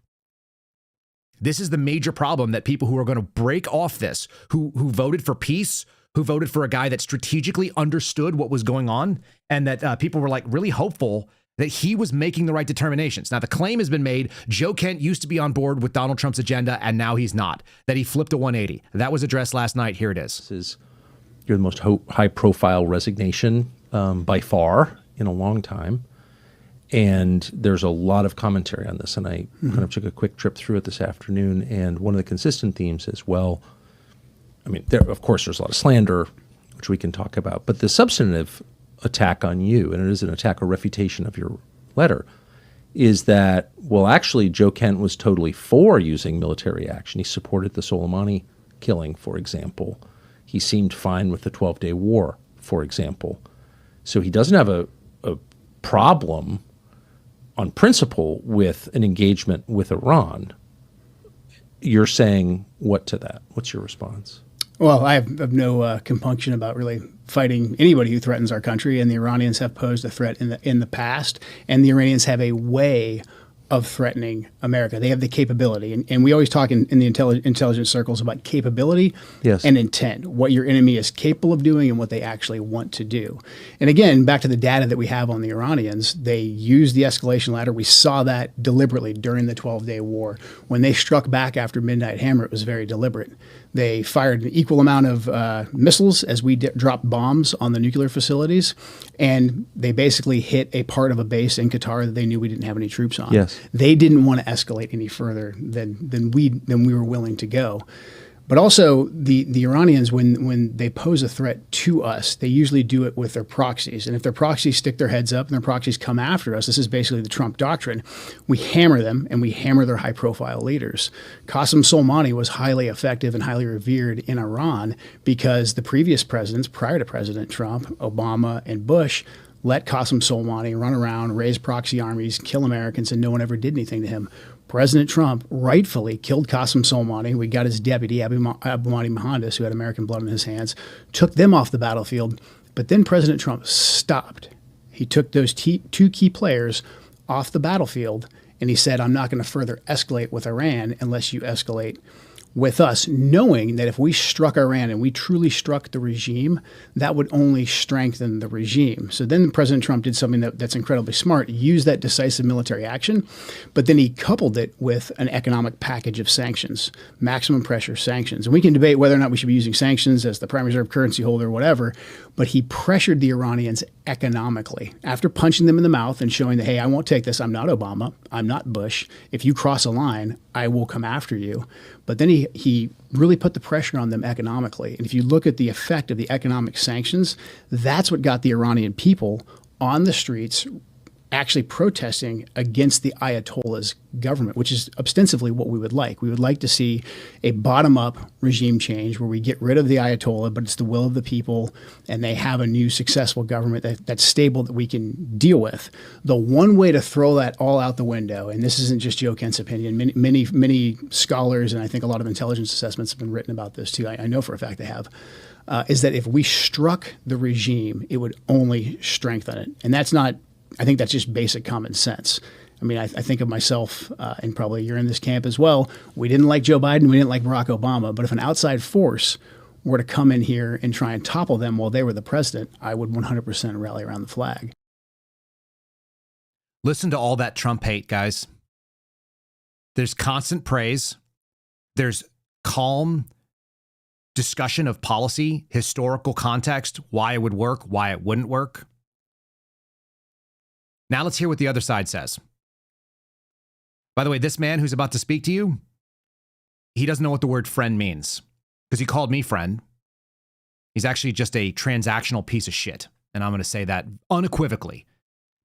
This is the major problem that people who are going to break off this, who voted for peace, who voted for a guy that strategically understood what was going on, and that people were like really hopeful that he was making the right determinations. Now, the claim has been made, Joe Kent used to be on board with Donald Trump's agenda, and now he's not, that he flipped a 180. That was addressed last night. Here it is. This is your most high-profile resignation by far in a long time. And there's a lot of commentary on this. And I kind of took a quick trip through it this afternoon. And one of the consistent themes is, well, I mean, of course, there's a lot of slander, which we can talk about. But the substantive attack on you, and it is an attack or refutation of your letter, is that, well, actually, Joe Kent was totally for using military action. He supported the Soleimani killing, for example. He seemed fine with the 12-day war, for example. So he doesn't have a problem on principle with an engagement with Iran. You're saying what to that? What's your response? Well, I have no compunction about really fighting anybody who threatens our country, and the Iranians have posed a threat in the past, and the Iranians have a way of threatening America. They have the capability, and we always talk in the intelligence circles about capability and intent, what your enemy is capable of doing and what they actually want to do. And again, back to the data that we have on the Iranians, they used the escalation ladder. We saw that deliberately during the 12-day war. When they struck back after Midnight Hammer, it was very deliberate. They fired an equal amount of missiles as we dropped bombs on the nuclear facilities, and they basically hit a part of a base in Qatar that they knew we didn't have any troops on. Yes. They didn't want to escalate any further than we were willing to go. But also the Iranians, when they pose a threat to us, they usually do it with their proxies. And if their proxies stick their heads up and their proxies come after us, this is basically the Trump doctrine. We hammer them, and we hammer their high-profile leaders. Qasem Soleimani was highly effective and highly revered in Iran because the previous presidents, prior to President Trump, Obama and Bush, let Qasem Soleimani run around, raise proxy armies, kill Americans, and no one ever did anything to him. President Trump rightfully killed Qasem Soleimani. We got his deputy, Abu Mahdi Mohandas, who had American blood in his hands, took them off the battlefield. But then President Trump stopped. He took those two key players off the battlefield, and he said, I'm not going to further escalate with Iran unless you escalate with us, knowing that if we struck Iran and we truly struck the regime, that would only strengthen the regime. So then President Trump did something that's incredibly smart, used that decisive military action, but then he coupled it with an economic package of sanctions, maximum pressure sanctions. And we can debate whether or not we should be using sanctions as the prime reserve currency holder or whatever, but he pressured the Iranians economically after punching them in the mouth and showing that, hey, I won't take this. I'm not Obama. I'm not Bush. If you cross a line, I will come after you. But then he really put the pressure on them economically. And if you look at the effect of the economic sanctions, that's what got the Iranian people on the streets actually protesting against the Ayatollah's government, which is ostensibly what we would like. We would like to see a bottom-up regime change where we get rid of the Ayatollah, but it's the will of the people, and they have a new successful government that's stable that we can deal with. The one way to throw that all out the window, and this isn't just Joe Kent's opinion, many scholars, and I think a lot of intelligence assessments have been written about this too, I know for a fact they have, is that if we struck the regime, it would only strengthen it. And that's not, I think that's just basic common sense. I mean, I think of myself, and probably you're in this camp as well. We didn't like Joe Biden. We didn't like Barack Obama. But if an outside force were to come in here and try and topple them while they were the president, I would 100% rally around the flag. Listen to all that Trump hate, guys. There's constant praise. There's calm discussion of policy, historical context, why it would work, why it wouldn't work. Now let's hear what the other side says. By the way, this man who's about to speak to you, he doesn't know what the word friend means because he called me friend. He's actually just a transactional piece of shit. And I'm going to say that unequivocally.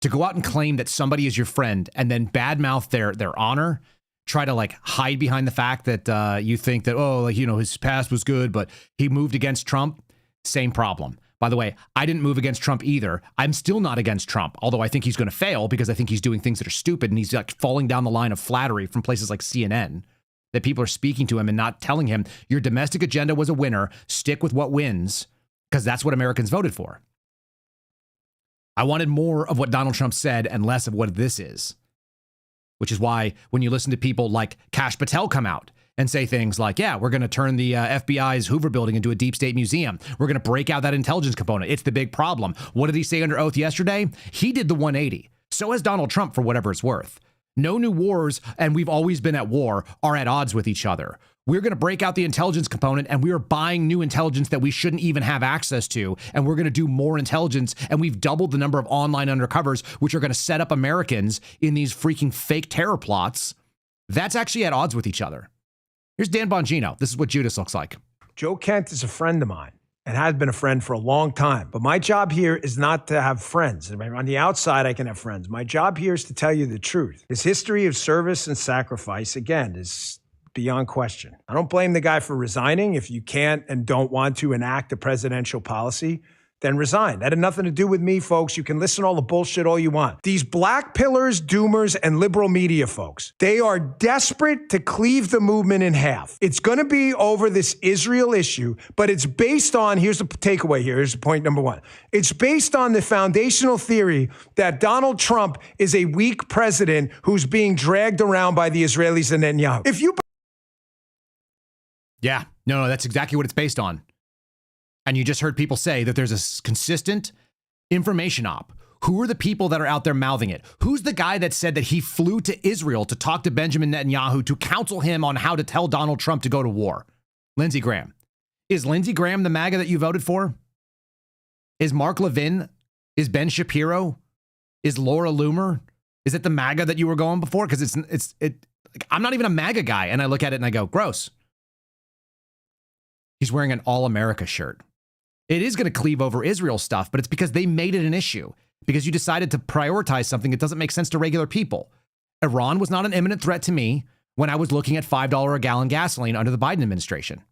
To go out and claim that somebody is your friend and then badmouth their honor, try to like hide behind the fact that you think that, oh, like, you know, his past was good, but he moved against Trump. Same problem. By the way, I didn't move against Trump either. I'm still not against Trump, although I think he's going to fail because I think he's doing things that are stupid and he's like falling down the line of flattery from places like CNN, that people are speaking to him and not telling him your domestic agenda was a winner. Stick with what wins because that's what Americans voted for. I wanted more of what Donald Trump said and less of what this is, which is why when you listen to people like Kash Patel come out and say things like, yeah, we're going to turn the FBI's Hoover building into a deep state museum. We're going to break out that intelligence component. It's the big problem. What did he say under oath yesterday? He did the 180. So has Donald Trump, for whatever it's worth. No new wars, and we've always been at war, are at odds with each other. We're going to break out the intelligence component, and we are buying new intelligence that we shouldn't even have access to, and we're going to do more intelligence, and we've doubled the number of online undercovers, which are going to set up Americans in these freaking fake terror plots. That's actually at odds with each other. Here's Dan Bongino. This is what Judas looks like. Joe Kent is a friend of mine and has been a friend for a long time. But my job here is not to have friends. On the outside, I can have friends. My job here is to tell you the truth. His history of service and sacrifice, again, is beyond question. I don't blame the guy for resigning. If you can't and don't want to enact a presidential policy, then resign. That had nothing to do with me, folks. You can listen to all the bullshit all you want. These black pillars, doomers, and liberal media folks, they are desperate to cleave the movement in half. It's going to be over this Israel issue, but it's based on, here's the takeaway here, here's point number one. It's based on the foundational theory that Donald Trump is a weak president who's being dragged around by the Israelis and Netanyahu. If you... Yeah, no, that's exactly what it's based on. And you just heard people say that there's a consistent information op. Who are the people that are out there mouthing it? Who's the guy that said that he flew to Israel to talk to Benjamin Netanyahu to counsel him on how to tell Donald Trump to go to war? Lindsey Graham. Is Lindsey Graham the MAGA that you voted for? Is Mark Levin? Is Ben Shapiro? Is Laura Loomer? Is it the MAGA that you were going before? Because I'm not even a MAGA guy. And I look at it and I go, gross. He's wearing an All America shirt. It is going to cleave over Israel stuff, but it's because they made it an issue, because you decided to prioritize something that doesn't make sense to regular people. Iran was not an imminent threat to me when I was looking at $5 a gallon gasoline under the Biden administration.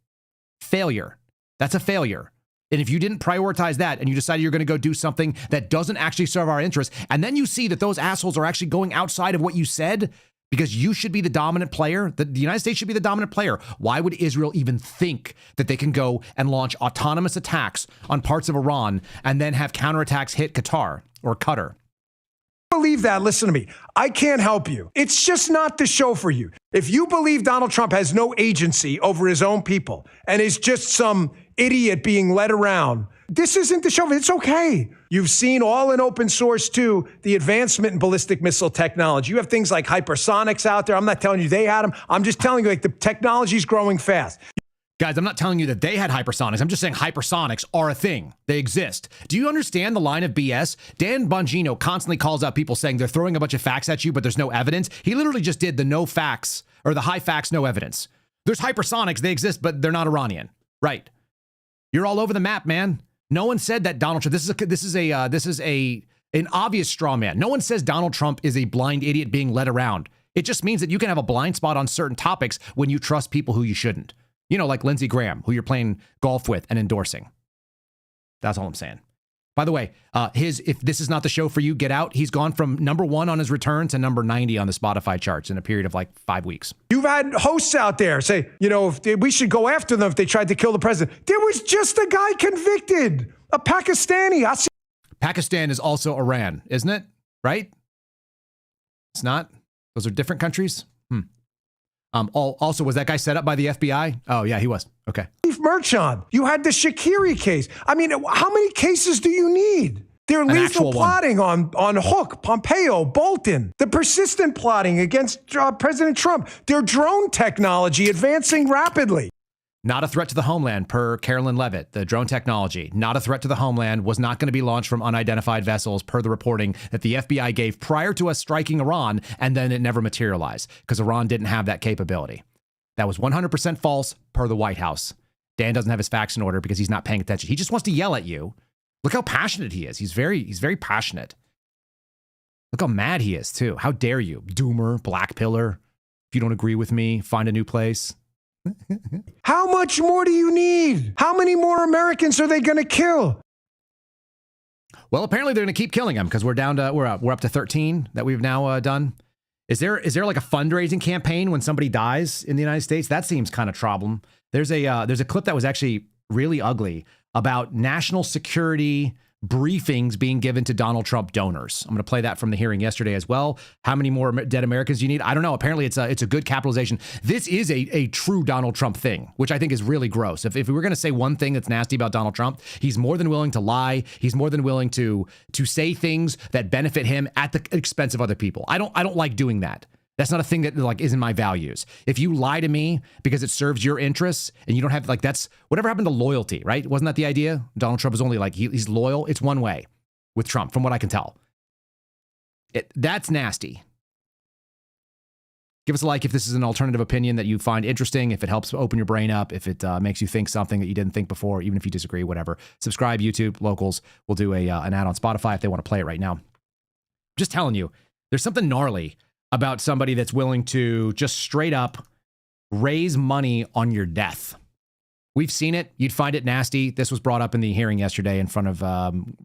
Failure. That's a failure. And if you didn't prioritize that and you decided you're going to go do something that doesn't actually serve our interests, and then you see that those assholes are actually going outside of what you said because you should be the dominant player, the United States should be the dominant player. Why would Israel even think that they can go and launch autonomous attacks on parts of Iran and then have counterattacks hit Qatar or Qatar? Believe that, listen to me. I can't help you. It's just not the show for you. If you believe Donald Trump has no agency over his own people and is just some idiot being led around, this isn't the show. It's okay. You've seen all in open source too, the advancement in ballistic missile technology. You have things like hypersonics out there. I'm not telling you they had them. I'm just telling you, like, the technology's growing fast. Guys, I'm not telling you that they had hypersonics. I'm just saying hypersonics are a thing. They exist. Do you understand the line of BS? Dan Bongino constantly calls out people saying they're throwing a bunch of facts at you, but there's no evidence. He literally just did the no facts, or the high facts, no evidence. There's hypersonics. They exist, but they're not Iranian. Right. You're all over the map, man. No one said that Donald Trump, this is an obvious straw man. No one says Donald Trump is a blind idiot being led around. It just means that you can have a blind spot on certain topics when you trust people who you shouldn't. You know, like Lindsey Graham, who you're playing golf with and endorsing. That's all I'm saying. By the way, if this is not the show for you, get out. He's gone from #1 on his return to number 90 on the Spotify charts in a period of like 5 weeks. You've had hosts out there say, you know, we should go after them if they tried to kill the president. There was just a guy convicted, a Pakistani. Pakistan is also Iran, isn't it? Right? It's not? Those are different countries? Also, was that guy set up by the FBI? Oh, yeah, he was. Okay. Merchant, you had the Shaqiri case. I mean, how many cases do you need? They're lethal plotting on Hook, Pompeo, Bolton. The persistent plotting against President Trump. Their drone technology advancing rapidly. Not a threat to the homeland, per Carolyn Levitt. The drone technology, not a threat to the homeland, was not going to be launched from unidentified vessels, per the reporting that the FBI gave prior to us striking Iran, and then it never materialized because Iran didn't have that capability. That was 100% false, per the White House. Dan doesn't have his facts in order because he's not paying attention. He just wants to yell at you. Look how passionate he is. He's very passionate. Look how mad he is, too. How dare you? Doomer, black pillar. If you don't agree with me, find a new place. How much more do you need? How many more Americans are they going to kill? Well, apparently they're going to keep killing them because we're up to 13 that we've now done. Is there like a fundraising campaign when somebody dies in the United States? That seems kind of trouble. There's a clip that was actually really ugly about national security briefings being given to Donald Trump donors. I'm going to play that from the hearing yesterday as well. How many more dead Americans do you need? I don't know. Apparently it's a good capitalization. This is a true Donald Trump thing, which I think is really gross. If we were going to say one thing that's nasty about Donald Trump, he's more than willing to lie. He's more than willing to say things that benefit him at the expense of other people. I don't like doing that. That's not a thing that like is in my values. If you lie to me because it serves your interests and you don't have like, that's whatever happened to loyalty, right? Wasn't that the idea? Donald Trump is only like, he's loyal. It's one way with Trump, from what I can tell. That's nasty. Give us a like if this is an alternative opinion that you find interesting, if it helps open your brain up, if it makes you think something that you didn't think before, even if you disagree, whatever. Subscribe, YouTube, locals. We'll do an ad on Spotify if they want to play it right now. Just telling you, there's something gnarly about somebody that's willing to just straight up raise money on your death. We've seen it. You'd find it nasty. This was brought up in the hearing yesterday in front of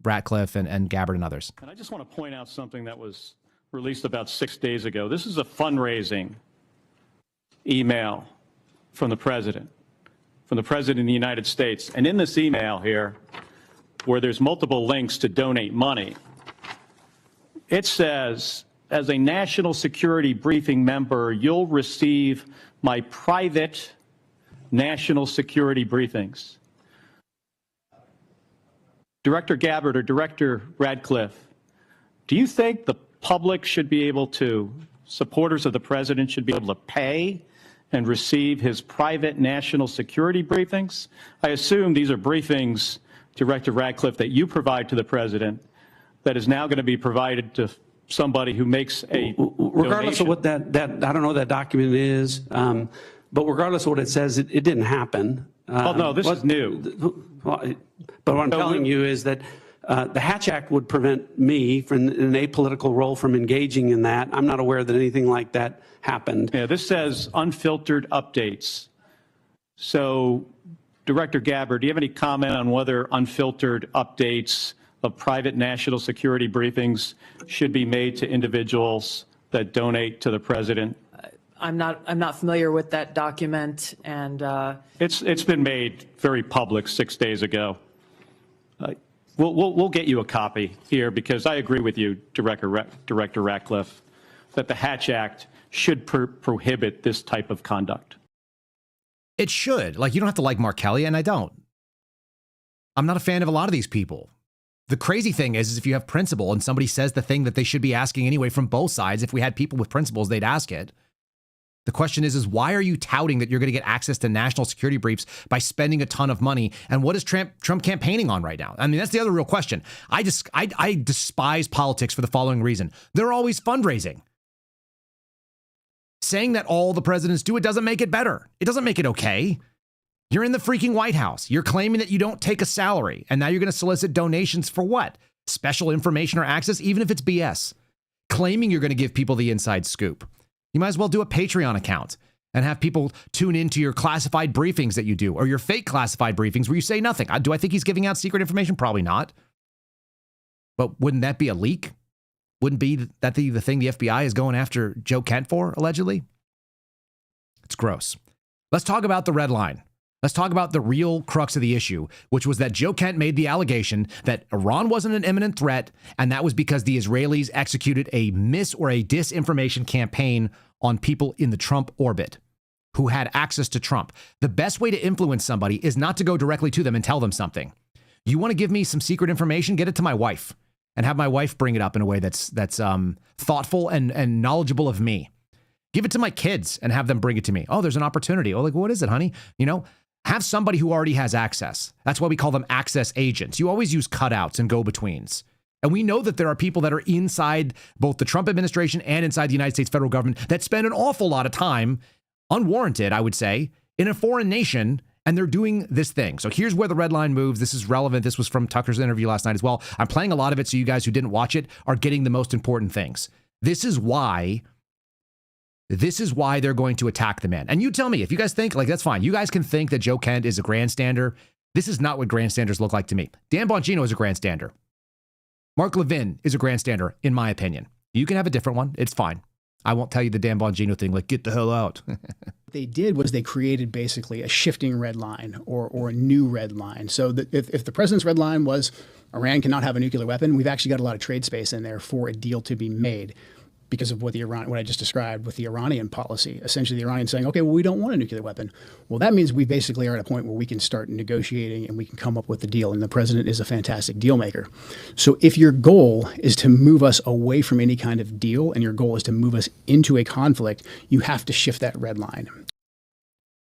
Ratcliffe and Gabbard and others. And I just want to point out something that was released about 6 days ago. This is a fundraising email from the president of the United States. And in this email here, where there's multiple links to donate money, it says, as a national security briefing member, you'll receive my private national security briefings. Director Gabbard or Director Radcliffe, do you think the public should be able to, supporters of the president should be able to pay and receive his private national security briefings? I assume these are briefings, Director Radcliffe, that you provide to the president that is now going to be provided to somebody who makes a regardless donation. of what that I don't know what that document is, but regardless of what it says, it didn't happen. Well, no, this is new. But what I'm telling you is that the Hatch Act would prevent me from an apolitical role from engaging in that. I'm not aware that anything like that happened. Yeah, this says unfiltered updates. So, Director Gabbard, do you have any comment on whether unfiltered updates of private national security briefings should be made to individuals that donate to the president? I'm not familiar with that document, and It's been made very public 6 days ago. We'll get you a copy here, because I agree with you, Director Ratcliffe, that the Hatch Act should prohibit this type of conduct. It should. Like, you don't have to like Mark Kelly, and I don't. I'm not a fan of a lot of these people. The crazy thing is if you have principle and somebody says the thing that they should be asking anyway from both sides, if we had people with principles, they'd ask it. The question is why are you touting that you're going to get access to national security briefs by spending a ton of money? And what is Trump campaigning on right now? I mean, that's the other real question. I despise politics for the following reason. They're always fundraising. Saying that all the presidents do it doesn't make it better. It doesn't make it okay. You're in the freaking White House. You're claiming that you don't take a salary. And now you're going to solicit donations for what? Special information or access, even if it's BS. Claiming you're going to give people the inside scoop. You might as well do a Patreon account and have people tune into your classified briefings that you do, or your fake classified briefings where you say nothing. Do I think he's giving out secret information? Probably not. But wouldn't that be a leak? Wouldn't be that the thing the FBI is going after Joe Kent for, allegedly? It's gross. Let's talk about the red line. Let's talk about the real crux of the issue, which was that Joe Kent made the allegation that Iran wasn't an imminent threat, and that was because the Israelis executed a mis or a disinformation campaign on people in the Trump orbit who had access to Trump. The best way to influence somebody is not to go directly to them and tell them something. You want to give me some secret information? Get it to my wife and have my wife bring it up in a way that's thoughtful and knowledgeable of me. Give it to my kids and have them bring it to me. Oh, there's an opportunity. Oh, like, what is it, honey? You know, have somebody who already has access. That's why we call them access agents. You always use cutouts and go-betweens. And we know that there are people that are inside both the Trump administration and inside the United States federal government that spend an awful lot of time, unwarranted, I would say, in a foreign nation, and they're doing this thing. So here's where the red line moves. This is relevant. This was from Tucker's interview last night as well. I'm playing a lot of it so you guys who didn't watch it are getting the most important things. This is why they're going to attack the man. And you tell me, if you guys think, like, that's fine. You guys can think that Joe Kent is a grandstander. This is not what grandstanders look like to me. Dan Bongino is a grandstander. Mark Levin is a grandstander, in my opinion. You can have a different one. It's fine. I won't tell you the Dan Bongino thing, like, get the hell out. What they did was they created basically a shifting red line or a new red line. So that if the president's red line was Iran cannot have a nuclear weapon, we've actually got a lot of trade space in there for a deal to be made because of what I just described with the Iranian policy. Essentially, the Iranians saying, okay, well, we don't want a nuclear weapon. Well, that means we basically are at a point where we can start negotiating and we can come up with a deal. And the president is a fantastic deal maker. So if your goal is to move us away from any kind of deal and your goal is to move us into a conflict, you have to shift that red line.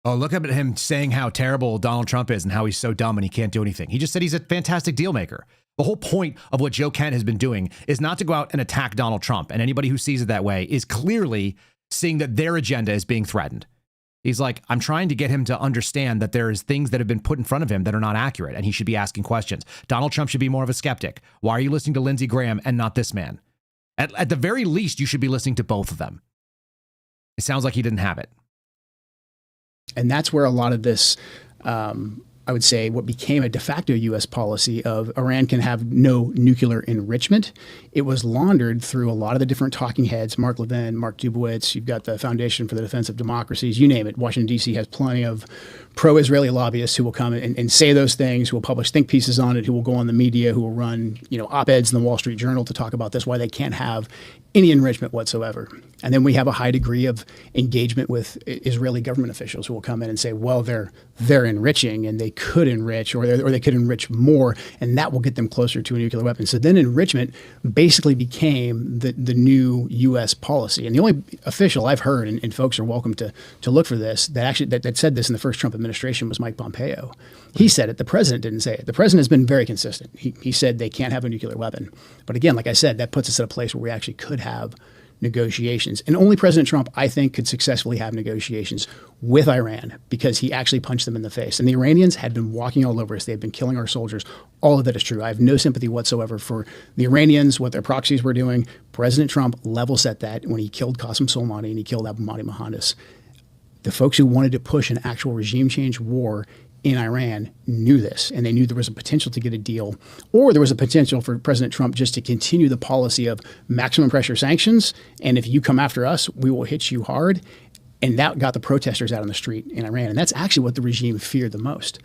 Oh, look at him saying how terrible Donald Trump is and how he's so dumb and he can't do anything. He just said he's a fantastic deal maker. The whole point of what Joe Kent has been doing is not to go out and attack Donald Trump. And anybody who sees it that way is clearly seeing that their agenda is being threatened. He's like, I'm trying to get him to understand that there is things that have been put in front of him that are not accurate, and he should be asking questions. Donald Trump should be more of a skeptic. Why are you listening to Lindsey Graham and not this man? At the very least, you should be listening to both of them. It sounds like he didn't have it. And that's where a lot of this, I would say, what became a de facto U.S. policy of Iran can have no nuclear enrichment. It was laundered through a lot of the different talking heads, Mark Levin, Mark Dubowitz. You've got the Foundation for the Defense of Democracies, you name it. Washington, D.C. has plenty of pro-Israeli lobbyists who will come and say those things, who will publish think pieces on it, who will go on the media, who will run, op-eds in the Wall Street Journal to talk about this, why they can't have any enrichment whatsoever. And then we have a high degree of engagement with Israeli government officials who will come in and say, well, they're enriching and they could enrich or they could enrich more, and that will get them closer to a nuclear weapon. So then enrichment basically became the new U.S. policy. And the only official I've heard, and folks are welcome to look for this, that said this in the first Trump administration was Mike Pompeo. He said it. The president didn't say it. The president has been very consistent. He said they can't have a nuclear weapon. But again, like I said, that puts us at a place where we actually could have negotiations. And only President Trump, I think, could successfully have negotiations with Iran because he actually punched them in the face. And the Iranians had been walking all over us. They had been killing our soldiers. All of that is true. I have no sympathy whatsoever for the Iranians, what their proxies were doing. President Trump level set that when he killed Qasem Soleimani and he killed Abu Mahdi Mohandas. The folks who wanted to push an actual regime change war in Iran knew this, and they knew there was a potential to get a deal, or there was a potential for President Trump just to continue the policy of maximum pressure sanctions, and if you come after us, we will hit you hard. And that got the protesters out on the street in Iran, and that's actually what the regime feared the most.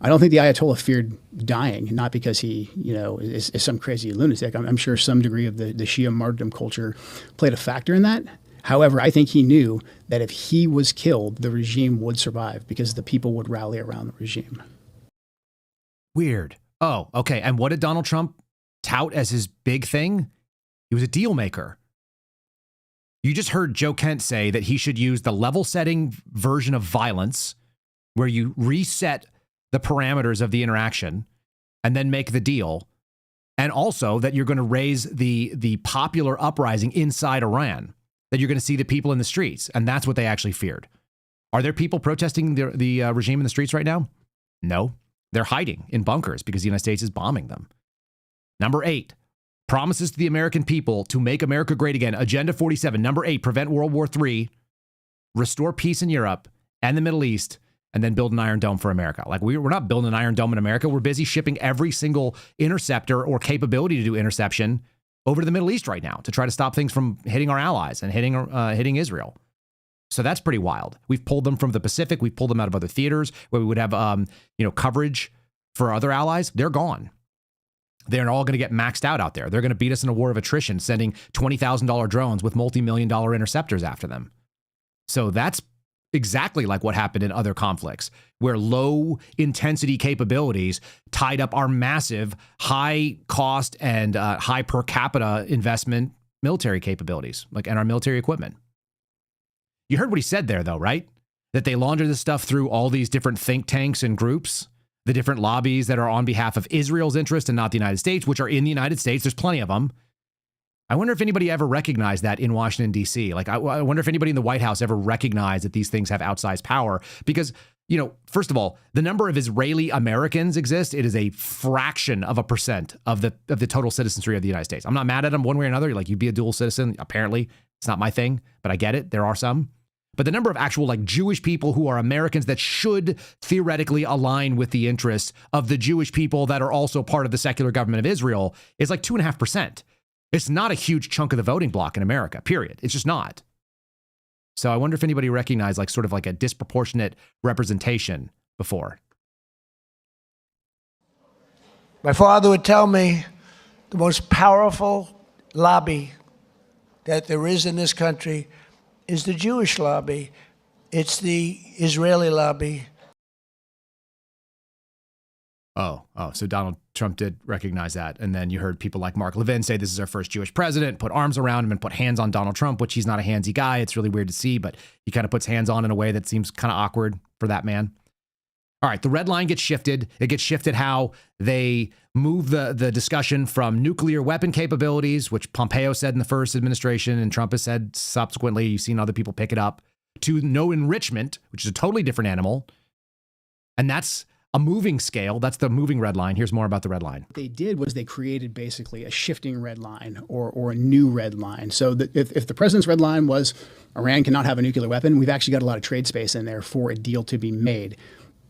I don't think the Ayatollah feared dying, not because he, is some crazy lunatic. I'm sure some degree of the Shia martyrdom culture played a factor in that. However, I think he knew that if he was killed, the regime would survive because the people would rally around the regime. Weird. Oh, okay. And what did Donald Trump tout as his big thing? He was a deal maker. You just heard Joe Kent say that he should use the level setting version of violence where you reset the parameters of the interaction and then make the deal. And also that you're going to raise the popular uprising inside Iran. That you're going to see the people in the streets. And that's what they actually feared. Are there people protesting the regime in the streets right now? No. They're hiding in bunkers because the United States is bombing them. Number 8, promises to the American people to make America great again. Agenda 47. Number 8, prevent World War III, restore peace in Europe and the Middle East, and then build an Iron Dome for America. Like we're not building an Iron Dome in America. We're busy shipping every single interceptor or capability to do interception over to the Middle East right now to try to stop things from hitting our allies and hitting Israel. So that's pretty wild. We've pulled them from the Pacific. We've pulled them out of other theaters where we would have coverage for other allies. They're gone. They're all going to get maxed out there. They're going to beat us in a war of attrition, sending $20,000 drones with multi-million-dollar interceptors after them. So that's exactly like what happened in other conflicts where low intensity capabilities tied up our massive high cost and high per capita investment military capabilities, and our military equipment. You heard what he said there though, right? That they launder this stuff through all these different think tanks and groups, the different lobbies that are on behalf of Israel's interest and not the United States, which are in the United States. There's plenty of them. I wonder if anybody ever recognized that in Washington, D.C. I wonder if anybody in the White House ever recognized that these things have outsized power because, first of all, the number of Israeli Americans exists. It is a fraction of a percent of the total citizenry of the United States. I'm not mad at them one way or another. You'd be a dual citizen. Apparently, it's not my thing, but I get it. There are some. But the number of actual Jewish people who are Americans that should theoretically align with the interests of the Jewish people that are also part of the secular government of Israel is 2.5%. It's not a huge chunk of the voting bloc in America, period. It's just not. So I wonder if anybody recognized a disproportionate representation before. My father would tell me the most powerful lobby that there is in this country is the Jewish lobby. It's the Israeli lobby. Oh, so Donald Trump did recognize that. And then you heard people like Mark Levin say this is our first Jewish president, put arms around him and put hands on Donald Trump, which he's not a handsy guy. It's really weird to see, but he kind of puts hands on in a way that seems kind of awkward for that man. All right, the red line gets shifted. It gets shifted how they move the discussion from nuclear weapon capabilities, which Pompeo said in the first administration and Trump has said subsequently, you've seen other people pick it up, to no enrichment, which is a totally different animal. And that's a moving scale. That's the moving red line. Here's more about the red line. What they did was they created basically a shifting red line or a new red line. So that if the president's red line was Iran cannot have a nuclear weapon, we've actually got a lot of trade space in there for a deal to be made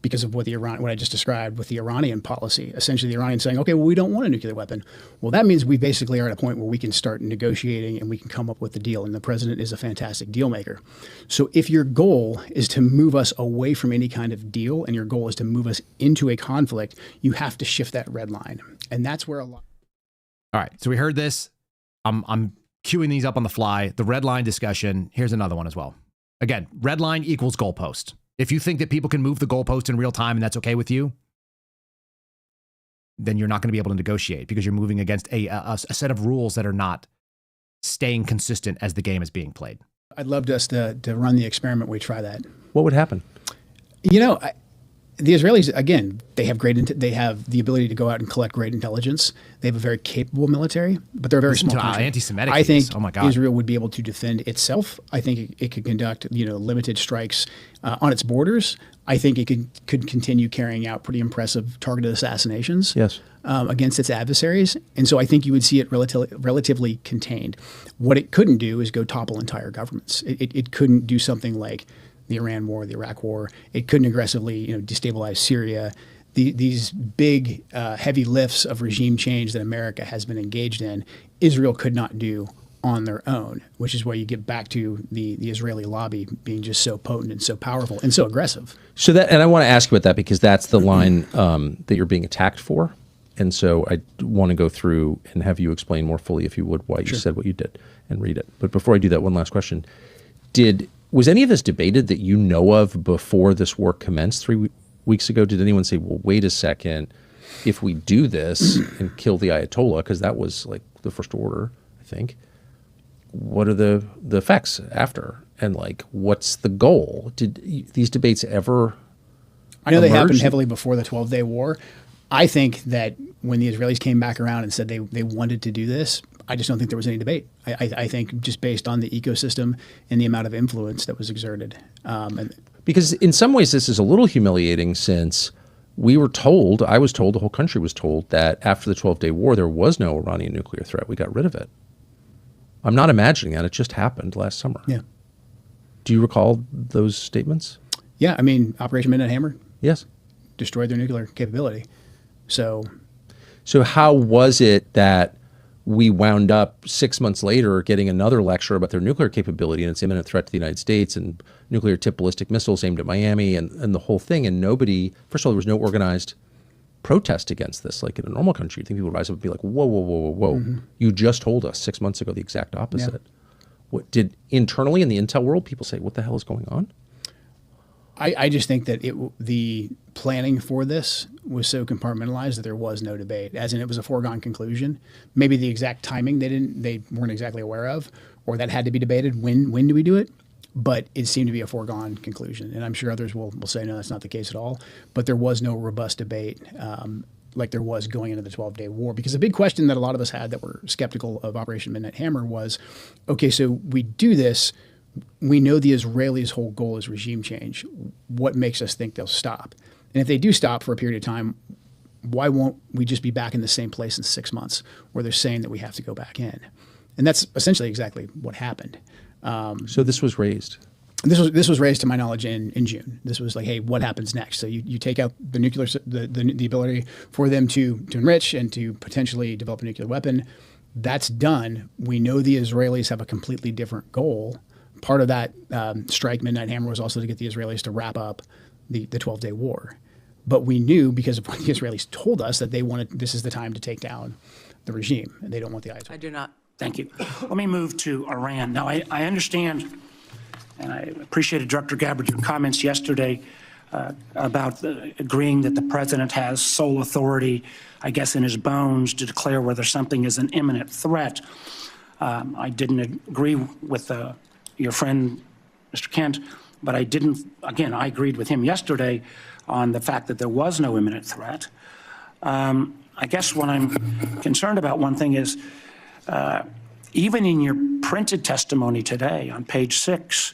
because of what I just described with the Iranian policy. Essentially, the Iranians saying, okay, well, we don't want a nuclear weapon. Well, that means we basically are at a point where we can start negotiating and we can come up with a deal. And the president is a fantastic deal maker. So if your goal is to move us away from any kind of deal and your goal is to move us into a conflict, you have to shift that red line. And that's where a lot. All right. So we heard this. I'm queuing these up on the fly. The red line discussion. Here's another one as well. Again, red line equals goalpost. If you think that people can move the goalpost in real time and that's okay with you, then you're not going to be able to negotiate because you're moving against a set of rules that are not staying consistent as the game is being played. I'd love us to run the experiment. We try that. What would happen? the Israelis, again, they have they have the ability to go out and collect great intelligence. They have a very capable military, but they're a very small country. Anti-Semitic. I think oh my God. Israel would be able to defend itself. I think it could conduct limited strikes on its borders. I think it could continue carrying out pretty impressive targeted assassinations against its adversaries. And so I think you would see it relatively contained. What it couldn't do is go topple entire governments. It couldn't do something like the Iran war, the Iraq war. It couldn't aggressively destabilize Syria. These big, heavy lifts of regime change that America has been engaged in, Israel could not do on their own, which is where you get back to the Israeli lobby being just so potent and so powerful and so aggressive. So that, and I want to ask you about that because that's the line that you're being attacked for. And so I want to go through and have you explain more fully, if you would, why you said what you did and read it. But before I do that, one last question. Was any of this debated that you know of before this war commenced 3 weeks ago? Did anyone say, well, wait a second, if we do this and kill the Ayatollah, because that was like the first order, I think, what are the effects after? And like, what's the goal? Did these debates ever I know emerge? They happened heavily before the 12-day war. I think that when the Israelis came back around and said they wanted to do this, I just don't think there was any debate. I think just based on the ecosystem and the amount of influence that was exerted. Because in some ways this is a little humiliating since I was told, the whole country was told that after the 12-day war, there was no Iranian nuclear threat. We got rid of it. I'm not imagining that. It just happened last summer. Yeah. Do you recall those statements? Yeah. I mean, Operation Midnight Hammer. Yes. Destroyed their nuclear capability. So how was it that we wound up 6 months later getting another lecture about their nuclear capability and its imminent threat to the United States and nuclear tipped ballistic missiles aimed at Miami and the whole thing? And nobody, first of all, there was no organized protest against this. Like in a normal country, you'd think people would rise up and be like, whoa, whoa, whoa, whoa, whoa. Mm-hmm. You just told us 6 months ago the exact opposite. Yeah. What did internally in the intel world people say, what the hell is going on? I just think that the planning for this was so compartmentalized that there was no debate, as in it was a foregone conclusion. Maybe the exact timing they weren't exactly aware of, or that had to be debated. When do we do it? But it seemed to be a foregone conclusion, and I'm sure others will say no, that's not the case at all. But there was no robust debate like there was going into the 12-day war, because the big question that a lot of us had that were skeptical of Operation Midnight Hammer was, okay, so we do this. We know the Israelis' whole goal is regime change. What makes us think they'll stop? And if they do stop for a period of time, why won't we just be back in the same place in 6 months where they're saying that we have to go back in? And that's essentially exactly what happened. So this was raised? This was raised, to my knowledge, in June. This was like, hey, what happens next? So you take out the nuclear, the ability for them to enrich and to potentially develop a nuclear weapon. That's done. We know the Israelis have a completely different goal. Part of that strike, Midnight Hammer, was also to get the Israelis to wrap up the 12-day war. But we knew, because of what the Israelis told us, that they wanted, this is the time to take down the regime, and they don't want the Ayatollah. I do not. Thank you. Let me move to Iran. Now, I understand, and I appreciated Director Gabbard, your comments yesterday about agreeing that the president has sole authority, I guess, in his bones to declare whether something is an imminent threat. I didn't agree with your friend, Mr. Kent, but I agreed with him yesterday on the fact that there was no imminent threat. I guess what I'm concerned about, one thing is, even in your printed testimony today on page 6,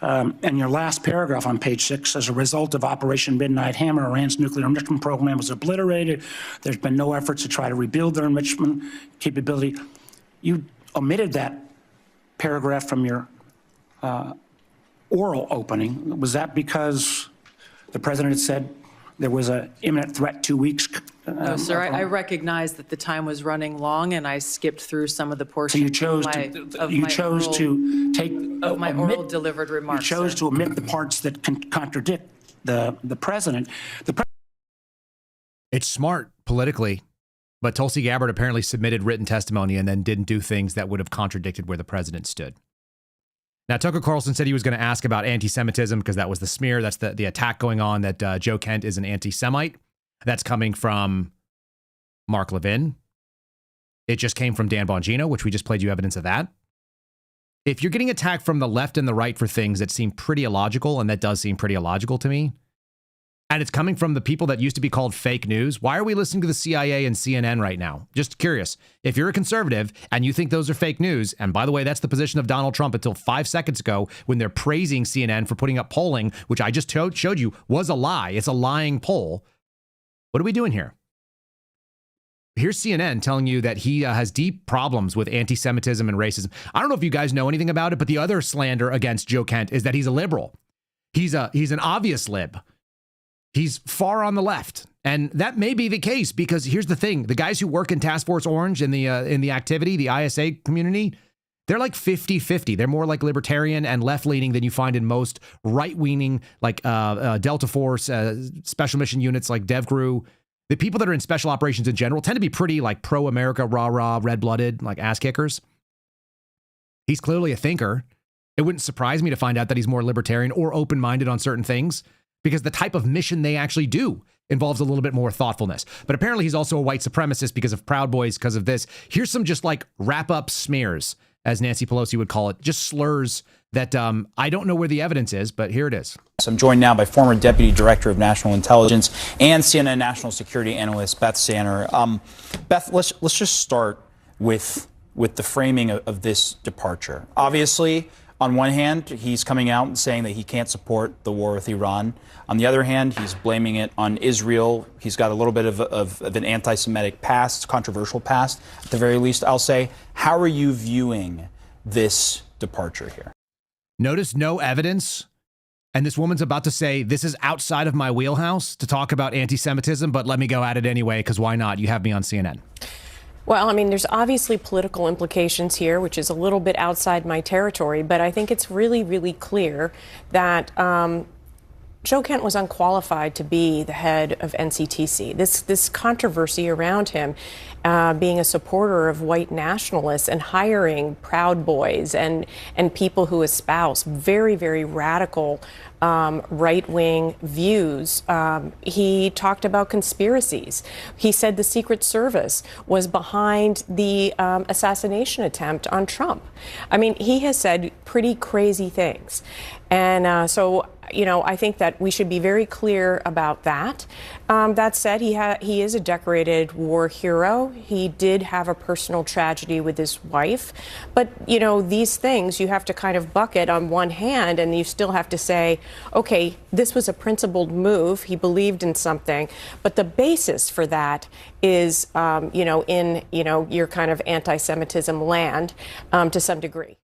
and your last paragraph on page 6, as a result of Operation Midnight Hammer, Iran's nuclear enrichment program was obliterated. There's been no efforts to try to rebuild their enrichment capability. You omitted that paragraph from your oral opening. Was that because the president had said there was an imminent threat 2 weeks? No, sir. I recognize that the time was running long, and I skipped through some of the portions. So you chose to take my oral delivered remarks. You chose to omit the parts that contradict the president. It's smart politically, but Tulsi Gabbard apparently submitted written testimony and then didn't do things that would have contradicted where the president stood. Now, Tucker Carlson said he was going to ask about anti-Semitism because that was the smear. That's the attack going on that Joe Kent is an anti-Semite. That's coming from Mark Levin. It just came from Dan Bongino, which we just played you evidence of that. If you're getting attacked from the left and the right for things that seem pretty illogical, and that does seem pretty illogical to me, and it's coming from the people that used to be called fake news, why are we listening to the CIA and CNN right now? Just curious. If you're a conservative and you think those are fake news, and by the way, that's the position of Donald Trump until 5 seconds ago when they're praising CNN for putting up polling, which I just showed you was a lie. It's a lying poll. What are we doing here? Here's CNN telling you that he has deep problems with anti-Semitism and racism. I don't know if you guys know anything about it, but the other slander against Joe Kent is that he's a liberal. He's an obvious lib. He's far on the left. And that may be the case because here's the thing. The guys who work in Task Force Orange in the activity, the ISA community, they're like 50-50. They're more like libertarian and left-leaning than you find in most right-leaning, like Delta Force, special mission units like DevCrew. The people that are in special operations in general tend to be pretty like pro-America, rah-rah, red-blooded, like ass-kickers. He's clearly a thinker. It wouldn't surprise me to find out that he's more libertarian or open-minded on certain things, because the type of mission they actually do involves a little bit more thoughtfulness. But apparently he's also a white supremacist because of Proud Boys, because of this. Here's some just like wrap-up smears, as Nancy Pelosi would call it, just slurs that I don't know where the evidence is, but here it is. I'm joined now by former Deputy Director of National Intelligence and CNN National Security Analyst Beth Sanner. Beth, let's just start with the framing of this departure. Obviously, on one hand, he's coming out and saying that he can't support the war with Iran. On the other hand, he's blaming it on Israel. He's got a little bit of an anti-Semitic past, controversial past, at the very least, I'll say. How are you viewing this departure here? Notice no evidence. And this woman's about to say, this is outside of my wheelhouse to talk about anti-Semitism, but let me go at it anyway, because why not? You have me on CNN. Well, I mean, there's obviously political implications here, which is a little bit outside my territory, but I think it's really, really clear that Joe Kent was unqualified to be the head of NCTC. This controversy around him being a supporter of white nationalists and hiring Proud Boys and people who espouse very, very radical right-wing views. He talked about conspiracies. He said the Secret Service was behind the assassination attempt on Trump. I mean, he has said pretty crazy things. And so, you know, I think that we should be very clear about that. That said, he is a decorated war hero. He did have a personal tragedy with his wife. But, you know, these things you have to kind of bucket on one hand, and you still have to say, okay, this was a principled move. He believed in something. But the basis for that is, in your kind of anti-Semitism land to some degree.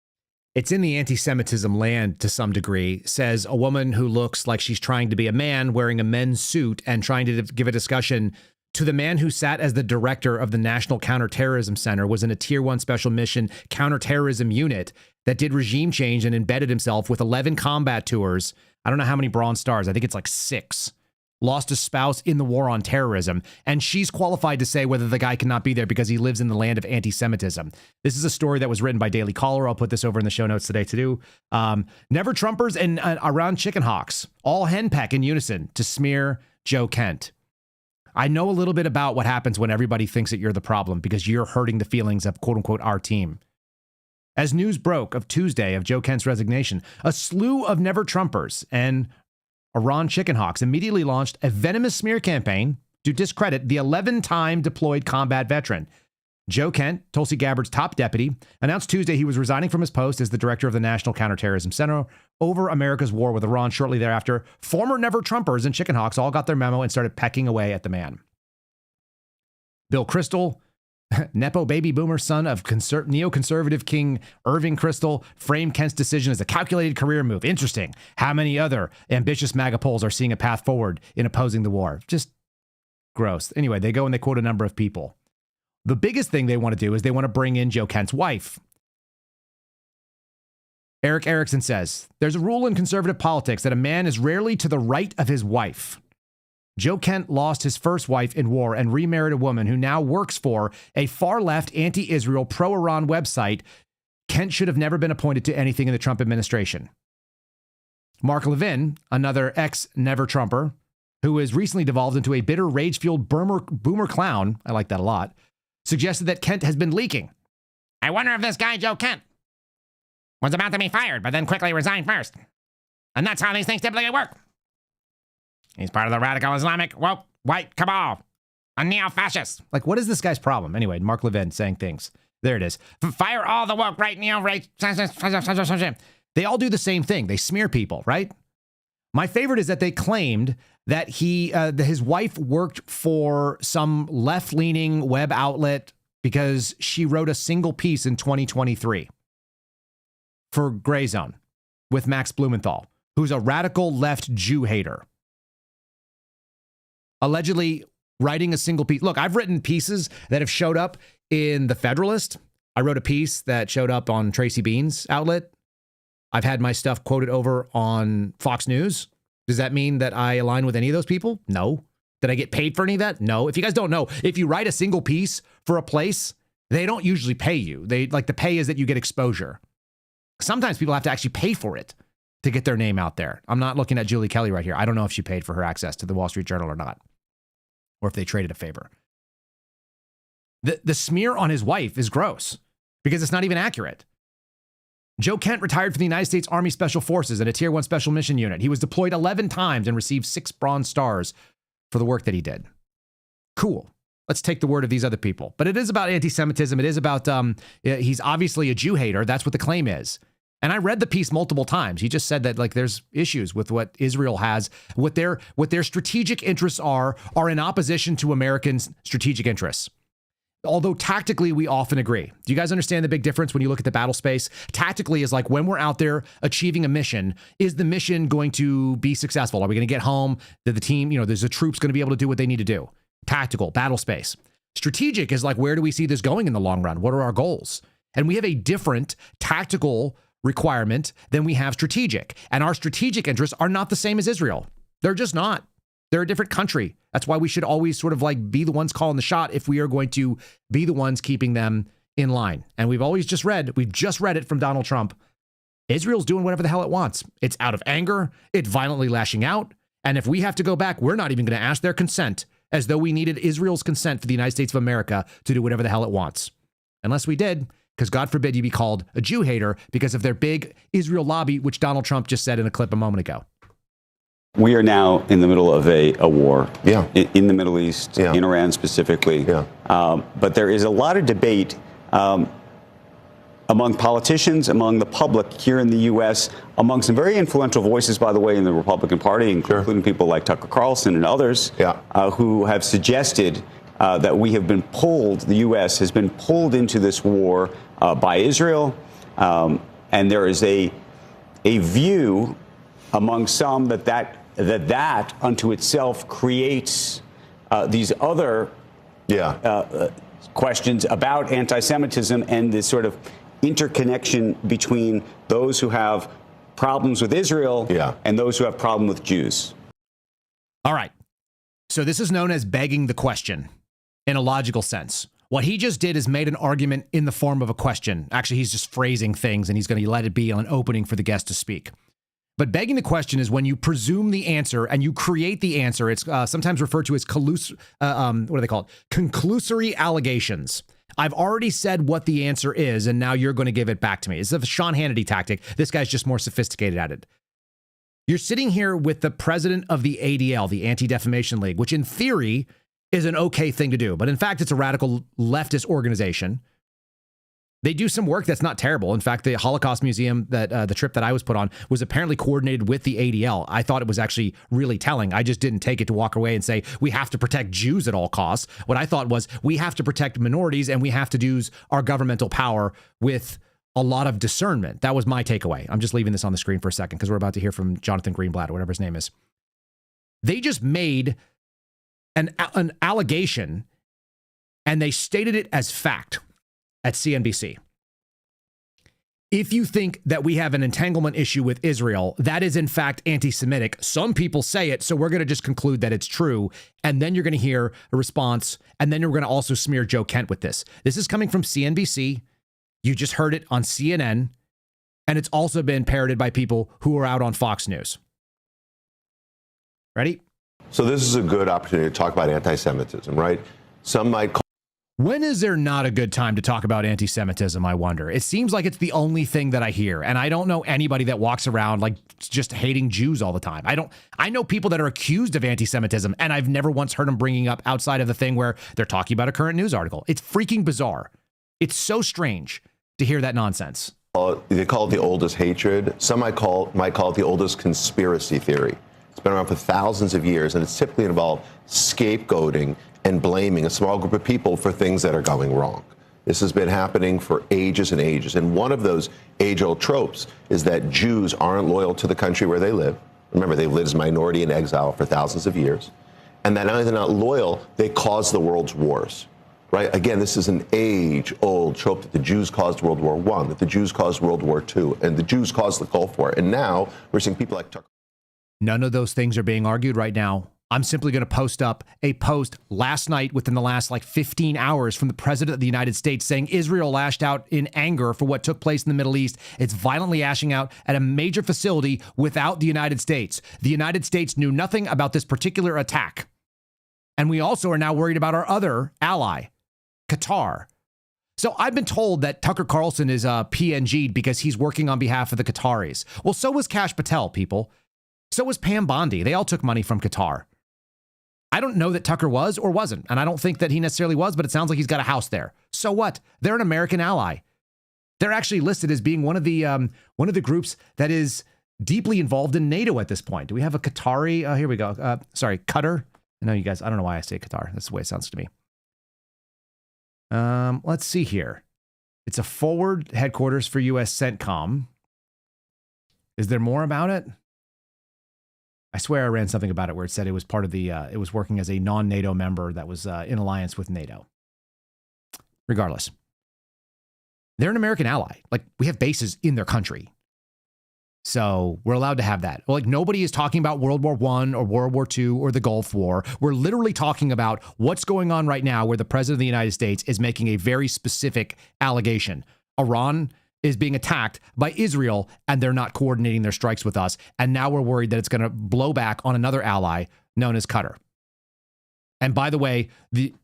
It's in the anti-Semitism land to some degree, says a woman who looks like she's trying to be a man wearing a men's suit and trying to give a discussion to the man who sat as the director of the National Counterterrorism Center, was in a Tier 1 special mission counterterrorism unit that did regime change and embedded himself with 11 combat tours. I don't know how many Bronze Stars. I think it's like 6. Lost a spouse in the war on terrorism, and she's qualified to say whether the guy cannot be there because he lives in the land of anti-Semitism. This is a story that was written by Daily Caller. I'll put this over in the show notes today too. Never Trumpers and around chicken hawks all henpeck in unison to smear Joe Kent. I know a little bit about what happens when everybody thinks that you're the problem because you're hurting the feelings of quote unquote our team. As news broke of Tuesday of Joe Kent's resignation, a slew of Never Trumpers and Iran chicken hawks immediately launched a venomous smear campaign to discredit the 11-time deployed combat veteran. Joe Kent, Tulsi Gabbard's top deputy, announced Tuesday he was resigning from his post as the director of the National Counterterrorism Center over America's war with Iran. Shortly thereafter, former Never Trumpers and chicken hawks all got their memo and started pecking away at the man. Bill Kristol, Nepo baby boomer son of neoconservative King Irving Kristol, framed Kent's decision as a calculated career move. Interesting. How many other ambitious MAGA polls are seeing a path forward in opposing the war? Just gross. Anyway, they go and they quote a number of people. The biggest thing they want to do is they want to bring in Joe Kent's wife. Eric Erickson says, there's a rule in conservative politics that a man is rarely to the right of his wife. Joe Kent lost his first wife in war and remarried a woman who now works for a far-left, anti-Israel, pro-Iran website. Kent should have never been appointed to anything in the Trump administration. Mark Levin, another ex-Never Trumper, who has recently devolved into a bitter, rage-fueled boomer clown, I like that a lot, suggested that Kent has been leaking. I wonder if this guy, Joe Kent, was about to be fired, but then quickly resigned first. And that's how these things typically work. He's part of the radical Islamic woke white cabal, a neo-fascist. Like, what is this guy's problem? Anyway, Mark Levin saying things. There it is. Fire all the woke right neo-right. They all do the same thing. They smear people, right? My favorite is that they claimed that his wife worked for some left-leaning web outlet because she wrote a single piece in 2023 for Gray Zone with Max Blumenthal, who's a radical left Jew hater. Allegedly writing a single piece. Look, I've written pieces that have showed up in The Federalist. I wrote a piece that showed up on Tracy Bean's outlet. I've had my stuff quoted over on Fox News. Does that mean that I align with any of those people? No. Did I get paid for any of that? No. If you guys don't know, if you write a single piece for a place, they don't usually pay you. The pay is that you get exposure. Sometimes people have to actually pay for it to get their name out there. I'm not looking at Julie Kelly right here. I don't know if she paid for her access to the Wall Street Journal or not, or if they traded a favor. The smear on his wife is gross because it's not even accurate. Joe Kent retired from the United States Army Special Forces in a Tier 1 Special Mission Unit. He was deployed 11 times and received 6 Bronze Stars for the work that he did. Cool. Let's take the word of these other people. But it is about anti-Semitism. It is about, he's obviously a Jew hater. That's what the claim is. And I read the piece multiple times. He just said that there's issues with what Israel has, what their strategic interests are in opposition to Americans' strategic interests. Although tactically, we often agree. Do you guys understand the big difference when you look at the battle space? Tactically is like when we're out there achieving a mission, is the mission going to be successful? Are we going to get home? Did the team, there's the troops going to be able to do what they need to do? Tactical, battle space. Strategic is like, where do we see this going in the long run? What are our goals? And we have a different tactical requirement than we have strategic. And our strategic interests are not the same as Israel. They're just not. They're a different country. That's why we should always sort of be the ones calling the shot if we are going to be the ones keeping them in line. And we've just read it from Donald Trump. Israel's doing whatever the hell it wants. It's out of anger. It's violently lashing out. And if we have to go back, we're not even going to ask their consent, as though we needed Israel's consent for the United States of America to do whatever the hell it wants. Unless we did, because God forbid you be called a Jew hater because of their big Israel lobby, which Donald Trump just said in a clip a moment ago. We are now in the middle of a war in the Middle East, in Iran specifically. But there is a lot of debate among politicians, among the public here in the U.S., among some very influential voices, by the way, in the Republican Party, including people like Tucker Carlson and others, who have suggested that we have been pulled, the U.S. has been pulled into this war by Israel. And there is a view among some that unto itself creates these other questions about anti-Semitism and this sort of interconnection between those who have problems with Israel and those who have problem with Jews. All right. So this is known as begging the question in a logical sense. What he just did is made an argument in the form of a question. Actually, he's just phrasing things and he's going to let it be an opening for the guest to speak. But begging the question is when you presume the answer and you create the answer. It's sometimes referred to as conclusory allegations. I've already said what the answer is, and now you're going to give it back to me. It's a Sean Hannity tactic. This guy's just more sophisticated at it. You're sitting here with the president of the ADL, the Anti-Defamation League, which in theory is an okay thing to do. But in fact, it's a radical leftist organization. They do some work that's not terrible. In fact, the Holocaust Museum, that the trip that I was put on, was apparently coordinated with the ADL. I thought it was actually really telling. I just didn't take it to walk away and say, we have to protect Jews at all costs. What I thought was, we have to protect minorities and we have to use our governmental power with a lot of discernment. That was my takeaway. I'm just leaving this on the screen for a second because we're about to hear from Jonathan Greenblatt or whatever his name is. They just made an allegation and they stated it as fact at CNBC. If you think that we have an entanglement issue with Israel, that is in fact anti-Semitic. Some people say it, so we're going to just conclude that it's true. And then you're going to hear a response, and then you're going to also smear Joe Kent with this. This is coming from CNBC. You just heard it on CNN, and it's also been parroted by people who are out on Fox News. Ready? So this is a good opportunity to talk about anti-Semitism, right? Some might call When is there not a good time to talk about anti-Semitism, I wonder? It seems like it's the only thing that I hear. And I don't know anybody that walks around like just hating Jews all the time. I know people that are accused of anti-Semitism, and I've never once heard them bringing up outside of the thing where they're talking about a current news article. It's freaking bizarre. It's so strange to hear that nonsense. They call it the oldest hatred. Some might call it the oldest conspiracy theory. It's been around for thousands of years, and it's typically involved scapegoating and blaming a small group of people for things that are going wrong. This has been happening for ages and ages. And one of those age-old tropes is that Jews aren't loyal to the country where they live. Remember, they lived as a minority in exile for thousands of years. And that not only they're not loyal, they cause the world's wars. Right? Again, this is an age-old trope that the Jews caused World War I, that the Jews caused World War II, and the Jews caused the Gulf War. And now we're seeing people like Tucker. None of those things are being argued right now. I'm simply going to post up a post last night within the last 15 hours from the president of the United States saying Israel lashed out in anger for what took place in the Middle East. It's violently lashing out at a major facility without the United States. The United States knew nothing about this particular attack. And we also are now worried about our other ally, Qatar. So I've been told that Tucker Carlson is PNG'd because he's working on behalf of the Qataris. Well, so was Kash Patel, people. So was Pam Bondi. They all took money from Qatar. I don't know that Tucker was or wasn't, and I don't think that he necessarily was, but it sounds like he's got a house there. So what? They're an American ally. They're actually listed as being one of the groups that is deeply involved in NATO at this point. Do we have a Qatari? Here we go. Qatar. I know you guys. I don't know why I say Qatar. That's the way it sounds to me. Let's see here. It's a forward headquarters for U.S. CENTCOM. Is there more about it? I swear I ran something about it where it said it was part of the, it was working as a non-NATO member that was in alliance with NATO. Regardless, they're an American ally. We have bases in their country. So we're allowed to have that. Nobody is talking about World War I or World War II or the Gulf War. We're literally talking about what's going on right now where the president of the United States is making a very specific allegation. Iran is being attacked by Israel, and they're not coordinating their strikes with us. And now we're worried that it's going to blow back on another ally known as Qatar. And by the way,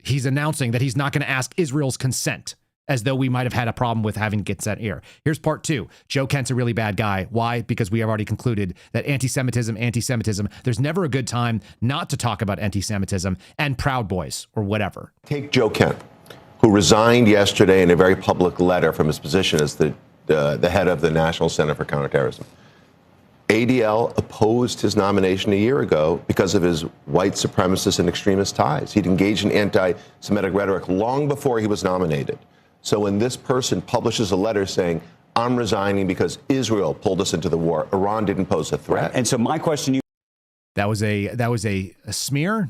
he's announcing that he's not going to ask Israel's consent, as though we might have had a problem with having to get sent here. Here's part two. Joe Kent's a really bad guy. Why? Because we have already concluded that anti-Semitism, there's never a good time not to talk about anti-Semitism and Proud Boys or whatever. Take Joe Kent, who resigned yesterday in a very public letter from his position as the head of the National Center for Counterterrorism. ADL opposed his nomination a year ago because of his white supremacist and extremist ties. He'd engaged in anti-Semitic rhetoric long before he was nominated. So when this person publishes a letter saying, I'm resigning because Israel pulled us into the war, Iran didn't pose a threat. Right. And so my question to you... That was a smear.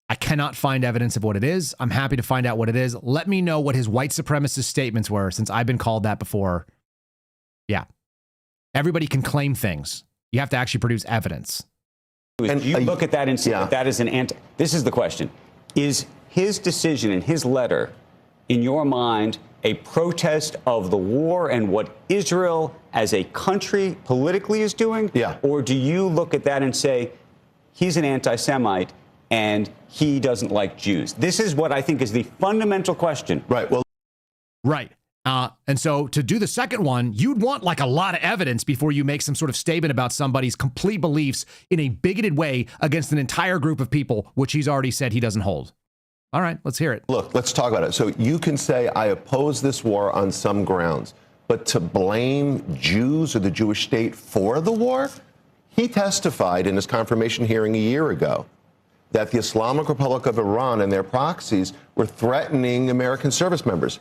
I cannot find evidence of what it is. I'm happy to find out what it is. Let me know what his white supremacist statements were, since I've been called that before. Yeah. Everybody can claim things. You have to actually produce evidence. And you look at that and say that is an anti... This is the question. Is his decision and his letter, in your mind, a protest of the war and what Israel as a country politically is doing? Yeah. Or do you look at that and say, he's an anti-Semite and he doesn't like Jews? This is what I think is the fundamental question. Right. Well, right. And so to do the second one, you'd want a lot of evidence before you make some sort of statement about somebody's complete beliefs in a bigoted way against an entire group of people, which he's already said he doesn't hold. All right, let's hear it. Look, let's talk about it. So you can say, I oppose this war on some grounds, but to blame Jews or the Jewish state for the war? He testified in his confirmation hearing a year ago that the Islamic Republic of Iran and their proxies were threatening American service members.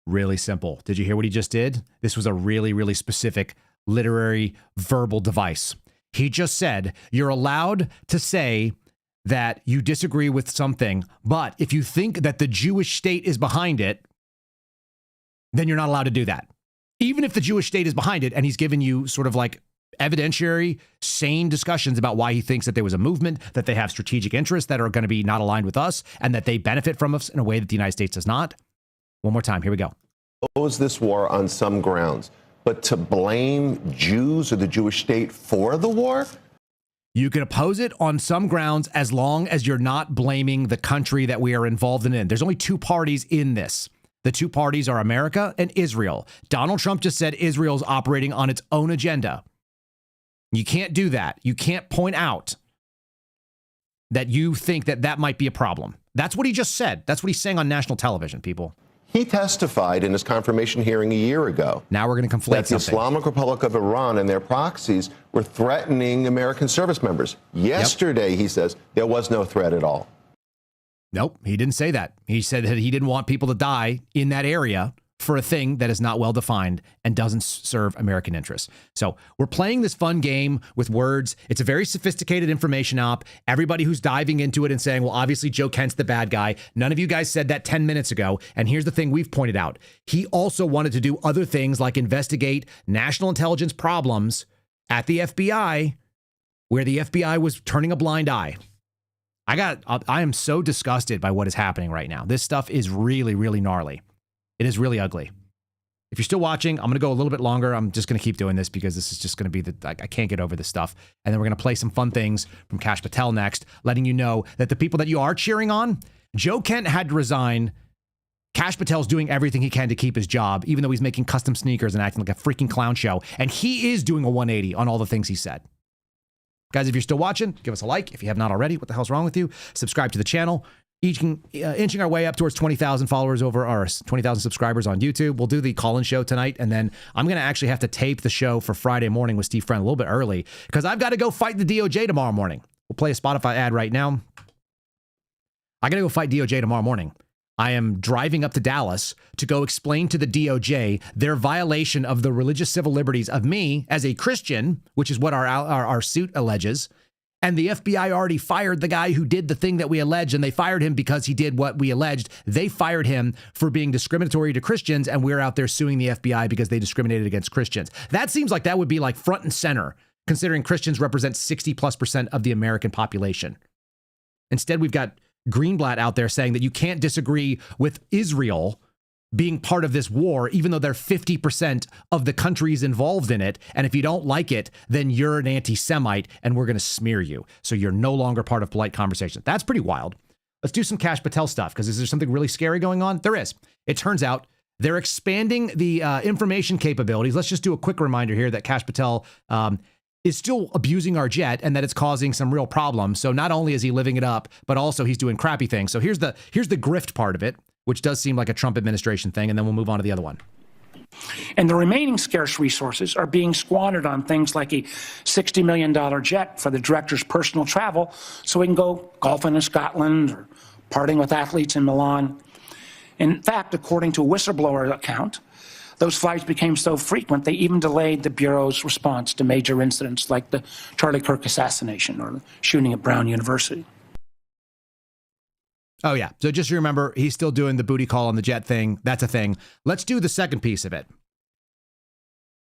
Really simple. Did you hear what he just did? This was a really, really specific literary verbal device. He just said, you're allowed to say that you disagree with something, but if you think that the Jewish state is behind it, then you're not allowed to do that. Even if the Jewish state is behind it, and he's given you sort of evidentiary, sane discussions about why he thinks that there was a movement, that they have strategic interests that are going to be not aligned with us, and that they benefit from us in a way that the United States does not. One more time. Here we go. Oppose this war on some grounds, but to blame Jews or the Jewish state for the war? You can oppose it on some grounds as long as you're not blaming the country that we are involved in. There's only two parties in this. The two parties are America and Israel. Donald Trump just said Israel's operating on its own agenda. You can't do that. You can't point out that you think that that might be a problem. That's what he just said. That's what he's saying on national television, people. He testified in his confirmation hearing a year ago. Now we're going to conflate that the Islamic Republic of Iran and their proxies were threatening American service members. Yesterday, he says, there was no threat at all. Nope, he didn't say that. He said that he didn't want people to die in that area for a thing that is not well defined and doesn't serve American interests. So we're playing this fun game with words. It's a very sophisticated information op. Everybody who's diving into it and saying, well, obviously Joe Kent's the bad guy. None of you guys said that 10 minutes ago. And here's the thing we've pointed out. He also wanted to do other things like investigate national intelligence problems at the FBI, where the FBI was turning a blind eye. I am so disgusted by what is happening right now. This stuff is really, really gnarly. It is really ugly. If you're still watching, I'm going to go a little bit longer. I'm just going to keep doing this because this is just going to be I can't get over this stuff. And then we're going to play some fun things from Kash Patel next, letting you know that the people that you are cheering on, Joe Kent had to resign. Kash Patel's doing everything he can to keep his job, even though he's making custom sneakers and acting like a freaking clown show. And he is doing a 180 on all the things he said. Guys, if you're still watching, give us a like. If you have not already, what the hell's wrong with you? Subscribe to the channel. Inching our way up towards 20,000 followers over our 20,000 subscribers on YouTube. We'll do the call-in show tonight, and then I'm going to actually have to tape the show for Friday morning with Steve Friend a little bit early because I've got to go fight the DOJ tomorrow morning. We'll play a Spotify ad right now. I got to go fight DOJ tomorrow morning. I am driving up to Dallas to go explain to the DOJ their violation of the religious civil liberties of me as a Christian, which is what our suit alleges. And the FBI already fired the guy who did the thing that we allege, and they fired him because he did what we alleged. They fired him for being discriminatory to Christians, and we're out there suing the FBI because they discriminated against Christians. That seems like that would be like front and center, considering Christians represent 60+% of the American population. Instead, we've got Greenblatt out there saying that you can't disagree with Israel being part of this war, even though they're 50% of the countries involved in it. And if you don't like it, then you're an anti-Semite and we're going to smear you. So you're no longer part of polite conversation. That's pretty wild. Let's do some Kash Patel stuff, because is there something really scary going on? There is. It turns out they're expanding the information capabilities. Let's just do a quick reminder here that Kash Patel is still abusing our jet and that it's causing some real problems. So not only is he living it up, but also he's doing crappy things. So here's the grift part of it, which does seem like a Trump administration thing, and then we'll move on to the other one. And the remaining scarce resources are being squandered on things like a $60 million jet for the director's personal travel so he can go golfing in Scotland or partying with athletes in Milan. In fact, according to a whistleblower account, those flights became so frequent they even delayed the Bureau's response to major incidents like the Charlie Kirk assassination or the shooting at Brown University. Oh, yeah. So just remember, he's still doing the booty call on the jet thing. That's a thing. Let's do the second piece of it.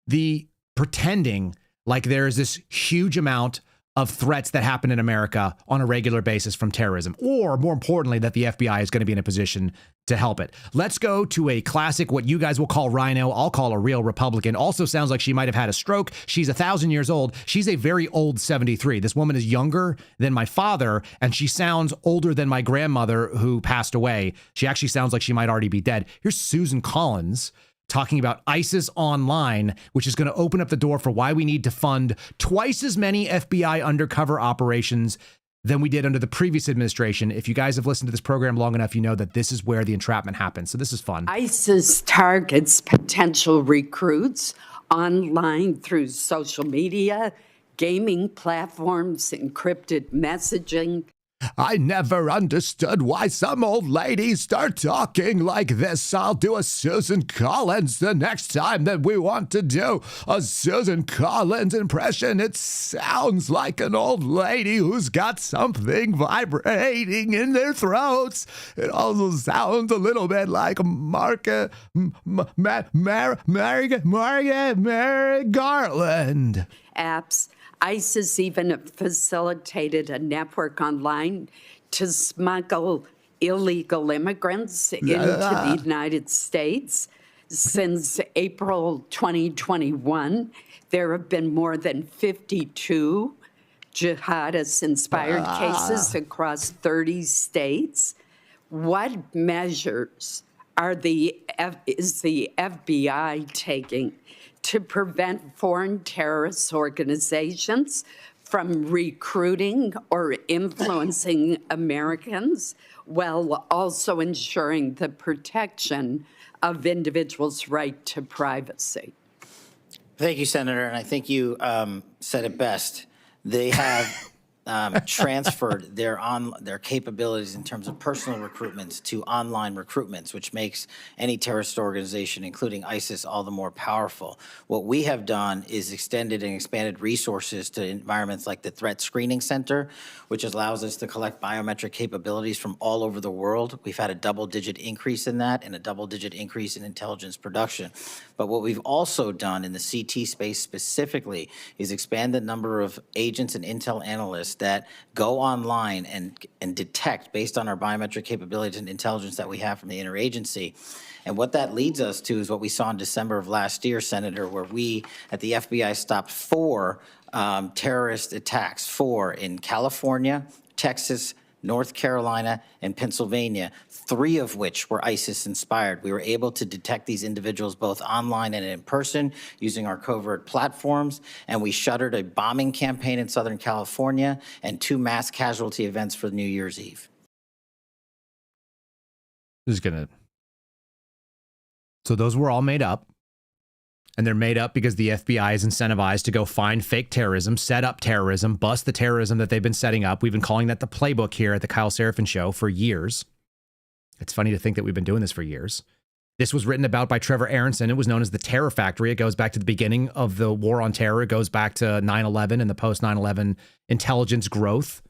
The pretending like there is this huge amount of threats that happen in America on a regular basis from terrorism, or more importantly, that the FBI is going to be in a position to help it. Let's go to a classic, what you guys will call Rhino. I'll call a real Republican. Also sounds like she might have had a stroke. She's 1,000 years old. She's a very old 73. This woman is younger than my father, and she sounds older than my grandmother who passed away. She actually sounds like she might already be dead. Here's Susan Collins talking about ISIS Online, which is going to open up the door for why we need to fund twice as many FBI undercover operations than we did under the previous administration. If you guys have listened to this program long enough, you know that this is where the entrapment happens. So this is fun. ISIS targets potential recruits online through social media, gaming platforms, encrypted messaging. I never understood why some old ladies start talking like this. I'll do a Susan Collins the next time that we want to do a Susan Collins impression. It sounds like an old lady who's got something vibrating in their throats. It also sounds a little bit like Mary Garland. Apps. ISIS even facilitated a network online to smuggle illegal immigrants into the United States. Since April 2021, there have been more than 52 jihadist-inspired cases across 30 states. What measures is the FBI taking to prevent foreign terrorist organizations from recruiting or influencing Americans, while also ensuring the protection of individuals' right to privacy? Thank you, Senator. And I think you said it best. They have transferred their capabilities in terms of personal recruitments to online recruitments, which makes any terrorist organization, including ISIS, all the more powerful. What we have done is extended and expanded resources to environments like the Threat Screening Center, which allows us to collect biometric capabilities from all over the world. We've had a double-digit increase in that and a double-digit increase in intelligence production. But what we've also done in the CT space specifically is expand the number of agents and intel analysts that go online and detect based on our biometric capabilities and intelligence that we have from the interagency. And what that leads us to is what we saw in December of last year, Senator, where we at the FBI stopped 4 terrorist attacks, 4 in California, Texas, North Carolina, and Pennsylvania, 3 of which were ISIS-inspired. We were able to detect these individuals both online and in person using our covert platforms, and we shuttered a bombing campaign in Southern California and 2 mass casualty events for New Year's Eve. So those were all made up. And they're made up because the FBI is incentivized to go find fake terrorism, set up terrorism, bust the terrorism that they've been setting up. We've been calling that the playbook here at the Kyle Seraphin Show for years. It's funny to think that we've been doing this for years. This was written about by Trevor Aronson. It was known as the Terror Factory. It goes back to the beginning of the war on terror. It goes back to 9/11 and the post 9/11 intelligence growth.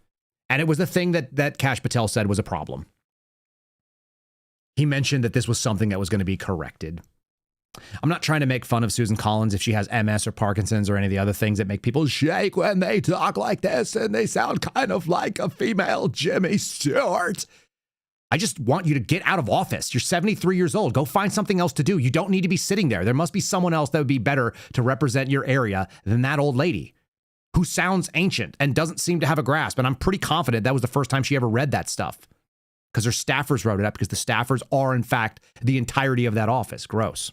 And it was the thing that Kash Patel said was a problem. He mentioned that this was something that was going to be corrected. I'm not trying to make fun of Susan Collins if she has MS or Parkinson's or any of the other things that make people shake when they talk like this and they sound kind of like a female Jimmy Stewart. I just want you to get out of office. You're 73 years old. Go find something else to do. You don't need to be sitting there. There must be someone else that would be better to represent your area than that old lady who sounds ancient and doesn't seem to have a grasp. And I'm pretty confident that was the first time she ever read that stuff because her staffers wrote it up because the staffers are, in fact, the entirety of that office. Gross.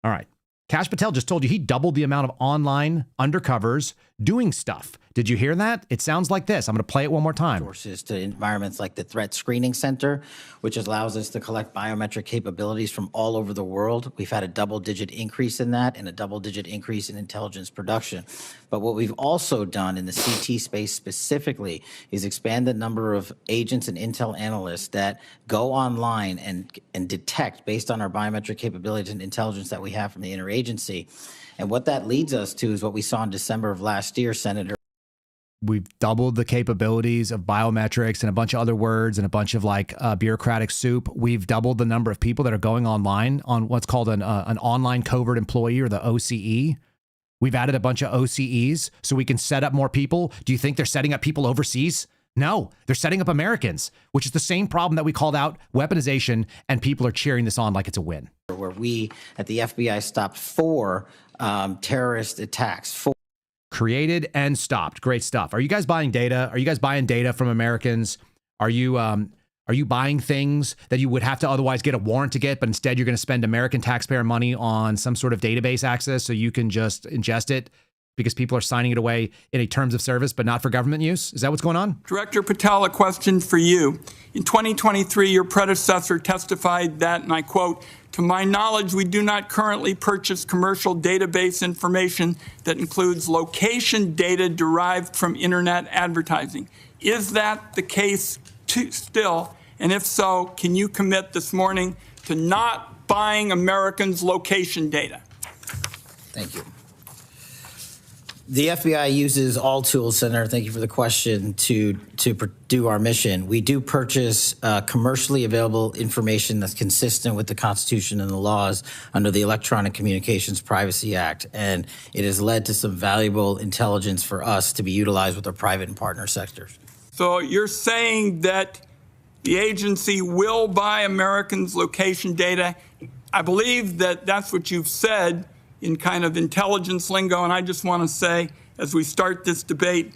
All right. Kash Patel just told you he doubled the amount of online undercovers doing stuff. Did you hear that? It sounds like this. I'm going to play it one more time. Resources to environments like the Threat Screening Center, which allows us to collect biometric capabilities from all over the world. We've had a double-digit increase in that and a double-digit increase in intelligence production. But what we've also done in the CT space specifically is expand the number of agents and intel analysts that go online and detect based on our biometric capabilities and intelligence that we have from the interagency. And what that leads us to is what we saw in December of last year, Senator. We've doubled the capabilities of biometrics and a bunch of other words and a bunch of bureaucratic soup. We've doubled the number of people that are going online on what's called an online covert employee, or the OCE. We've added a bunch of OCEs so we can set up more people. Do you think they're setting up people overseas? No, they're setting up Americans, which is the same problem that we called out, weaponization, and people are cheering this on like it's a win. Where we at the FBI stopped 4 terrorist attacks. Created and stopped. Great stuff. Are you guys buying data? Are you guys buying data from Americans? Are you buying things that you would have to otherwise get a warrant to get, but instead you're going to spend American taxpayer money on some sort of database access so you can just ingest it because people are signing it away in a terms of service, but not for government use? Is that what's going on? Director Patel, a question for you. In 2023, your predecessor testified that, and I quote, "To my knowledge, we do not currently purchase commercial database information that includes location data derived from internet advertising." Is that the case still? And if so, can you commit this morning to not buying Americans' location data? Thank you. The FBI uses all tools, Senator, thank you for the question, to do our mission. We do purchase commercially available information that's consistent with the Constitution and the laws under the Electronic Communications Privacy Act, and it has led to some valuable intelligence for us to be utilized with our private and partner sectors. So you're saying that the agency will buy Americans' location data. I believe that that's what you've said in kind of intelligence lingo, and I just want to say as we start this debate.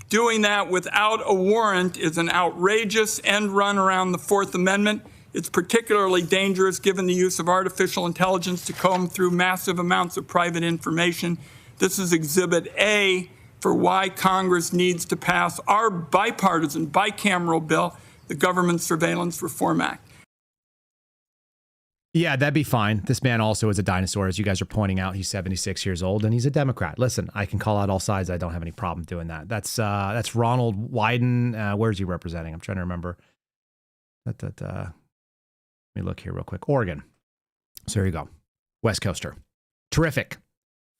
Doing that without a warrant is an outrageous end run around the Fourth Amendment. It's particularly dangerous given the use of artificial intelligence to comb through massive amounts of private information. This is Exhibit A for why Congress needs to pass our bipartisan, bicameral bill, the Government Surveillance Reform Act. Yeah, that'd be fine. This man also is a dinosaur, as you guys are pointing out. He's 76 years old, and he's a Democrat. Listen, I can call out all sides. I don't have any problem doing that. That's Ronald Wyden. Where's he representing? I'm trying to remember. Let me look here real quick. Oregon. So there you go. West Coaster. Terrific.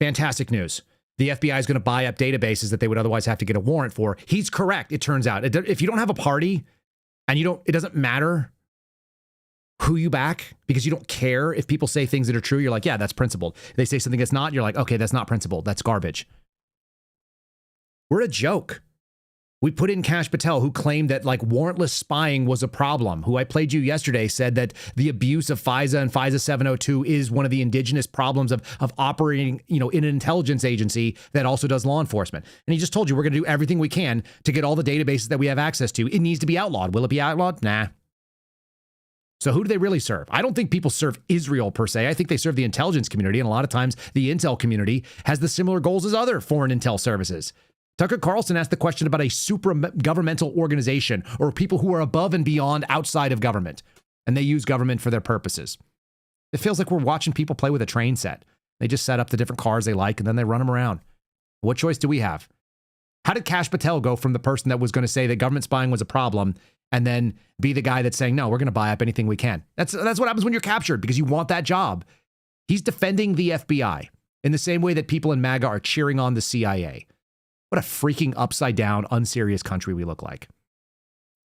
Fantastic news. The FBI is going to buy up databases that they would otherwise have to get a warrant for. He's correct, it turns out. If you don't have a party and it doesn't matter who you back, because you don't care if people say things that are true, you're like, yeah, that's principled. They say something that's not, you're like, okay, that's not principled. That's garbage. We're a joke. We put in Kash Patel, who claimed that like warrantless spying was a problem, who I played you yesterday, said that the abuse of FISA and FISA 702 is one of the indigenous problems of operating, in an intelligence agency that also does law enforcement. And he just told you we're going to do everything we can to get all the databases that we have access to. It needs to be outlawed. Will it be outlawed? Nah. So who do they really serve? I don't think people serve Israel per se. I think they serve the intelligence community. And a lot of times the intel community has the similar goals as other foreign intel services. Tucker Carlson asked the question about a super governmental organization or people who are above and beyond outside of government, and they use government for their purposes. It feels like we're watching people play with a train set. They just set up the different cars they like, and then they run them around. What choice do we have? How did Kash Patel go from the person that was going to say that government spying was a problem and then be the guy that's saying, no, we're going to buy up anything we can? That's what happens when you're captured, because you want that job. He's defending the FBI in the same way that people in MAGA are cheering on the CIA. What a freaking upside down, unserious country we look like.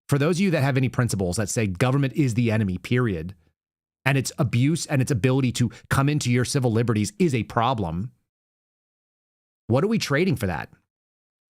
For those of you that have any principles that say government is the enemy, period, and its abuse and its ability to come into your civil liberties is a problem, what are we trading for that?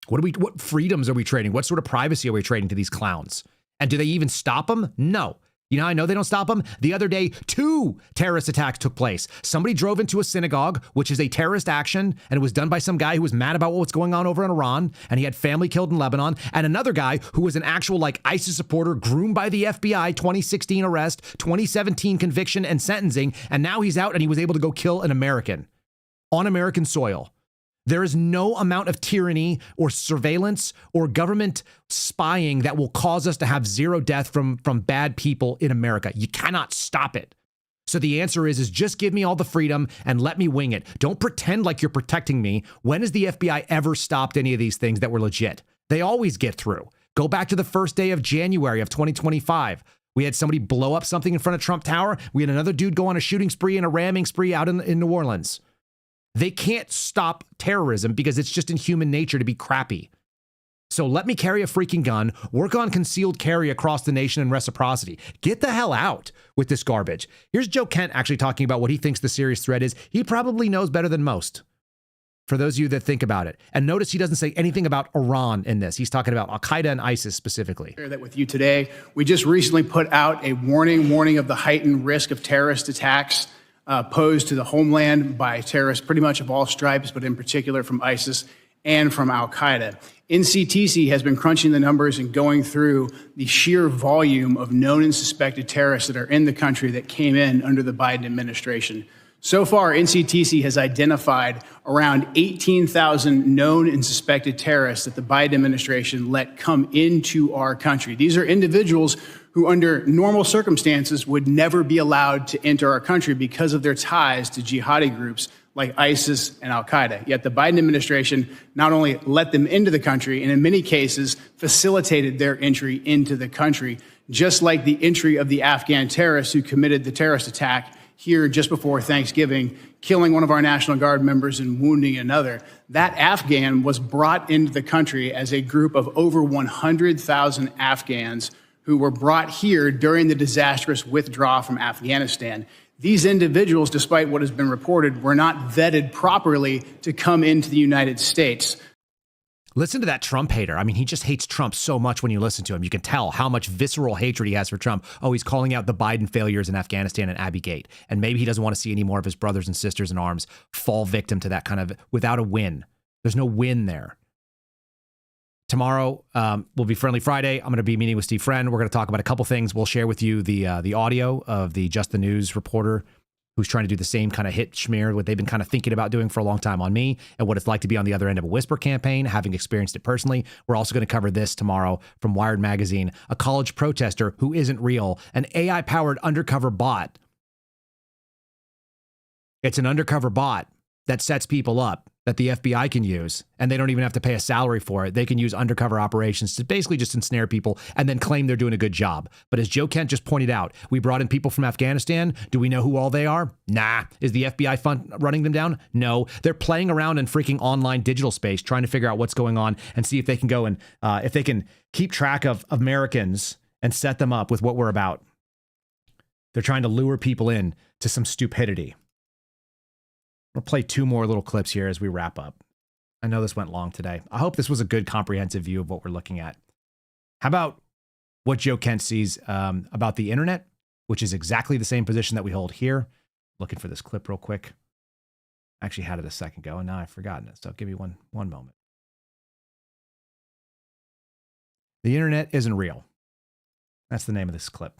What freedoms are we trading? What sort of privacy are we trading to these clowns? And do they even stop them? No. You know how I know they don't stop them? The other day, 2 terrorist attacks took place. Somebody drove into a synagogue, which is a terrorist action, and it was done by some guy who was mad about what's going on over in Iran, and he had family killed in Lebanon, and another guy who was an actual ISIS supporter groomed by the FBI, 2016 arrest, 2017 conviction and sentencing, and now he's out and he was able to go kill an American on American soil. There is no amount of tyranny or surveillance or government spying that will cause us to have zero death from bad people in America. You cannot stop it. So the answer is just give me all the freedom and let me wing it. Don't pretend like you're protecting me. When has the FBI ever stopped any of these things that were legit? They always get through. Go back to the first day of January of 2025. We had somebody blow up something in front of Trump Tower. We had another dude go on a shooting spree and a ramming spree out in New Orleans. They can't stop terrorism because it's just in human nature to be crappy. So let me carry a freaking gun, work on concealed carry across the nation and reciprocity. Get the hell out with this garbage. Here's Joe Kent actually talking about what he thinks the serious threat is. He probably knows better than most, for those of you that think about it. And notice he doesn't say anything about Iran in this. He's talking about Al-Qaeda and ISIS specifically. Share that with you today. We just recently put out a warning of the heightened risk of terrorist attacks posed to the homeland by terrorists pretty much of all stripes, but in particular from ISIS and from Al-Qaeda. NCTC has been crunching the numbers and going through the sheer volume of known and suspected terrorists that are in the country that came in under the Biden administration. So far, NCTC has identified around 18,000 known and suspected terrorists that the Biden administration let come into our country. These are individuals who under normal circumstances would never be allowed to enter our country because of their ties to jihadi groups like ISIS and Al-Qaeda. Yet the Biden administration not only let them into the country, and in many cases facilitated their entry into the country, just like the entry of the Afghan terrorists who committed the terrorist attack here just before Thanksgiving, killing one of our National Guard members and wounding another. That Afghan was brought into the country as a group of over 100,000 Afghans who were brought here during the disastrous withdrawal from Afghanistan. These individuals, despite what has been reported, were not vetted properly to come into the United States. Listen to that Trump hater. I mean, he just hates Trump so much when you listen to him. You can tell how much visceral hatred he has for Trump. Oh, he's calling out the Biden failures in Afghanistan and Abbey Gate. And maybe he doesn't want to see any more of his brothers and sisters in arms fall victim to that kind of without a win. There's no win there. Tomorrow will be Friendly Friday. I'm going to be meeting with Steve Friend. We're going to talk about a couple things. We'll share with you the audio of the Just the News reporter who's trying to do the same kind of hit schmear, what they've been kind of thinking about doing for a long time on me, and what it's like to be on the other end of a whisper campaign, having experienced it personally. We're also going to cover this tomorrow from Wired Magazine, a college protester who isn't real, an AI-powered undercover bot. It's an undercover bot that sets people up that the FBI can use, and they don't even have to pay a salary for it. They can use undercover operations to basically just ensnare people and then claim they're doing a good job. But as Joe Kent just pointed out, we brought in people from Afghanistan. Do we know who all they are? Nah. Is the FBI running them down? No. They're playing around in freaking online digital space, trying to figure out what's going on and see if they can go and if they can keep track of Americans and set them up with what we're about. They're trying to lure people in to some stupidity. We'll play two more little clips here as we wrap up. I know this went long today. I hope this was a good comprehensive view of what we're looking at. How about what Joe Kent sees about the internet, which is exactly the same position that we hold here. Looking for this clip real quick. I actually had it a second ago, and now I've forgotten it. So give me one moment. The internet isn't real. That's the name of this clip.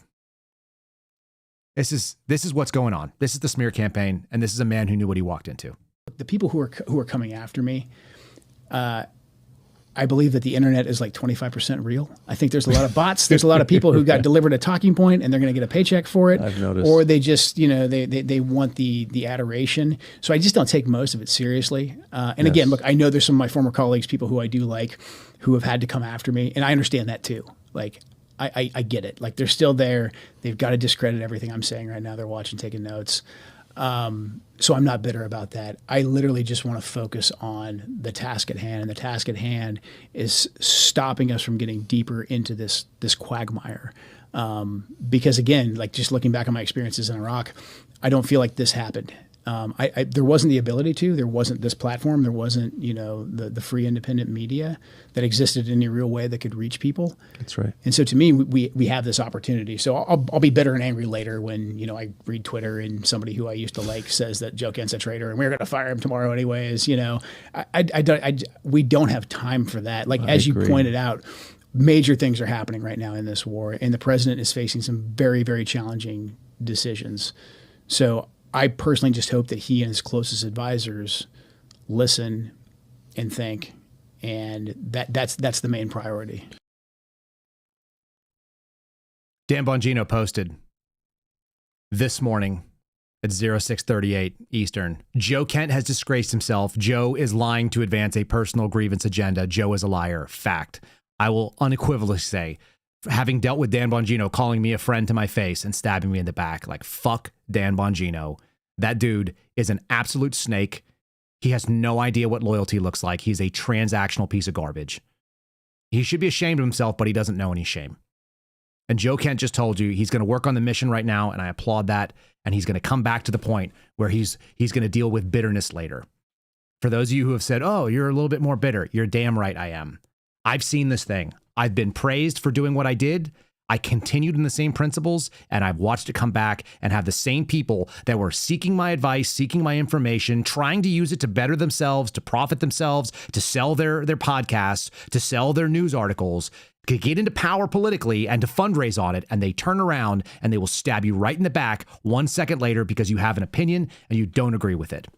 This is what's going on. This is the smear campaign, and this is a man who knew what he walked into. The people who are coming after me, I believe that the internet is like 25% real. I think there's a lot of bots. There's a lot of people who got delivered a talking point and they're going to get a paycheck for it. I've noticed. Or they just, they want the adoration. So I just don't take most of it seriously. And again, look, I know there's some of my former colleagues, people who I do like, who have had to come after me, and I understand that too. Like, I get it. Like, they're still there. They've got to discredit everything I'm saying right now. They're watching, taking notes. So I'm not bitter about that. I literally just want to focus on the task at hand. And the task at hand is stopping us from getting deeper into this quagmire. Because again, like just looking back on my experiences in Iraq, I don't feel like this happened. There wasn't the ability to. There wasn't this platform. There wasn't, the free independent media that existed in any real way that could reach people. That's right. And so to me, we have this opportunity. So I'll be bitter and angry later when, I read Twitter and somebody who I used to like says that Joe Kent's a traitor and we're going to fire him tomorrow anyways. We don't have time for that. Like, as you pointed out, major things are happening right now in this war, and the president is facing some very, very challenging decisions. So I personally just hope that he and his closest advisors listen and think, and that's the main priority. Dan Bongino posted this morning at 06:38 Eastern. Joe Kent has disgraced himself. Joe is lying to advance a personal grievance agenda. Joe is a liar. Fact. I will unequivocally say, having dealt with Dan Bongino calling me a friend to my face and stabbing me in the back, like, fuck Dan Bongino. That dude is an absolute snake. He has no idea what loyalty looks like. He's a transactional piece of garbage. He should be ashamed of himself, but he doesn't know any shame. And Joe Kent just told you he's going to work on the mission right now, and I applaud that. And he's going to come back to the point where he's going to deal with bitterness later. For those of you who have said, oh, you're a little bit more bitter, you're damn right I am. I've seen this thing. I've been praised for doing what I did. I continued in the same principles, and I've watched it come back and have the same people that were seeking my advice, seeking my information, trying to use it to better themselves, to profit themselves, to sell their podcasts, to sell their news articles, to get into power politically and to fundraise on it. And they turn around and they will stab you right in the back 1 second later because you have an opinion and you don't agree with it,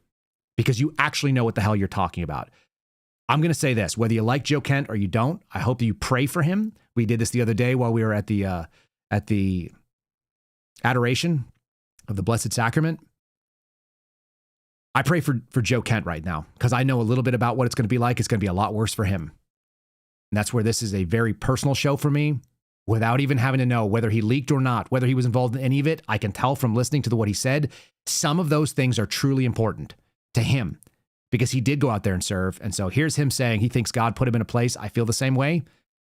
because you actually know what the hell you're talking about. I'm going to say this, whether you like Joe Kent or you don't, I hope that you pray for him. We did this the other day while we were at the adoration of the Blessed Sacrament. I pray for Joe Kent right now because I know a little bit about what it's going to be like. It's going to be a lot worse for him. And that's where this is a very personal show for me. Without even having to know whether he leaked or not, whether he was involved in any of it, I can tell from listening to what he said, some of those things are truly important to him because he did go out there and serve. And so here's him saying he thinks God put him in a place. I feel the same way.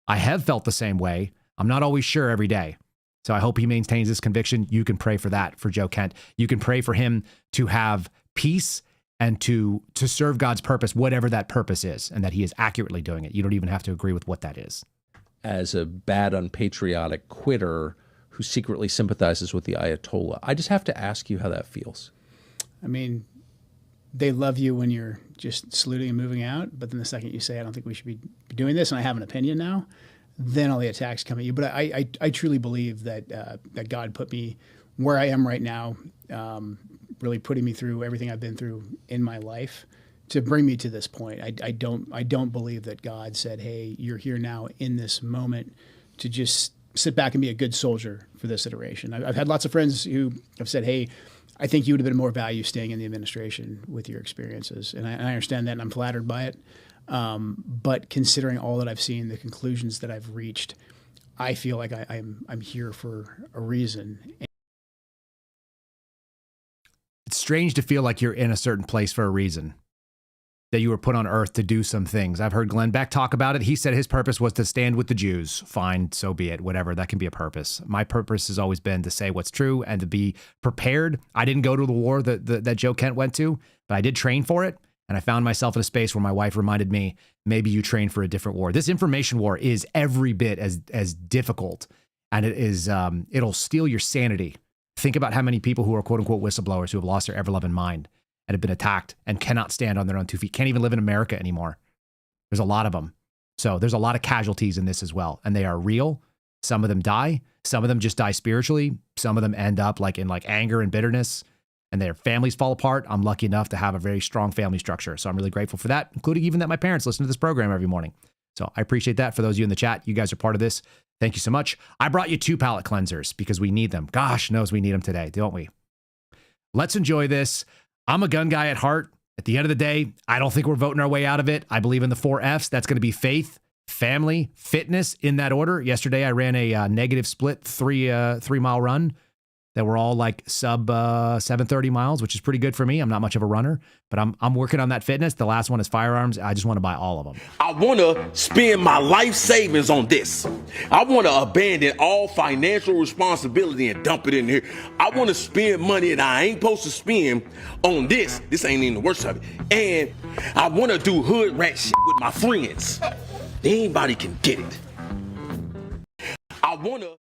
I have felt the same way. I'm not always sure every day. So I hope he maintains this conviction. You can pray for that for Joe Kent. You can pray for him to have peace and to serve God's purpose, whatever that purpose is, and that he is accurately doing it. You don't even have to agree with what that is. As a bad, unpatriotic quitter who secretly sympathizes with the Ayatollah, I just have to ask you how that feels. I mean, they love you when you're just saluting and moving out, but then the second you say, I don't think we should be doing this, and I have an opinion now, then all the attacks come at you. But I truly believe that that God put me where I am right now, really putting me through everything I've been through in my life to bring me to this point. I don't believe that God said, hey, you're here now in this moment to just sit back and be a good soldier for this iteration. I've had lots of friends who have said, hey, I think you would have been more value staying in the administration with your experiences. And I understand that, and I'm flattered by it. But considering all that I've seen, the conclusions that I've reached, I feel like I'm here for a reason. It's strange to feel like you're in a certain place for a reason, that you were put on earth to do some things. I've heard Glenn Beck talk about it. He said his purpose was to stand with the Jews. Fine, so be it. Whatever, that can be a purpose. My purpose has always been to say what's true and to be prepared. I didn't go to the war that Joe Kent went to, but I did train for it. And I found myself in a space where my wife reminded me, maybe you train for a different war. This information war is every bit as difficult, and it is it'll steal your sanity. Think about how many people who are quote unquote whistleblowers who have lost their ever-loving mind and have been attacked and cannot stand on their own 2 feet, can't even live in America anymore. There's a lot of them. So there's a lot of casualties in this as well. And they are real. Some of them die. Some of them just die spiritually. Some of them end up in anger and bitterness, and their families fall apart. I'm lucky enough to have a very strong family structure. So I'm really grateful for that, including even that my parents listen to this program every morning. So I appreciate that. For those of you in the chat, you guys are part of this. Thank you so much. I brought you 2 palate cleansers because we need them. Gosh knows we need them today, don't we? Let's enjoy this. I'm a gun guy at heart. At the end of the day, I don't think we're voting our way out of it. I believe in the 4 Fs. That's going to be faith, family, fitness, in that order. Yesterday, I ran a negative split 3-mile run that were all like sub 730 miles, which is pretty good for me. I'm not much of a runner, but I'm working on that fitness. The last one is firearms. I just want to buy all of them. I want to spend my life savings on this. I want to abandon all financial responsibility and dump it in here. I want to spend money that I ain't supposed to spend on this. This ain't even the worst of it. And I want to do hood rat shit with my friends. Anybody can get it. I want to.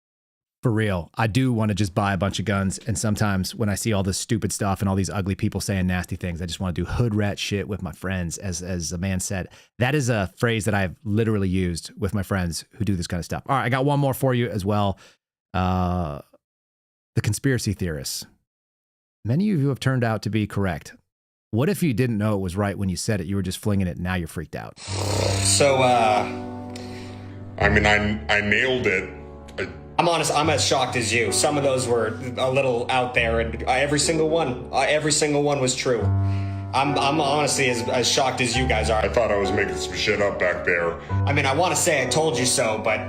For real, I do want to just buy a bunch of guns, and sometimes when I see all this stupid stuff and all these ugly people saying nasty things, I just want to do hood rat shit with my friends, as a man said. That is a phrase that I've literally used with my friends who do this kind of stuff. All right, I got one more for you as well. The conspiracy theorists. Many of you have turned out to be correct. What if you didn't know it was right when you said it? You were just flinging it, and now you're freaked out. So, I mean, I nailed it. I'm honest, I'm as shocked as you. Some of those were a little out there, and every single one was true. I'm honestly as shocked as you guys are. I thought I was making some shit up back there. I mean, I want to say I told you so, but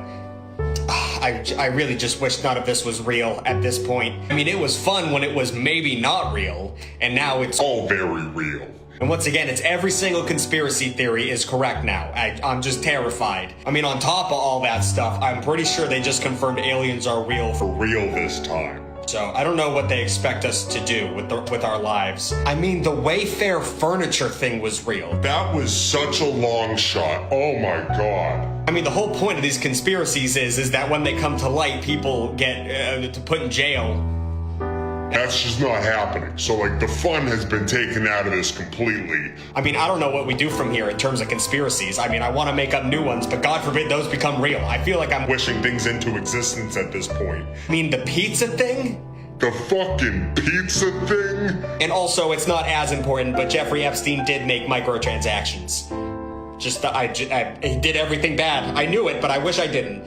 I really just wish none of this was real at this point. I mean, it was fun when it was maybe not real, and now it's all very real. And once again, it's every single conspiracy theory is correct now. I'm just terrified. I mean, on top of all that stuff, I'm pretty sure they just confirmed aliens are real. For real this time. So I don't know what they expect us to do with our lives. I mean, the Wayfair furniture thing was real. That was such a long shot. Oh my God. I mean, the whole point of these conspiracies is that when they come to light, people get put in jail. That's just not happening. So, like, the fun has been taken out of this completely. I mean, I don't know what we do from here in terms of conspiracies. I mean, I want to make up new ones, but God forbid those become real. I feel like I'm wishing things into existence at this point. I mean, the pizza thing? The fucking pizza thing? And also, it's not as important, but Jeffrey Epstein did make microtransactions. He did everything bad. I knew it, but I wish I didn't.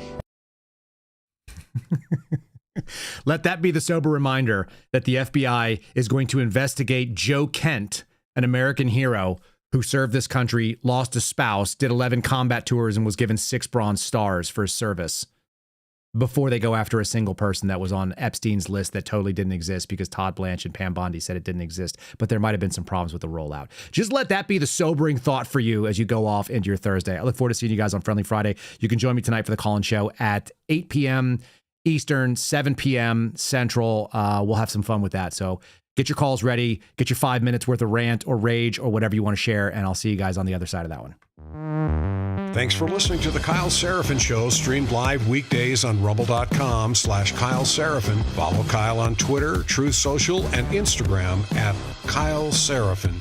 Let that be the sober reminder that the FBI is going to investigate Joe Kent, an American hero who served this country, lost a spouse, did 11 combat tours, and was given 6 Bronze Stars for his service, before they go after a single person that was on Epstein's list that totally didn't exist because Todd Blanche and Pam Bondi said it didn't exist, but there might have been some problems with the rollout. Just let that be the sobering thought for you as you go off into your Thursday. I look forward to seeing you guys on Friendly Friday. You can join me tonight for the call-in show at 8 p.m. Eastern, 7 p.m. Central. We'll have some fun with that. So get your calls ready, get your 5 minutes worth of rant or rage or whatever you want to share, and I'll see you guys on the other side of that one. Thanks for listening to The Kyle Seraphin Show, streamed live weekdays on rumble.com/Kyle Seraphin. Follow Kyle on Twitter, Truth Social, and Instagram at Kyle Seraphin.